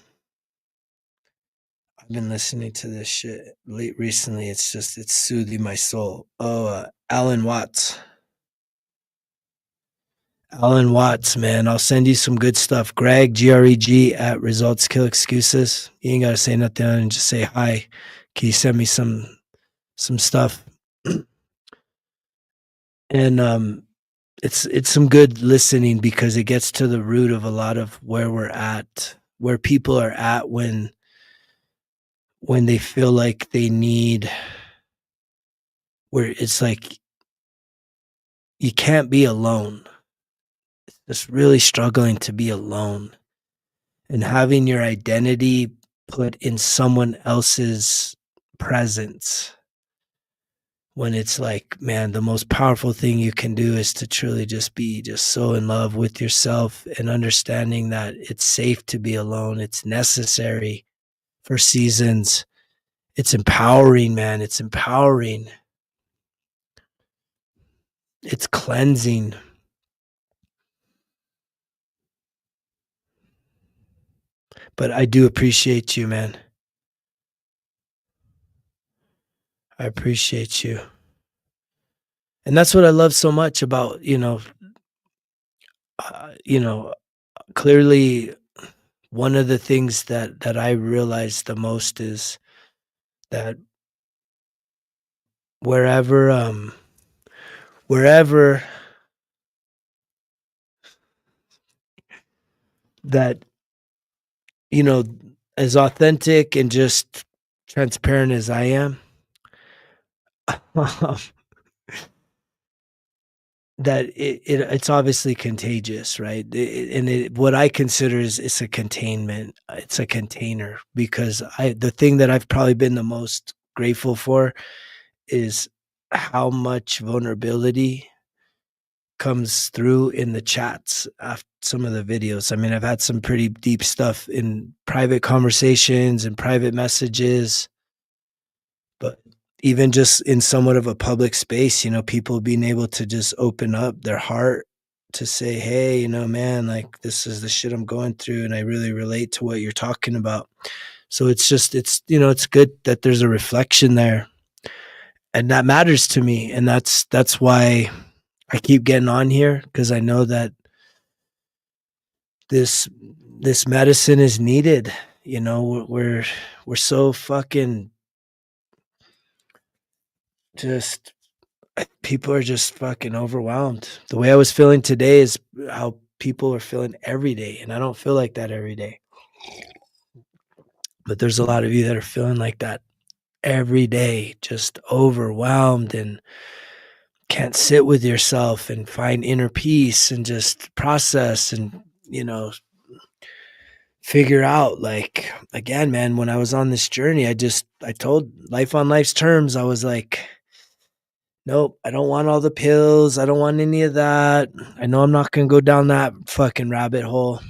been listening to this shit late recently. It's soothing my soul. Oh, Alan Watts. Alan Watts, man. I'll send you some good stuff. Greg, Greg at Results Kill Excuses. You ain't gotta say nothing and just say hi. Can you send me some stuff? And it's some good listening, because it gets to the root of a lot of where we're at, where people are at when they feel like they need, where it's like you can't be alone. It's just really struggling to be alone and having your identity put in someone else's presence, when it's like, man, the most powerful thing you can do is to truly just be just so in love with yourself and understanding that it's safe to be alone. It's necessary for seasons. It's empowering, man. It's empowering. It's cleansing. But I do appreciate you, man. I appreciate you. And that's what I love so much about, you know, clearly one of the things that I realize the most is that wherever wherever that, you know, as authentic and just transparent as I am, that it's obviously contagious, right? What I consider is it's a containment. It's a container because the thing that I've probably been the most grateful for is how much vulnerability comes through in the chats after some of the videos. I mean, I've had some pretty deep stuff in private conversations and private messages, but even just in somewhat of a public space, people being able to just open up their heart to say, hey, man, like this is the shit I'm going through and I really relate to what you're talking about. So it's good that there's a reflection there. And that matters to me. And that's why I keep getting on here, because I know that this this medicine is needed. We're so fucking just people are just fucking overwhelmed. The way I was feeling today is how people are feeling every day, and I don't feel like that every day. But there's a lot of you that are feeling like that every day, just overwhelmed and can't sit with yourself and find inner peace and just process and, figure out, like, again, man, when I was on this journey, I told life on life's terms. I was like, nope, I don't want all the pills. I don't want any of that. I know I'm not going to go down that fucking rabbit hole.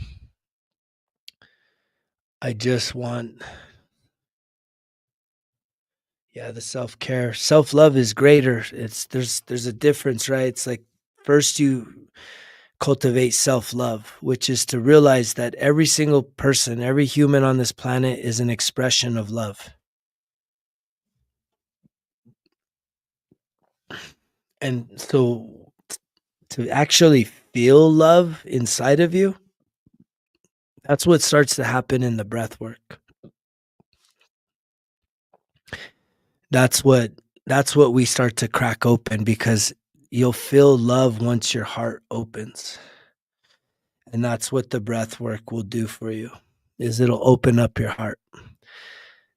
I just want, yeah, the self-care. Self-love is greater. There's a difference, right? It's like first you cultivate self-love, which is to realize that every single person, every human on this planet is an expression of love. And so to actually feel love inside of you, that's what starts to happen in the breath work. That's what that's what we start to crack open, because you'll feel love once your heart opens. And that's what the breath work will do for you, is it'll open up your heart.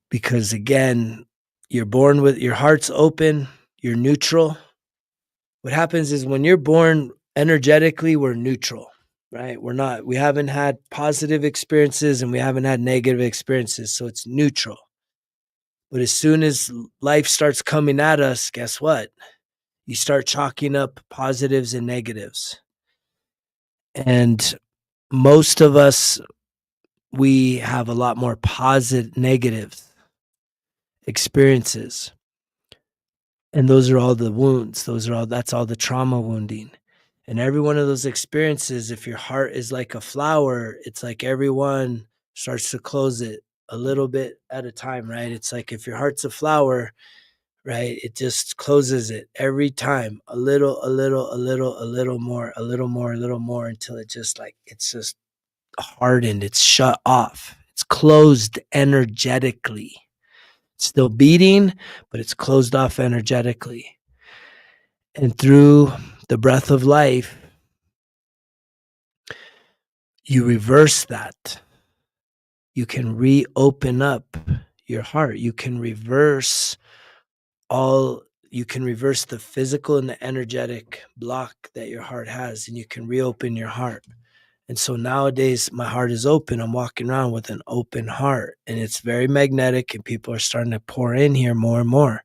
Because again, you're born with your heart's open, you're neutral. What happens is when you're born energetically, we're neutral, right? We haven't had positive experiences and we haven't had negative experiences. So it's neutral. But as soon as life starts coming at us, guess what? You start chalking up positives and negatives. And most of us, we have a lot more positive negatives experiences. And those are all the wounds. That's all the trauma wounding. And every one of those experiences, if your heart is like a flower, it's like everyone starts to close it a little bit at a time, right? It's like if your heart's a flower, right? It just closes it every time, a little, a little, a little, a little more, a little more, a little more, until it's just hardened. It's shut off. It's closed energetically. It's still beating, but it's closed off energetically. And through the breath of life, you reverse that. You can reopen up your heart. You can reverse the physical and the energetic block that your heart has, and you can reopen your heart. And so nowadays my heart is open. I'm walking around with an open heart, and it's very magnetic, and people are starting to pour in here more and more.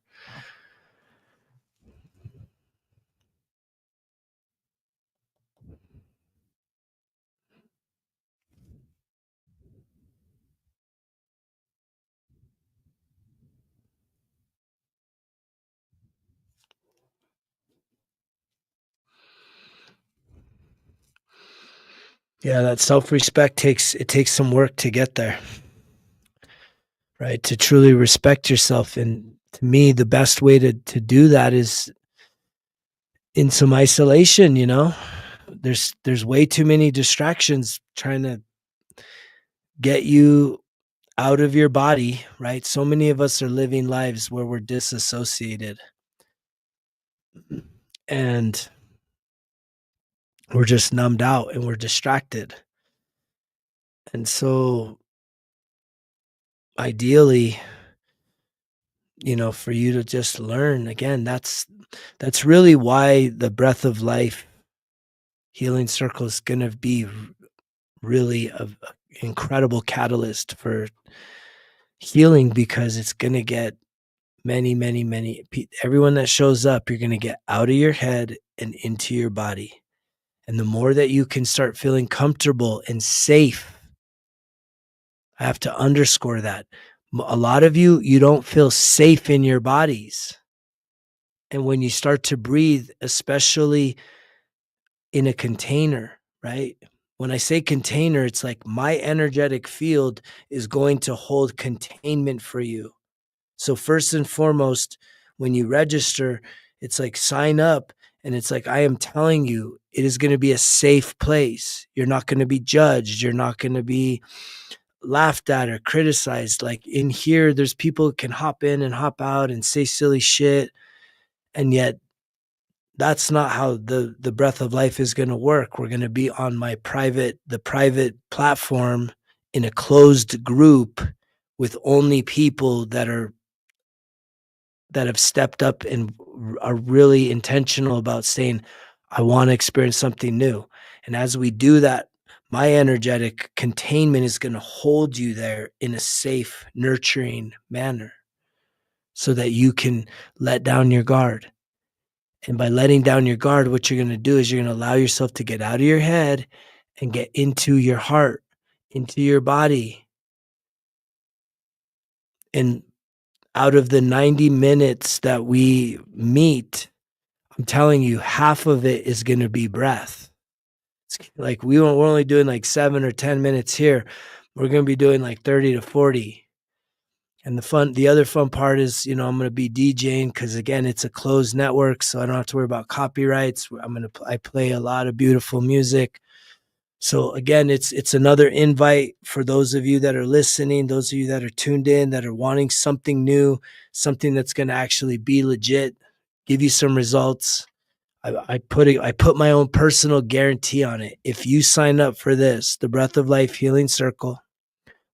Yeah, that self-respect takes some work to get there, right? To truly respect yourself. And to me, the best way to do that is in some isolation. There's way too many distractions trying to get you out of your body, right? So many of us are living lives where we're disassociated and we're just numbed out and we're distracted. And so ideally, for you to just learn again, that's really why the breath of life Healing Circle is going to be really an incredible catalyst for healing, because it's going to get many, everyone that shows up, you're going to get out of your head and into your body. And the more that you can start feeling comfortable and safe, I have to underscore that. A lot of you don't feel safe in your bodies. And when you start to breathe, especially in a container, right? When I say container, it's like my energetic field is going to hold containment for you. So first and foremost, when you register, it's like sign up, and it's like, I am telling you, it is going to be a safe place. You're not going to be judged. You're not going to be laughed at or criticized. Like in here, there's people who can hop in and hop out and say silly shit. And yet that's not how the breath of life is going to work. We're going to be on the private platform in a closed group with only people that have stepped up and are really intentional about saying, I want to experience something new. And as we do that, my energetic containment is going to hold you there in a safe, nurturing manner so that you can let down your guard. And by letting down your guard, what you're going to do is you're going to allow yourself to get out of your head and get into your heart, into your body. And out of the 90 minutes that we meet, I'm telling you, half of it is going to be breath. It's like we're only doing like 7 or 10 minutes here. We're going to be doing like 30 to 40. And the other fun part is, I'm going to be DJing, because again, it's a closed network, so I don't have to worry about copyrights. I play a lot of beautiful music. So again, it's another invite for those of you that are listening, those of you that are tuned in, that are wanting something new, something that's going to actually be legit, give you some results. I put my own personal guarantee on it. If you sign up for this, the Breath of Life Healing Circle,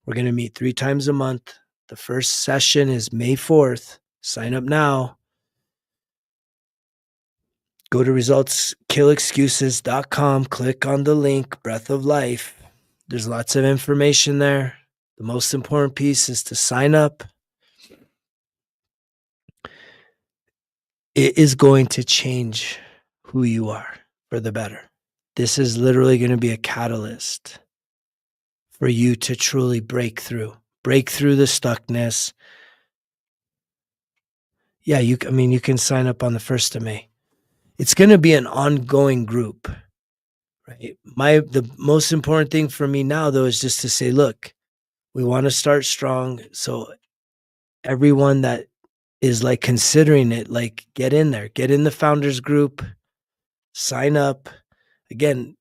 we're going to meet 3 times a month. The first session is May 4th. Sign up now. Go to resultskillexcuses.com. Click on the link, Breath of Life. There's lots of information there. The most important piece is to sign up. It is going to change who you are for the better. This is literally going to be a catalyst for you to truly break through the stuckness. Yeah, you can sign up on the 1st of May. It's going to be an ongoing group, right? The most important thing for me now, though, is just to say, look, we want to start strong. So everyone that is like considering it, like get in there, get in the founders group, sign up. Again,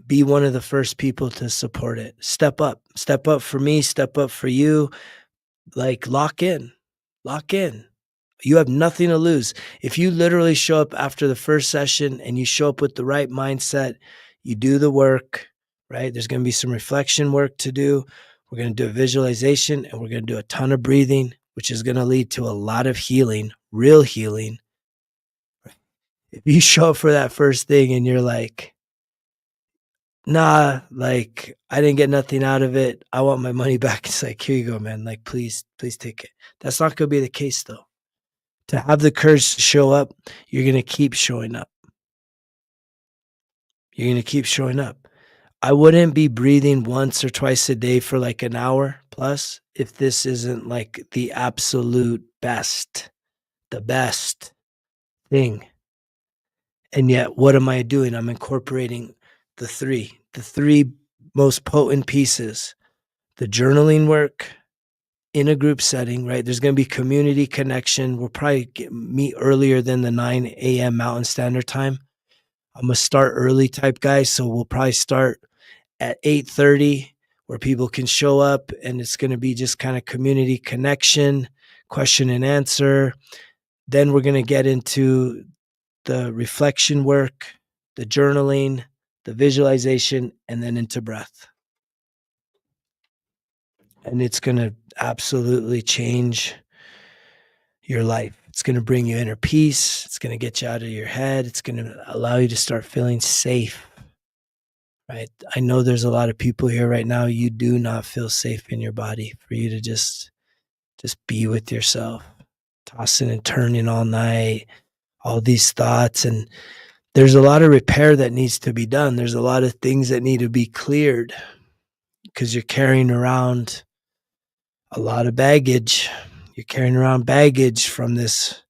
be one of the first people to support it. Step up for me, step up for you. Like lock in. You have nothing to lose. If you literally show up after the first session and you show up with the right mindset, you do the work, right? There's going to be some reflection work to do. We're going to do a visualization, and we're going to do a ton of breathing, which is going to lead to a lot of healing, real healing. If you show up for that first thing and you're like, nah, like I didn't get nothing out of it, I want my money back. It's like, here you go, man. Like, please take it. That's not going to be the case, though. To have the courage to show up, you're going to keep showing up. I wouldn't be breathing once or twice a day for like an hour plus if this isn't like the absolute best, the best thing. And yet, what am I doing? I'm incorporating the three most potent pieces: the journaling work in a group setting, right? There's going to be community connection. We'll probably meet earlier than the 9 a.m. Mountain Standard Time. I'm a start early type guy, so we'll probably start at 8:30 where people can show up, and it's going to be just kind of community connection, question and answer. Then we're going to get into the reflection work, the journaling, the visualization, and then into breath. And it's going to absolutely change your life. It's going to bring you inner peace. It's going to get you out of your head. It's going to allow you to start feeling safe. right? I know there's a lot of people here right now. You do not feel safe in your body for you to just be with yourself, tossing and turning all night, all these thoughts. And there's a lot of repair that needs to be done. There's a lot of things that need to be cleared because you're carrying around a lot of baggage. You're carrying around baggage from this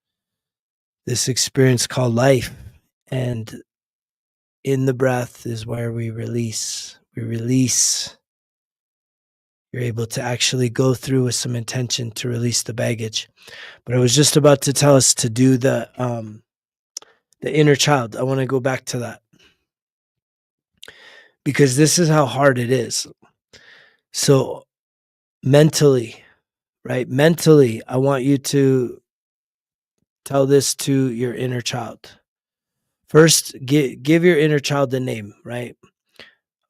experience called life. And in the breath is where we release. We release. You're able to actually go through with some intention to release the baggage. But I was just about to tell us to do the inner child. I want to go back to that because this is how hard it is. So mentally, right? Mentally, I want you to tell this to your inner child. First, give your inner child a name, right?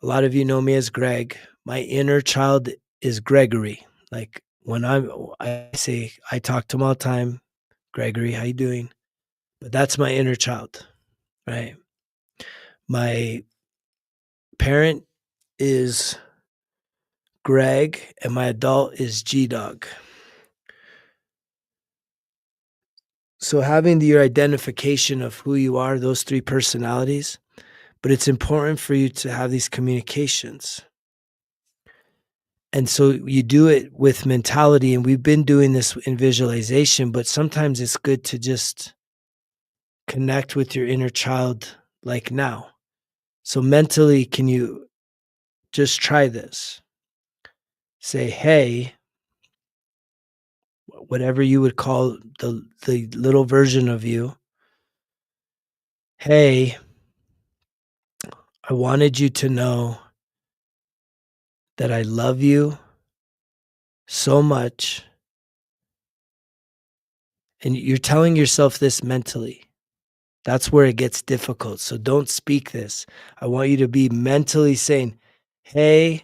A lot of you know me as Greg. My inner child is Gregory. Like when I say, I talk to him all the time. Gregory, how you doing? But that's my inner child, right? My parent is Greg, and my adult is G Dog. So having your identification of who you are, those three personalities, but it's important for you to have these communications. And so you do it with mentality, and we've been doing this in visualization, but sometimes it's good to just connect with your inner child like now. So mentally, can you just try this? Say, hey, whatever you would call the little version of you. Hey, I wanted you to know that I love you so much. And you're telling yourself this mentally. That's where it gets difficult. So don't speak this. I want you to be mentally saying, hey,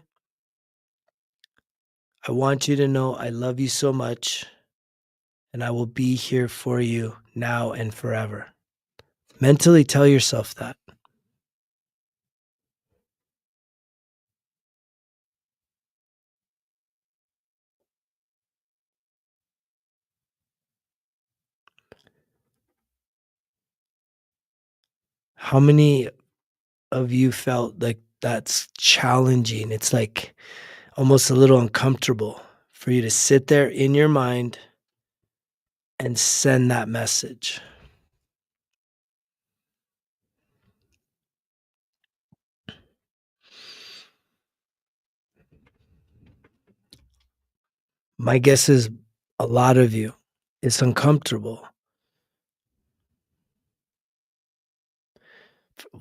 I want you to know I love you so much and I will be here for you now and forever. Mentally tell yourself that. How many of you felt like that's challenging? It's like almost a little uncomfortable for you to sit there in your mind and send that message. My guess is a lot of you, it's uncomfortable.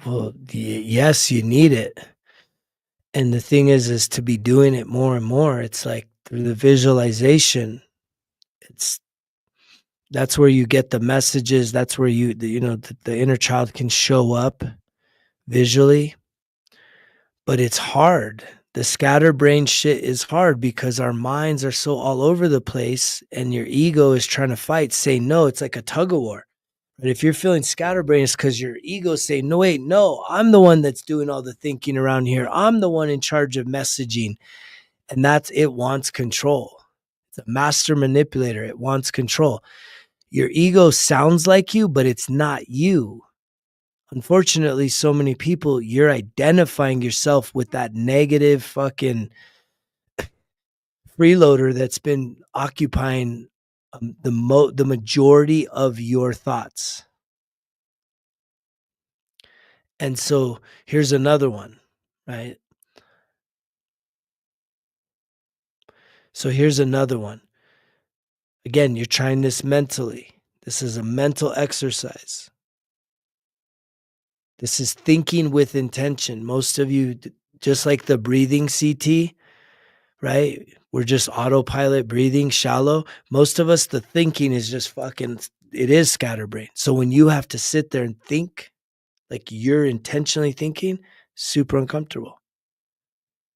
Well, yes, you need it. And the thing is to be doing it more and more. It's like through the visualization, it's that's where you get the messages. That's where the inner child can show up visually. But it's hard. The scatterbrain shit is hard because our minds are so all over the place, and your ego is trying to fight. Say no. It's like a tug of war. But if you're feeling scatterbrained, it's because your ego say, no, wait, no, I'm the one that's doing all the thinking around here. I'm the one in charge of messaging. And it wants control. It's a master manipulator. It wants control. Your ego sounds like you, but it's not you. Unfortunately, so many people, you're identifying yourself with that negative fucking freeloader that's been occupying the majority of your thoughts. And so here's another one, right? So here's another one. Again, you're trying this mentally. This is a mental exercise. This is thinking with intention. Most of you, just like the breathing CT, right? We're just autopilot breathing shallow. Most of us, the thinking is just it is scatterbrain. So when you have to sit there and think like you're intentionally thinking, super uncomfortable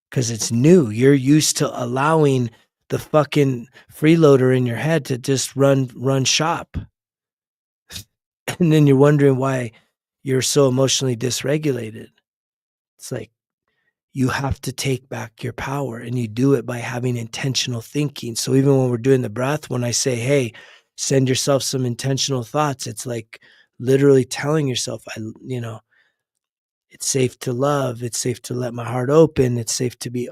because it's new. You're used to allowing the fucking freeloader in your head to just run shop. And then you're wondering why you're so emotionally dysregulated. It's like you have to take back your power, and you do it by having intentional thinking. So even when we're doing the breath, when I say, hey, send yourself some intentional thoughts, it's like literally telling yourself, it's safe to love, it's safe to let my heart open, it's safe to be,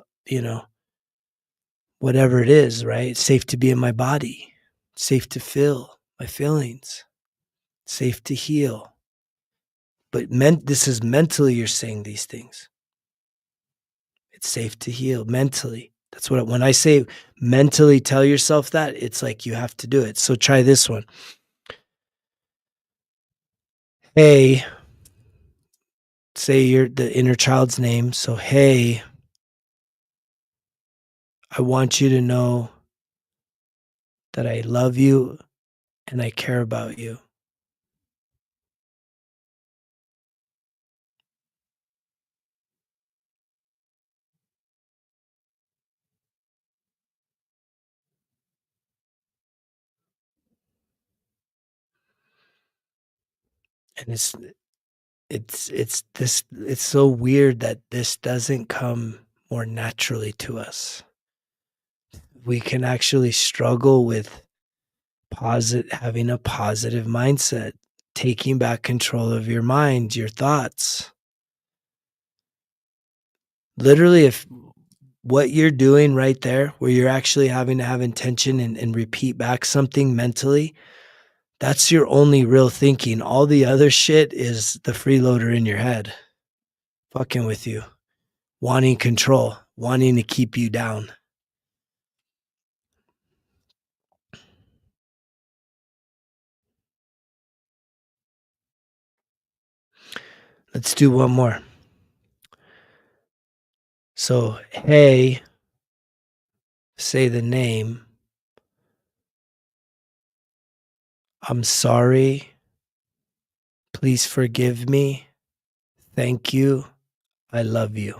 whatever it is, right? It's safe to be in my body, it's safe to feel my feelings, it's safe to heal. But this is mentally, you're saying these things. It's safe to heal mentally. That's what, when I say mentally tell yourself that, it's like you have to do it. So try this one. Hey, say you're the inner child's name. So, hey, I want you to know that I love you and I care about you. And it's so weird that this doesn't come more naturally to us. We can actually struggle with having a positive mindset, taking back control of your mind, your thoughts. Literally, if what you're doing right there, where you're actually having to have intention and repeat back something mentally, that's your only real thinking. All the other shit is the freeloader in your head, fucking with you, wanting control, wanting to keep you down. Let's do one more. So, hey, say the name. I'm sorry. Please forgive me. Thank you. I love you.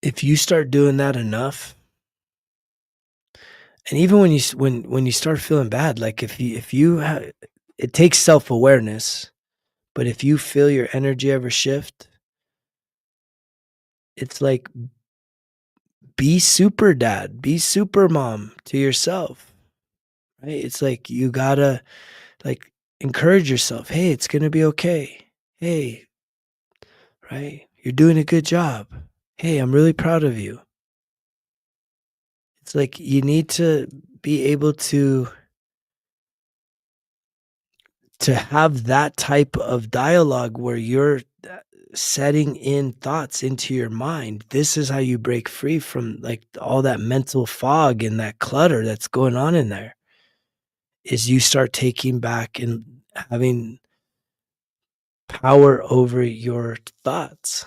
If you start doing that enough, and even when you start feeling bad, like it takes self-awareness, but if you feel your energy ever shift, it's like be super dad, be super mom to yourself, right? It's like you gotta like encourage yourself. Hey, it's gonna be okay. Hey, right? You're doing a good job. Hey, I'm really proud of you. It's like you need to be able to have that type of dialogue where you're setting in thoughts into your mind. This is how you break free from like all that mental fog and that clutter that's going on in there. Is you start taking back and having power over your thoughts.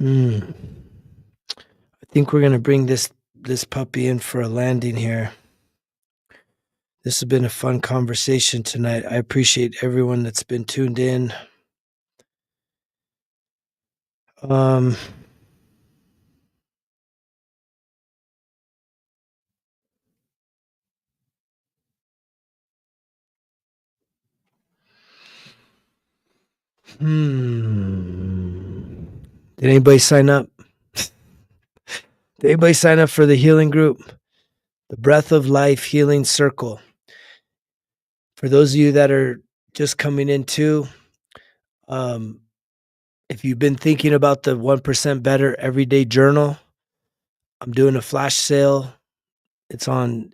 I think we're gonna bring this puppy in for a landing here. This has been a fun conversation tonight. I appreciate everyone that's been tuned in. Um, Did anybody sign up? Did anybody sign up for the healing group? The Breath of Life Healing Circle. For those of you that are just coming in too, um, if you've been thinking about the 1% Better Everyday Journal, I'm doing a flash sale. It's on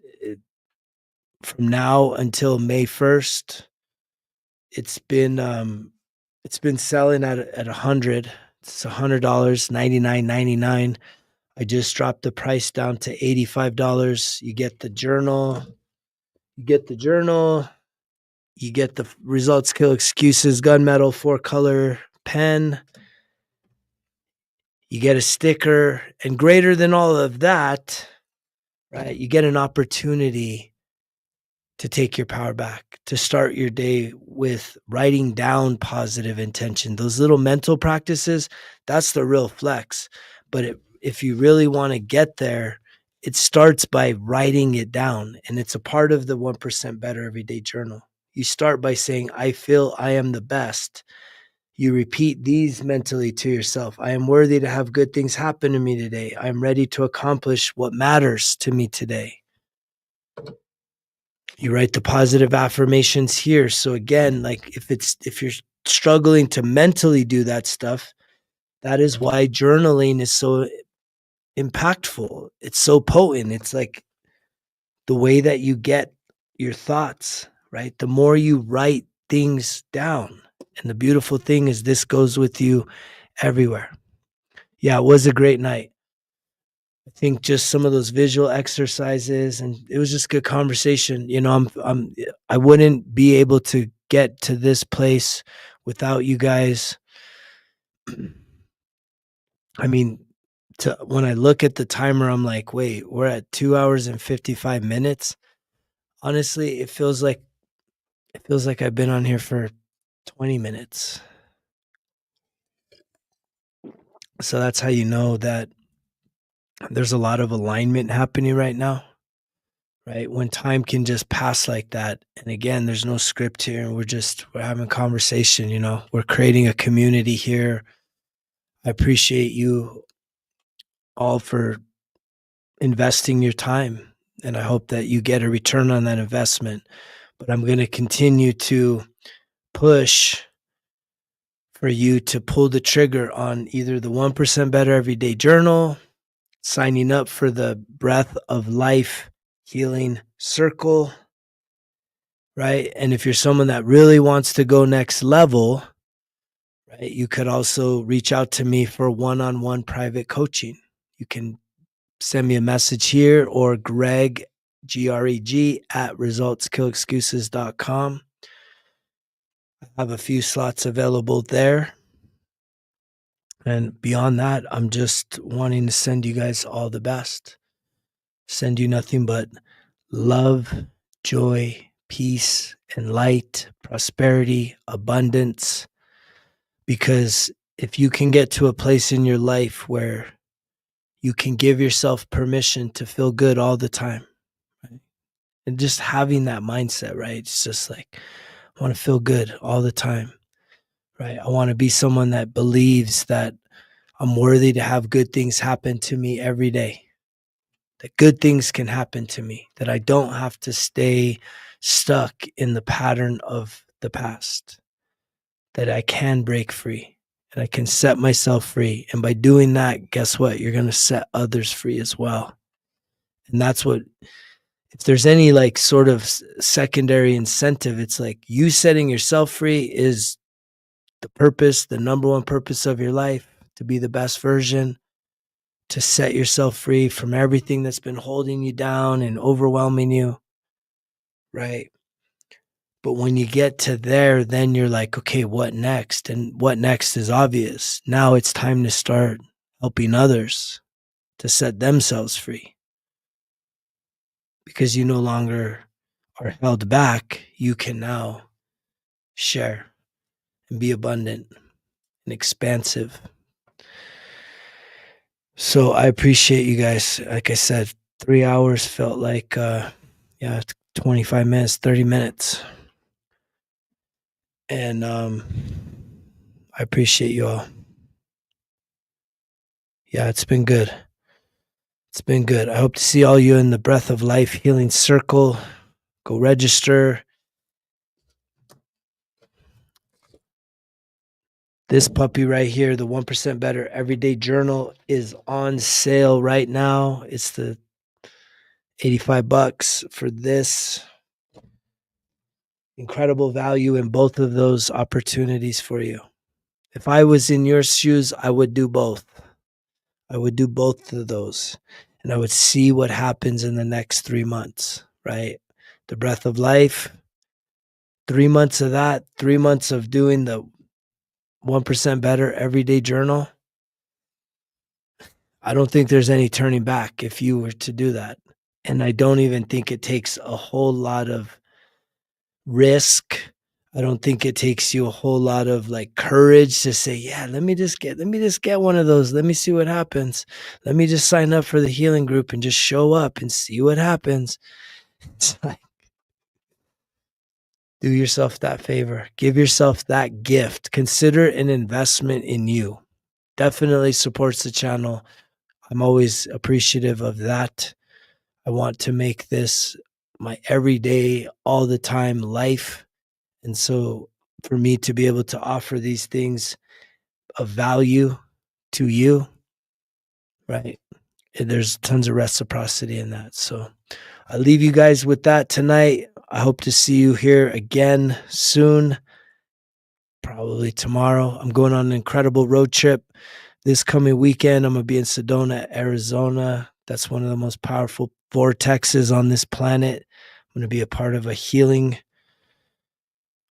from now until May 1st. It's been selling at 100. It's $100, $99.99. I just dropped the price down to $85. You get the journal. You get the journal. You get the Results Kill Excuses gunmetal 4-color pen. You get a sticker, and greater than all of that, right? You get an opportunity to take your power back, to start your day with writing down positive intention. Those little mental practices, that's the real flex. But if you really want to get there, it starts by writing it down. And it's a part of the 1% Better Everyday Journal. You start by saying, I feel I am the best. You repeat these mentally to yourself. I am worthy to have good things happen to me today. I am ready to accomplish what matters to me today. You write the positive affirmations here. So again, like if you're struggling to mentally do that stuff, that is why journaling is so impactful. It's so potent. It's like the way that you get your thoughts, right? The more you write things down. And the beautiful thing is this goes with you everywhere. Yeah, it was a great night. I think just some of those visual exercises, and it was just good conversation. I wouldn't be able to get to this place without you guys. I mean, when I look at the timer, I'm like, wait, we're at 2 hours and 55 minutes. Honestly, it feels like I've been on here for 20 minutes. So that's how you know that there's a lot of alignment happening right now. Right? When time can just pass like that. And again, there's no script here. And we're having conversation, we're creating a community here. I appreciate you all for investing your time. And I hope that you get a return on that investment. But I'm going to continue to push for you to pull the trigger on either the 1% Better Everyday Journal, signing up for the Breath of Life Healing Circle, right? And if you're someone that really wants to go next level, right, you could also reach out to me for one-on-one private coaching. You can send me a message here or Greg, Greg, at resultskillexcuses.com. I have a few slots available there. And beyond that, I'm just wanting to send you guys all the best. Send you nothing but love, joy, peace, and light, prosperity, abundance. Because if you can get to a place in your life where you can give yourself permission to feel good all the time, right? And just having that mindset, right? It's just like, I want to feel good all the time, right? I want to be someone that believes that I'm worthy to have good things happen to me every day, that good things can happen to me, that I don't have to stay stuck in the pattern of the past, that I can break free and I can set myself free. And by doing that, guess what? You're going to set others free as well. And that's what, if there's any like sort of secondary incentive, it's like you setting yourself free is the purpose, the number one purpose of your life, to be the best version, to set yourself free from everything that's been holding you down and overwhelming you, right? But when you get to there, then you're like, okay, what next? And what next is obvious. Now it's time to start helping others to set themselves free. Because you no longer are held back. You can now share and be abundant and expansive. So I appreciate you guys. Like I said, 3 hours felt like, 25 minutes, 30 minutes. And I appreciate you all. Yeah, it's been good. It's been good. I hope to see all you in the Breath of Life Healing Circle. Go register. This puppy right here, the 1% Better Everyday Journal, is on sale right now. It's the $85 for this. Incredible value in both of those opportunities for you. If I was in your shoes, I would do both. I would do both of those. And I would see what happens in the next 3 months, right? The Breath of Life, 3 months of that, 3 months of doing the 1% Better Everyday Journal. I don't think there's any turning back if you were to do that. And I don't even think it takes a whole lot of risk. I don't think it takes you a whole lot of like courage to say, yeah, let me just get one of those. Let me see what happens. Let me just sign up for the healing group and just show up and see what happens. It's like, do yourself that favor. Give yourself that gift. Consider an investment in you. Definitely supports the channel. I'm always appreciative of that. I want to make this my everyday, all the time life. And so for me to be able to offer these things of value to you, right? There's tons of reciprocity in that. So I leave you guys with that tonight. I hope to see you here again soon, probably tomorrow. I'm going on an incredible road trip this coming weekend. I'm going to be in Sedona, Arizona. That's one of the most powerful vortexes on this planet. I'm going to be a part of a healing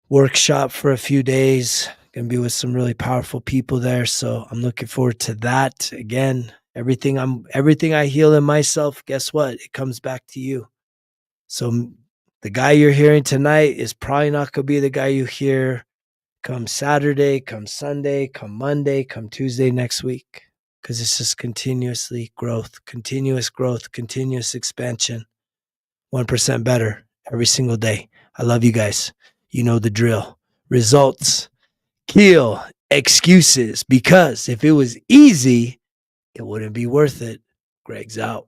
workshop for a few days. Going to be with some really powerful people there. So I'm looking forward to that. Again, everything I heal in myself, guess what? It comes back to you. So the guy you're hearing tonight is probably not going to be the guy you hear come Saturday, come Sunday, come Monday, come Tuesday next week. Because it's just continuous growth, continuous expansion. 1% better every single day. I love you guys. You know the drill. Results kill excuses, because if it was easy, it wouldn't be worth it. Greg's out.